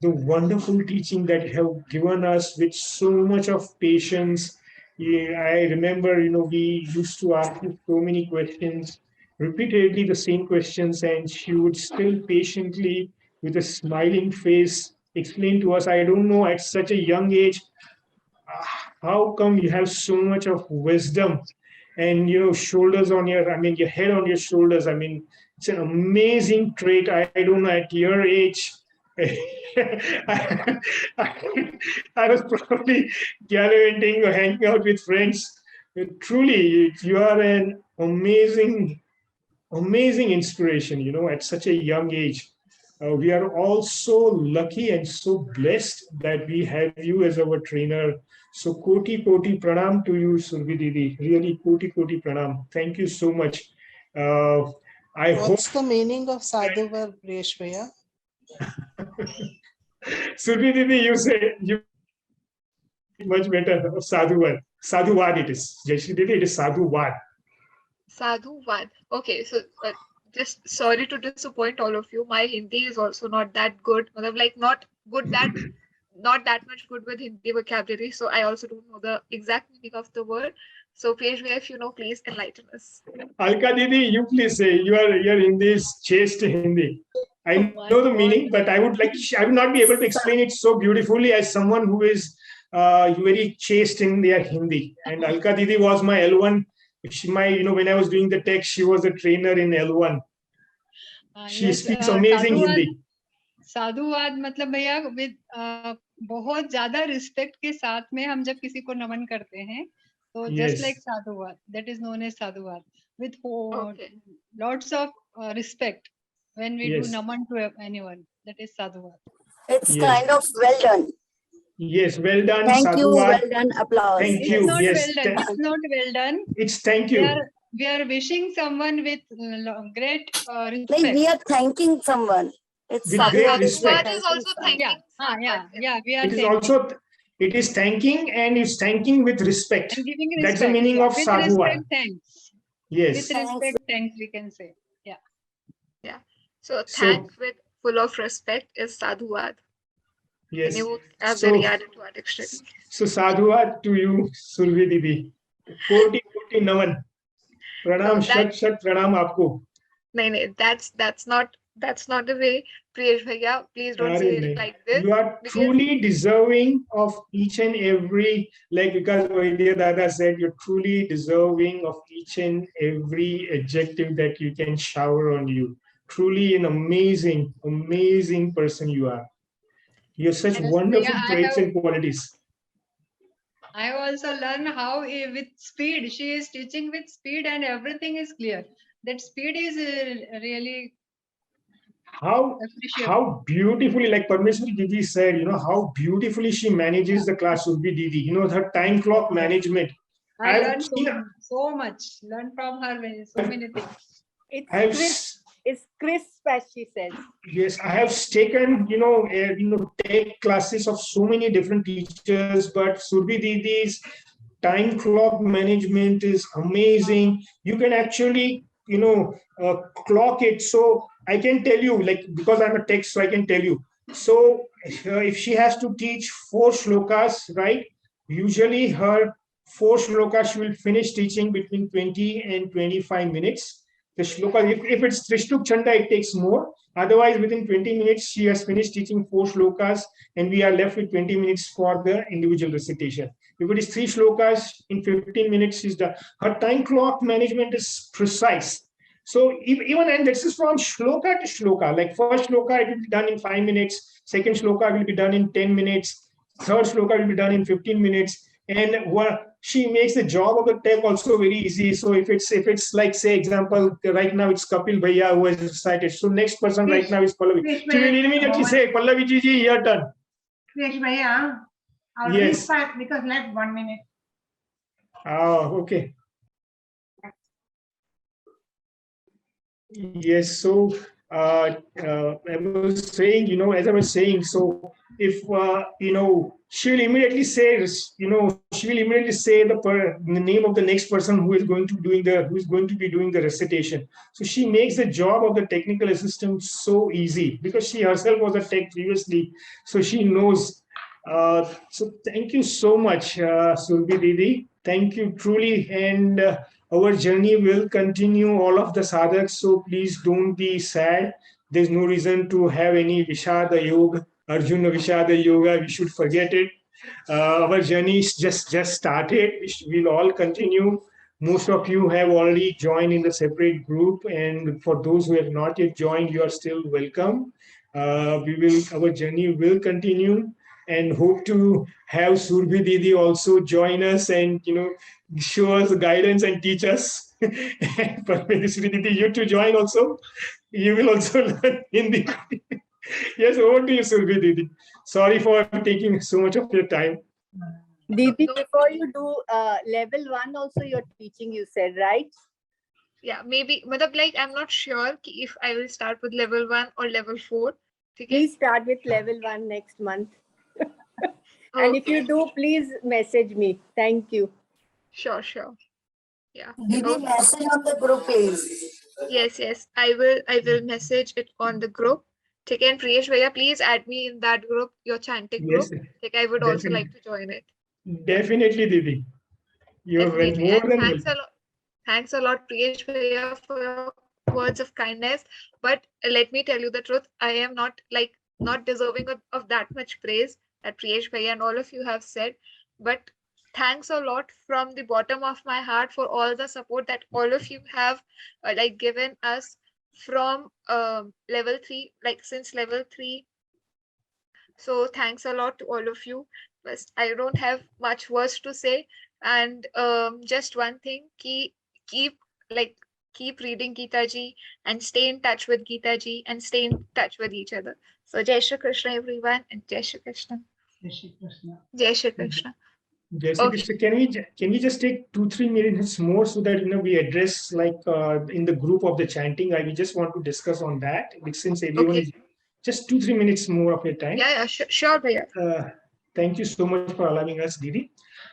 the wonderful teaching that you have given us with so much of patience. Yeah, I remember, we used to ask you so many questions, repeatedly the same questions, and she would still patiently, with a smiling face, explain to us. I don't know, at such a young age, how come you have so much of wisdom and shoulders on your, your head on your shoulders. I mean, it's an amazing trait. I don't know, at your age, I, I was probably gallivanting or hanging out with friends. Truly, you are an amazing inspiration, at such a young age. We are all so lucky and so blessed that we have you as our trainer. So koti pranam to you, Survi Didi. Really koti pranam. Thank you so much. I hope. What's the meaning of Sadhuvar, Priyeshwaya? Survi Didi, you say you much better. Sadhuvar. Sadhuvad it is. Jayashri Didi, it is Sadhuvad. Sadhuvad. Okay, so just sorry to disappoint all of you. My Hindi is also not that good. Like not good that not that much good with Hindi vocabulary. So I also don't know the exact meaning of the word. So Pejwe, if you know, please enlighten us. Alka Didi, you please say your Hindi is chaste Hindi. I know the meaning, but I would not be able to explain it so beautifully as someone who is very chaste in their Hindi. And Alka Didi was my L1. When I was doing the text, she was a trainer in L1. She speaks amazing Hindi. साधुवाद मतलब भैया with बहुत ज्यादा respect के साथ में हम जब किसी को नमन करते हैं तो just like sadhuvad, that is known as sadhuvad with lots of respect when we do naman to anyone, that is sadhuvad. It's kind of well done. Yes, well done. Thank you, well done, applause. Thank It's you. Not yes, well done. It's not well done. It's thank you. We are wishing someone with great respect. Like we are thanking someone. It's with great respect. Is also thanking. Yeah. We are. It is also. It is thanking, and it's thanking with respect. And giving respect. That's the meaning of sadhuvad. Thanks. Yes. With respect, thanks we can say. Yeah. So thank with full of respect is sadhuvad. Yes. And you have very added to our dictionary. So sadhuvad to you, Survi Didi. Koti naman. Pranam, shat pranam aapko. No, that's not that's not the way, Priyesh Bhaiya. Please don't say it like this. You are truly deserving of each and every, like because Vaidya Dada said, you're truly deserving of each and every adjective that you can shower on you. Truly an amazing, amazing person you are. You have such wonderful traits and qualities. I also learn how with speed. She is teaching with speed and everything is clear. That speed is really how beautifully, like Parmeshwari Didi said, how beautifully she manages the class, Urbi Didi. Her time clock management. I learned so much. Learn from her so many things. It's crisp, as she says. Yes, I have taken, tech classes of so many different teachers, but Surbi Didi's time clock management is amazing. You can actually, clock it. So I can tell you, like, because I'm a tech, so I can tell you. So if she has to teach 4 shlokas, right? Usually her 4 shlokas, she will finish teaching between 20 and 25 minutes. The shloka, if it's Trishtuk Chanda, it takes more. Otherwise, within 20 minutes, she has finished teaching 4 shlokas, and we are left with 20 minutes for the individual recitation. If it is 3 shlokas, in 15 minutes, she's done. Her time clock management is precise. So even, and this is from shloka to shloka, like first shloka, it will be done in 5 minutes. Second shloka will be done in 10 minutes. Third shloka will be done in 15 minutes. And she makes the job of the tech also very easy. So if it's like, say, example, right now it's Kapil Bhaiya who has recited. So next person right now is Pallavi. She will immediately say, Pallavi ji, your turn. Priyesh Bhaiya, I'll Yes. restart because left 1 minute. Oh, okay. Yes, so I was saying, as I was saying, so if she'll immediately say, she'll immediately say the name of the next person who is going to be doing the recitation. So she makes the job of the technical assistant so easy because she herself was a tech previously, so she knows. So thank you so much, Surbi Didi. Thank you truly, and our journey will continue, all of the sadhaks, so please don't be sad. There's no reason to have any Vishada Yoga, Arjuna Vishada Yoga. We should forget it. Our journey is just started. We'll all continue. Most of you have already joined in the separate group, and for those who have not yet joined, you are still welcome. Our journey will continue, and hope to have Surbi Didi also join us and show us guidance and teach us. And Parmeshwari Didi, you to join also. You will also learn Hindi. Yes, over to you, Surbi Didi. Sorry for taking so much of your time. Didi, before you do level 1 also you're teaching, you said, right? Yeah, maybe, like, I'm not sure if I will start with level 1 or level 4. Please start with level 1 next month. And if you do, please message me. Thank you. Sure. Yeah. Didi, message on the group, please. Yes. I will message it on the group. Okay, and Priyesh Bhaiya, please add me in that group, your chanting group. Yes, I would also like to join it. Definitely, Didi. You're more than welcome. Thanks a lot, Priyesh Bhaiya, for your words of kindness. But let me tell you the truth, I am not deserving of that much praise that Priyesh Bhaiya and all of you have said. But thanks a lot from the bottom of my heart for all the support that all of you have given us from level 3, since level 3. So thanks a lot to all of you. But I don't have much words to say. And just one thing, keep reading Gita ji and stay in touch with Gita ji and stay in touch with each other. So Jai Shri Krishna, everyone, and Jai Shri Krishna. Jai Shri Krishna. Jai Shri Krishna. Jai Shri Krishna. Can we just take 2-3 minutes more so that we address in the group of the chanting? We just want to discuss on that since everyone is just 2-3 minutes more of your time. Yeah, sure, Bhaiya. Thank you so much for allowing us, Didi.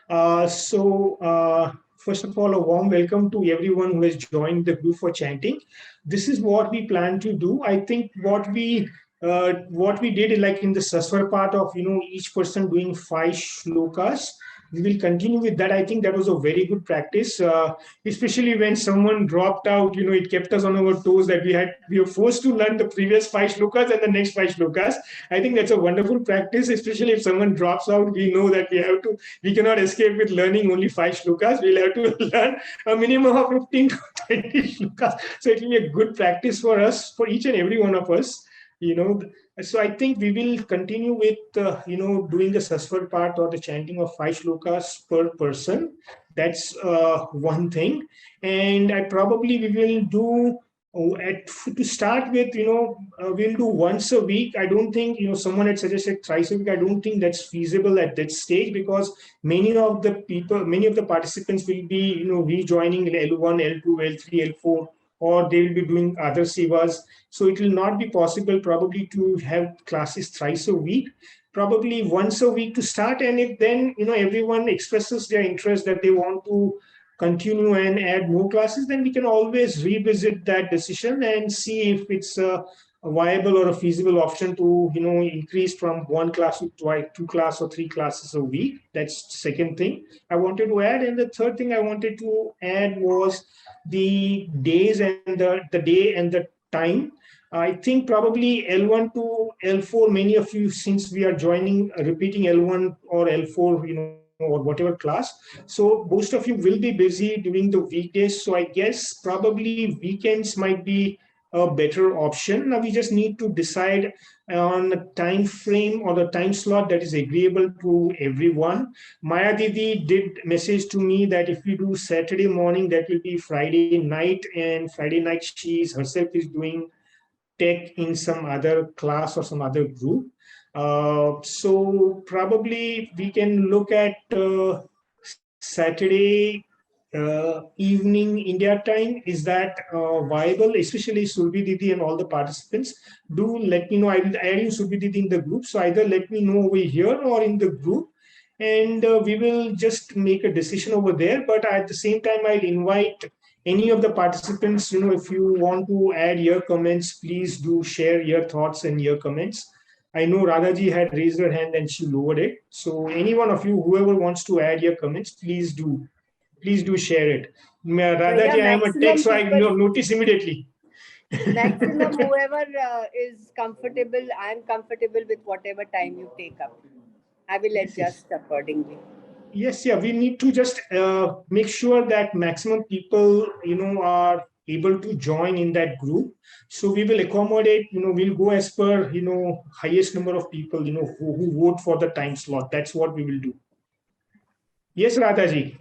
First of all, a warm welcome to everyone who has joined the group for chanting. This is what we plan to do. I think what we did, like in the Saswar part of each person doing 5 shlokas, we will continue with that. I think that was a very good practice, especially when someone dropped out. It kept us on our toes that we were forced to learn the previous 5 shlokas and the next 5 shlokas. I think that's a wonderful practice, especially if someone drops out. We know that we cannot escape with learning only 5 shlokas. We'll have to learn a minimum of 15 to 20 shlokas. So it will be a good practice for us, for each and every one of us. So I think we will continue with doing the saswar part or the chanting of 5 shlokas per person. That's one thing. And we will do to start with, we'll do once a week. I don't think, someone had suggested thrice a week. I don't think that's feasible at that stage, because many of the participants will be, rejoining L1, L2, L3, L4, or they will be doing other sevas. So it will not be possible probably to have classes thrice a week, probably once a week to start. And if then, everyone expresses their interest that they want to continue and add more classes, then we can always revisit that decision and see if it's a viable or a feasible option to, increase from 1 class to 2 class or 3 classes a week. That's the second thing I wanted to add. And the third thing I wanted to add was the days and the day and the time. I think probably L1 to L4, many of you, since we are repeating L1 or L4, or whatever class. So most of you will be busy during the weekdays. So I guess probably weekends might be a better option. Now we just need to decide on the time frame or the time slot that is agreeable to everyone. Maya Didi did message to me that if we do Saturday morning, that will be Friday night, and Friday night she herself is doing tech in some other class or some other group. So probably we can look at Saturday evening India time. Is that viable? Especially Surbi Didi and all the participants. Do let me know. I will add in Surbi Didi in the group. So either let me know over here or in the group, and we will just make a decision over there. But at the same time, I'll invite any of the participants, if you want to add your comments, please do share your thoughts and your comments. I know Radhaji had raised her hand and she lowered it. So any one of you, whoever wants to add your comments, please do share it. Radhaji, I am a tech, so I notice immediately. Maximum whoever is comfortable, I am comfortable with whatever time you take up. I will adjust accordingly. Yes, yeah, we need to just make sure that maximum people, are able to join in that group. So we will accommodate, we'll go as per, highest number of people, who vote for the time slot. That's what we will do. Yes, Radhaji.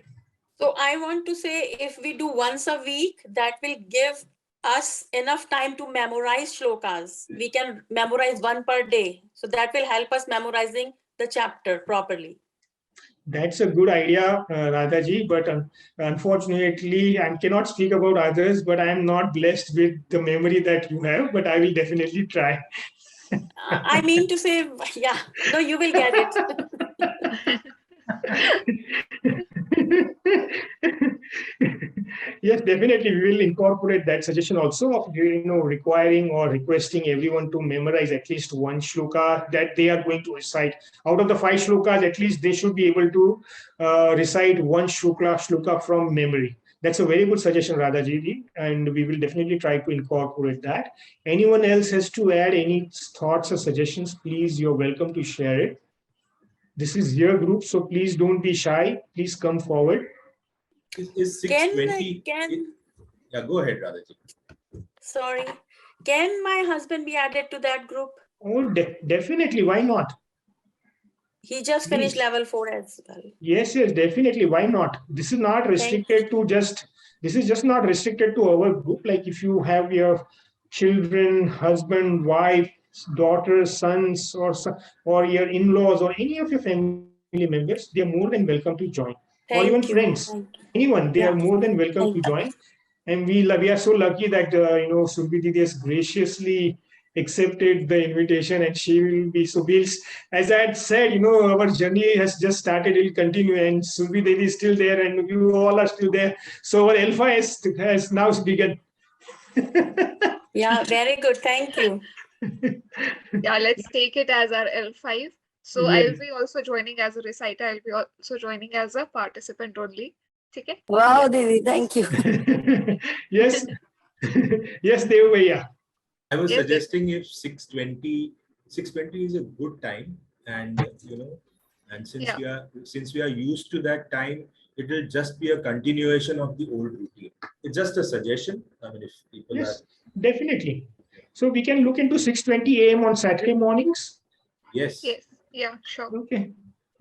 So I want to say, if we do once a week, that will give us enough time to memorize shlokas. We can memorize 1 per day. So that will help us memorizing the chapter properly. That's a good idea, Radhaji, but unfortunately, I cannot speak about others, but I am not blessed with the memory that you have, but I will definitely try. I mean to say, yeah, no, you will get it. Yes, definitely. We will incorporate that suggestion also of, requiring or requesting everyone to memorize at least 1 shloka that they are going to recite. Out of the 5 shlokas, at least they should be able to recite 1 shloka from memory. That's a very good suggestion, Radhaji, and we will definitely try to incorporate that. Anyone else has to add any thoughts or suggestions, please, you're welcome to share it. This is your group, so please don't be shy. Please come forward. Is 6:20? Yeah, go ahead, Radhaji. Sorry. Can my husband be added to that group? Oh, definitely. Why not? He just finished level 4 as well. Yes, definitely. Why not? This is not restricted to this is just not restricted to our group. Like if you have your children, husband, wife, daughters, sons, or your in-laws, or any of your family members, they are more than welcome to join. Or even friends, anyone, they are more than welcome to join. And we are so lucky that Surbi Didi has graciously accepted the invitation, and she will be as I had said, our journey has just started. It will continue, and Surbi Didi is still there, and you all are still there. So our L5 has now begun. Yeah, very good. Thank you. Yeah, let's take it as our L5. So I'll be also joining as a reciter. I'll be also joining as a participant only. Okay? Wow, Didi, thank you. Yes. Yes, Dev Bhaiya. I was Yes, suggesting if 6:20 is a good time, and and since we are used to that time, it will just be a continuation of the old routine. It's just a suggestion. I mean, if people Yes, definitely. So we can look into 6:20 a.m. on Saturday mornings. Yes. Yes. Yeah, sure. Okay.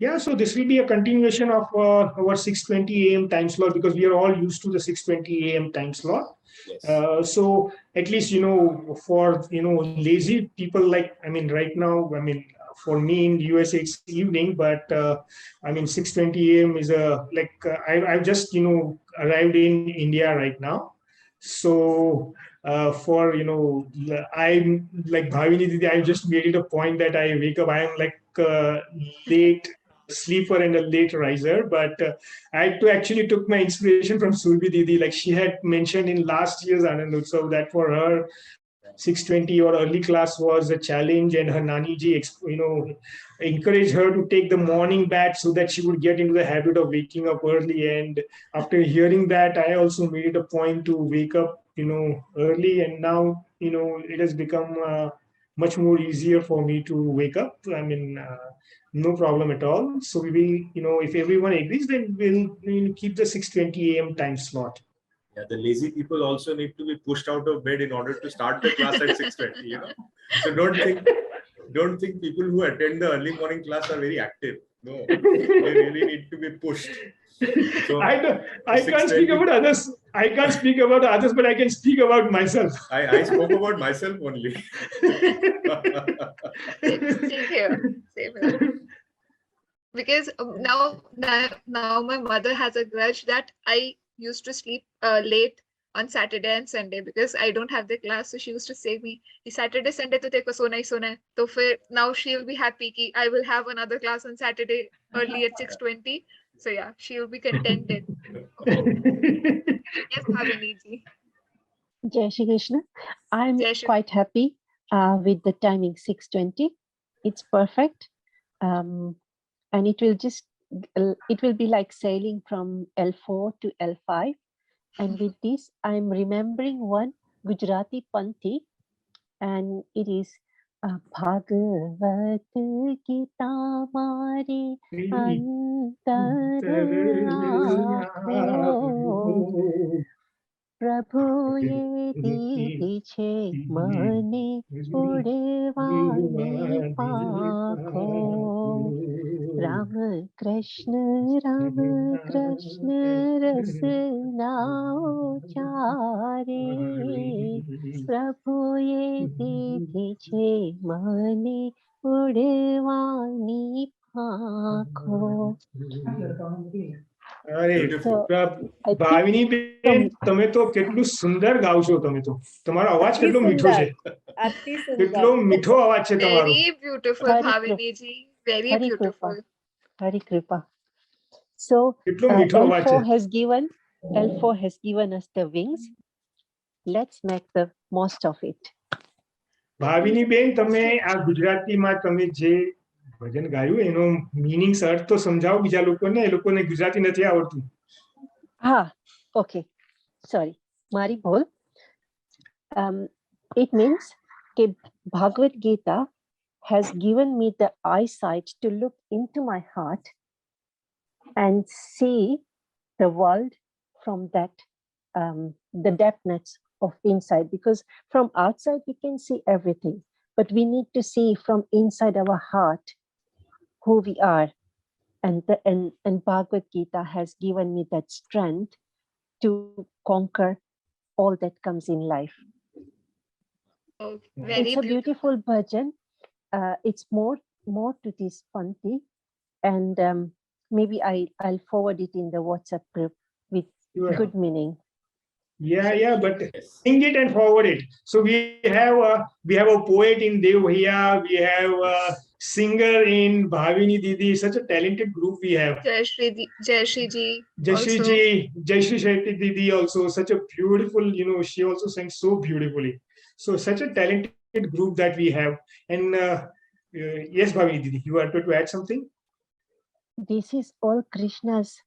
Yeah, so this will be a continuation of our 6:20 a.m. time slot, because we are all used to the 6:20 a.m. time slot. Yes. So at least, for, lazy people, like, I mean, right now, I mean, for me in the USA, it's evening, but I mean, 6:20 a.m. is I've just, arrived in India right now. So for, I'm like Bhavini Didi, I just made it a point that I wake up, I am like late sleeper and a late riser, but I too actually took my inspiration from Surbi Didi. Like, she had mentioned in last year's Anandotsav that for her 6:20 or early class was a challenge, and her Nani ji, encouraged her to take the morning bath so that she would get into the habit of waking up early. And after hearing that, I also made it a point to wake up, early, and now, it has become much more easier for me to wake up. I mean, no problem at all. So we will, if everyone agrees, then we'll keep the 6:20 a.m. time slot. Yeah, the lazy people also need to be pushed out of bed in order to start the class at 6:20. So don't think people who attend the early morning class are very active. No, they really need to be pushed. So I can't speak about others. I can't speak about others, but I can speak about myself. I spoke about myself only. Same here. Same here. Because now my mother has a grudge that I used to sleep late on Saturday and Sunday because I don't have the class. So she used to say me, Saturday, Sunday to teko sona hi sona hai. So now she will be happy ki I will have another class on Saturday early at 6:20. So yeah, she will be contented. Yes, Bhavini ji. Jai Shri Krishna. I'm Jai Shri- quite happy with the timing 6:20. It's perfect. And it will be like sailing from L4 to L5. And with this, I'm remembering one Gujarati Panthi, and it is Bhagavat Gita Mari Antarako Prabhu ye didi che mane udevani paakho Ram Krishna rasna uchare Prabhu ye didi che mane udevani paakho. અરે ભાવિની બેન, તમે તો કેટલું સુંદર ગાવ છો. તમે તો તમારો અવાજ કેટલો મીઠો છે. કેટલો મીઠો અવાજ છે તમારો. Very beautiful, Bhavini ji. Very beautiful. Hari Kripa. So L4 has given us the wings. Let's make the most of it. ભાવિની બેન, તમે આ ગુજરાતીમાં તમે જે ભજન ગાયું એનો મીનિંગ અર્થ તો સમજાવો બીજા લોકોને. એ લોકોને ગુજરાતી નથી આવડતું. Okay. Sorry. Mari bol. It means that Bhagavad Gita has given me the eyesight to look into my heart and see the world from that, the depthness of inside. Because from outside we can see everything, but we need to see from inside our heart who we are. And Bhagavad Gita has given me that strength to conquer all that comes in life. Oh, it's a beautiful bhajan. It's more to this Panthi, and maybe I'll forward it in the WhatsApp group with good meaning. Yeah, but sing it and forward it. So we have a poet in Dev Bhaiya, we have a singer in Bhavini Didi. Such a talented group we have. Jai Shri ji. Jai Shri Shetty Didi also. Such a beautiful, she also sang so beautifully. So such a talented group that we have. And Yes, Bhavini Didi, you wanted to add something? This is all Krishna's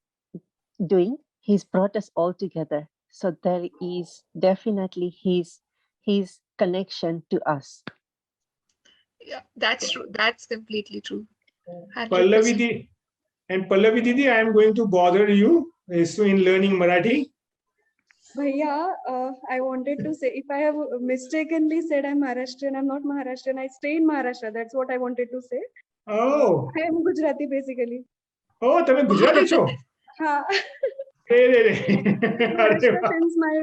doing. He's brought us all together. So there is definitely his connection to us. Yeah, that's true. That's completely true. Pallavi 100%. Didi, and Pallavi Didi, I am going to bother you so in learning Marathi. Bhaiya, I wanted to say, if I have mistakenly said I'm Maharashtrian, I'm not Maharashtrian. I stay in Maharashtra. That's what I wanted to say. Oh. I am Gujarati basically. Oh, તમે ગુજરાતી છો? Ha. રે રે રે. અરે Maharashtra વાહ. since my,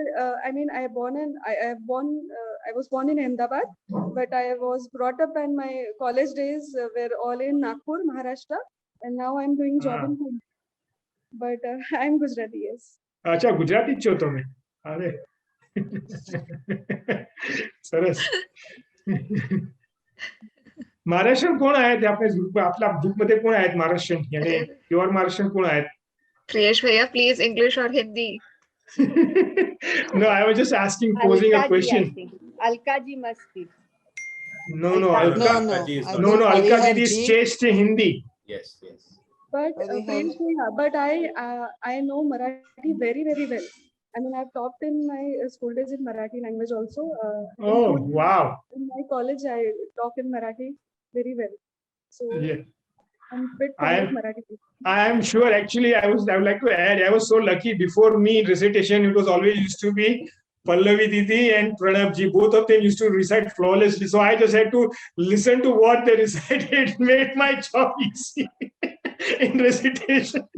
I mean, I was born in Ahmedabad, but I was brought up and my college days were all in Nagpur, Maharashtra, and now I'm doing job in Pune. But I'm Gujarati, yes. અચ્છા ગુજરાતી જ છો તમે. અરે સરસ. महाराष्ट्र कोण आहेत आपल्या आपल्या ग्रुपमध्ये कोण आहेत महाराष्ट्रीयन यानी प्युअर महाराष्ट्रीयन कोण आहेत? Kriyesh Bhaiya, please English or Hindi. No, I was just asking, posing a question. Alkaji must be. No, Alka. No, Alka Didi is changed to Hindi. Yes, yes. But Priyesh Bhaiya, but I know Marathi very, very well. I mean, I've taught in my school days in Marathi language also. Oh, wow. In my college, I talk in Marathi very well. So Yeah. I'm a bit fond of Marathi. I am sure. Actually, I would like to add. I was so lucky. Before me recitation, it was always used to be Pallavi Didi and Pranab ji. Both of them used to recite flawlessly. So I just had to listen to what they recited. It made my job easy in recitation.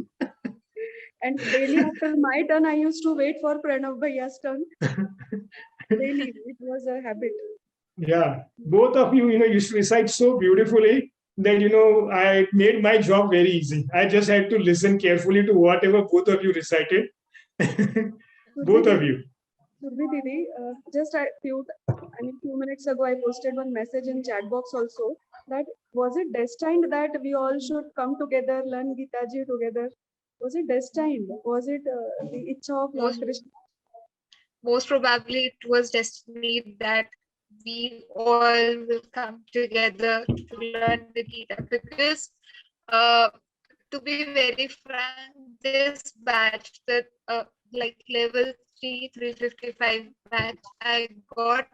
And daily after my turn, I used to wait for Pranav Bhaiya's turn. Daily, it was a habit. Yeah, both of you, used to recite so beautifully that, I made my job very easy. I just had to listen carefully to whatever both of you recited. Both of you. Surbi Didi, just a few minutes ago, I posted one message in chat box also that was it destined that we all should come together, learn Gita Ji together? Was it destined? Was it the Icha of Lord Krishna? Most probably it was destiny that we all will come together to learn the Gita, because to be very frank, this batch, that like level 355 batch, I got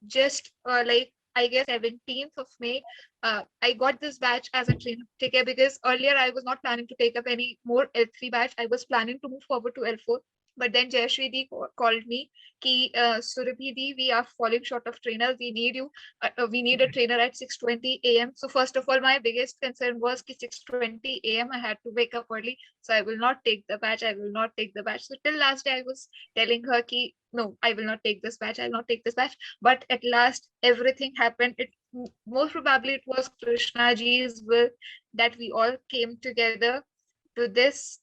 just like I guess 17th of May. I got this batch as a trainer, okay, because earlier I was not planning to take up any more L3 batch. I was planning to move forward to L4. But then Jayashri Di called me ki Surabhi Di, we are falling short of trainers. We need you. We need a trainer at 6:20 a.m. So first of all, my biggest concern was ki 6:20 a.m. I had to wake up early. So I will not take the batch. I will not take the batch. So till last day I was telling her ki no, I will not take this batch. I will not take this batch. But at last everything happened. Most probably it was Krishna Ji's will that we all came together to this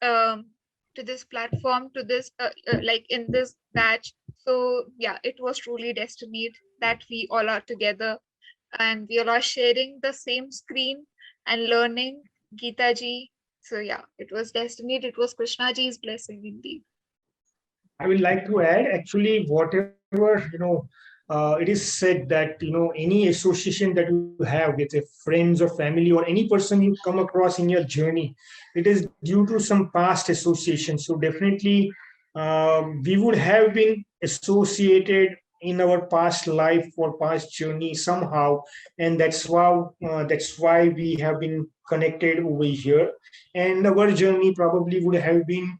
platform, to this like in this batch. So yeah, it was truly destiny that we all are together and we all are sharing the same screen and learning Gita Ji. So yeah, it was destiny. It was Krishna Ji's blessing indeed. I would like to add, actually, whatever, it is said that, any association that you have with a friends or family or any person you come across in your journey, it is due to some past association. So definitely we would have been associated in our past life or past journey somehow. And that's why we have been connected over here. And our journey probably would have been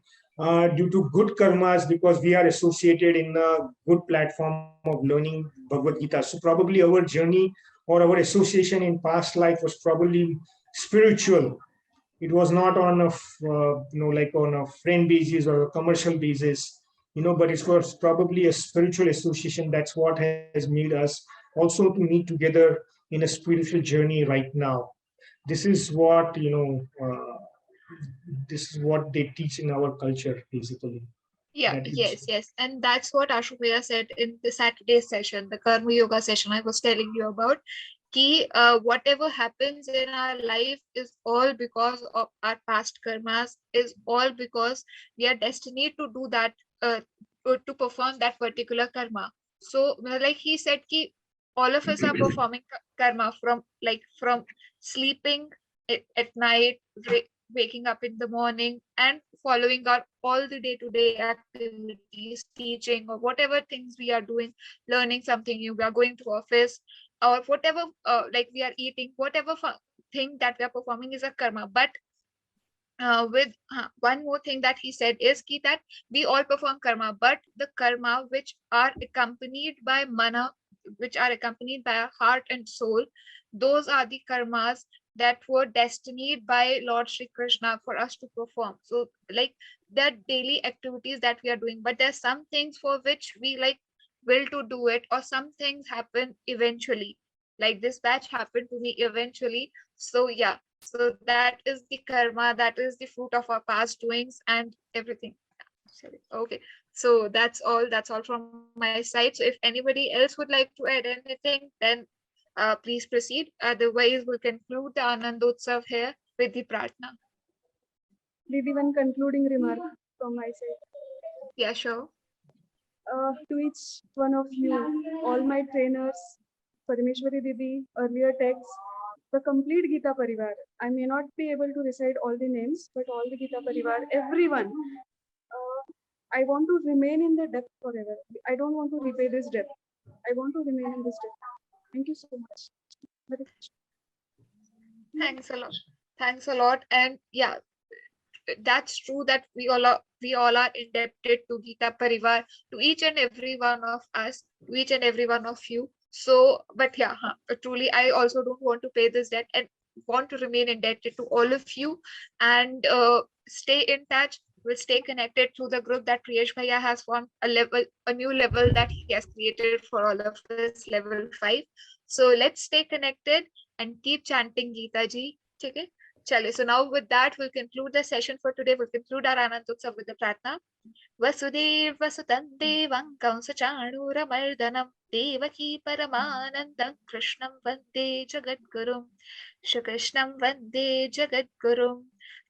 due to good karmas, because we are associated in a good platform of learning Bhagavad Gita. So probably our journey or our association in past life was probably spiritual. It was not on a like on a friend basis or a commercial basis, but it was probably a spiritual association. That's what has made us also to meet together in a spiritual journey right now. This is what this is what they teach in our culture, basically. Yeah, yes. And that's what Ashokaya said in the Saturday session, the Karma Yoga session I was telling you about. Ki whatever happens in our life is all because of our past karmas, is all because we are destined to do that, to perform that particular karma. So like he said ki all of us are performing karma from sleeping at night, waking up in the morning, and following our all the day-to-day activities, teaching or whatever things we are doing, learning something new, we are going to office or whatever, we are eating, whatever thing that we are performing is a karma. But with one more thing that he said is that we all perform karma, but the karma which are accompanied by mana, which are accompanied by our heart and soul, those are the karmas that were destined by Lord Shri Krishna for us to perform. So the daily activities that we are doing, but there's some things for which we will to do it, or some things happen eventually. Like this batch happened to me eventually. So yeah, so that is the karma, that is the fruit of our past doings and everything. Okay, so that's all from my side. So if anybody else would like to add anything, then please proceed. Otherwise, we'll conclude the Anandotsav here with the Pratna. Didi, one concluding remark from my side. Yeah, sure. To each one of you, all my trainers, Parameshwari Didi, earlier texts, the complete Gita Parivar. I may not be able to recite all the names, but all the Gita Parivar, everyone. I want to remain in the depth forever. I don't want to repay this debt. I want to remain in this depth. Thank you so much. Thanks a lot. Thanks a lot. And yeah, that's true that we all are indebted to Gita Parivar, to each and every one of us, to each and every one of you. So, but yeah, truly, I also don't want to pay this debt and want to remain indebted to all of you, and stay in touch. We'll stay connected through the group that Priyesh Bhaiya has formed, a new level that he has created for all of us, level 5. So let's stay connected and keep chanting Gita ji. Okay? Chale. So now with that, we'll conclude the session for today. We'll conclude our Anandotsav with the Pratna. Vasudev Vasutan Devam Kamsa Chanura Mardanam Devaki Paramanandam Krishnam Vande Jagadgurum Shri Krishnam Vande Jagadgurum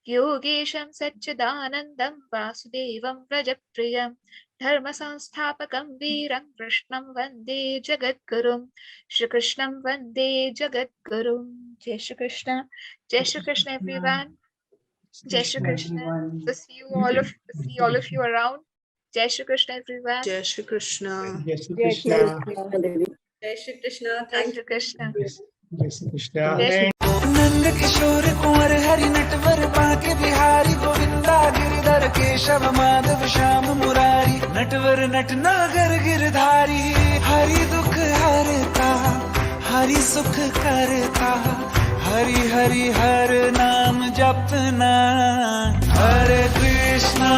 Yogesham Satchidanandam Vasudevam Rajapriyam Dharma Sanstapakam Veeram Krishnam Vande Jagadgurum Shri Krishnam Vande Jagadgurum. Jai Shri Krishna. Jai Shri Krishna, everyone. Jai Shri Krishna. So see all of you around. Jai Shri Krishna, everyone. Jai Shri Krishna. Jai Shri Krishna. Jai Shri Krishna. Thank you, Krishna. Jai Shri Krishna. Nand Kishore कुंवर हरि नटवर बांके बिहारी गोविंदा गिरधर केशव माधव श्याम मुरारी नटवर नटनागर गिरधारी हरि दुख हरता हरि सुख करता हरि हरि हर नाम जपना हरे कृष्णा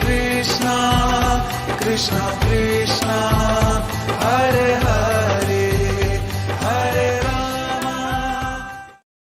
कृष्णा कृष्णा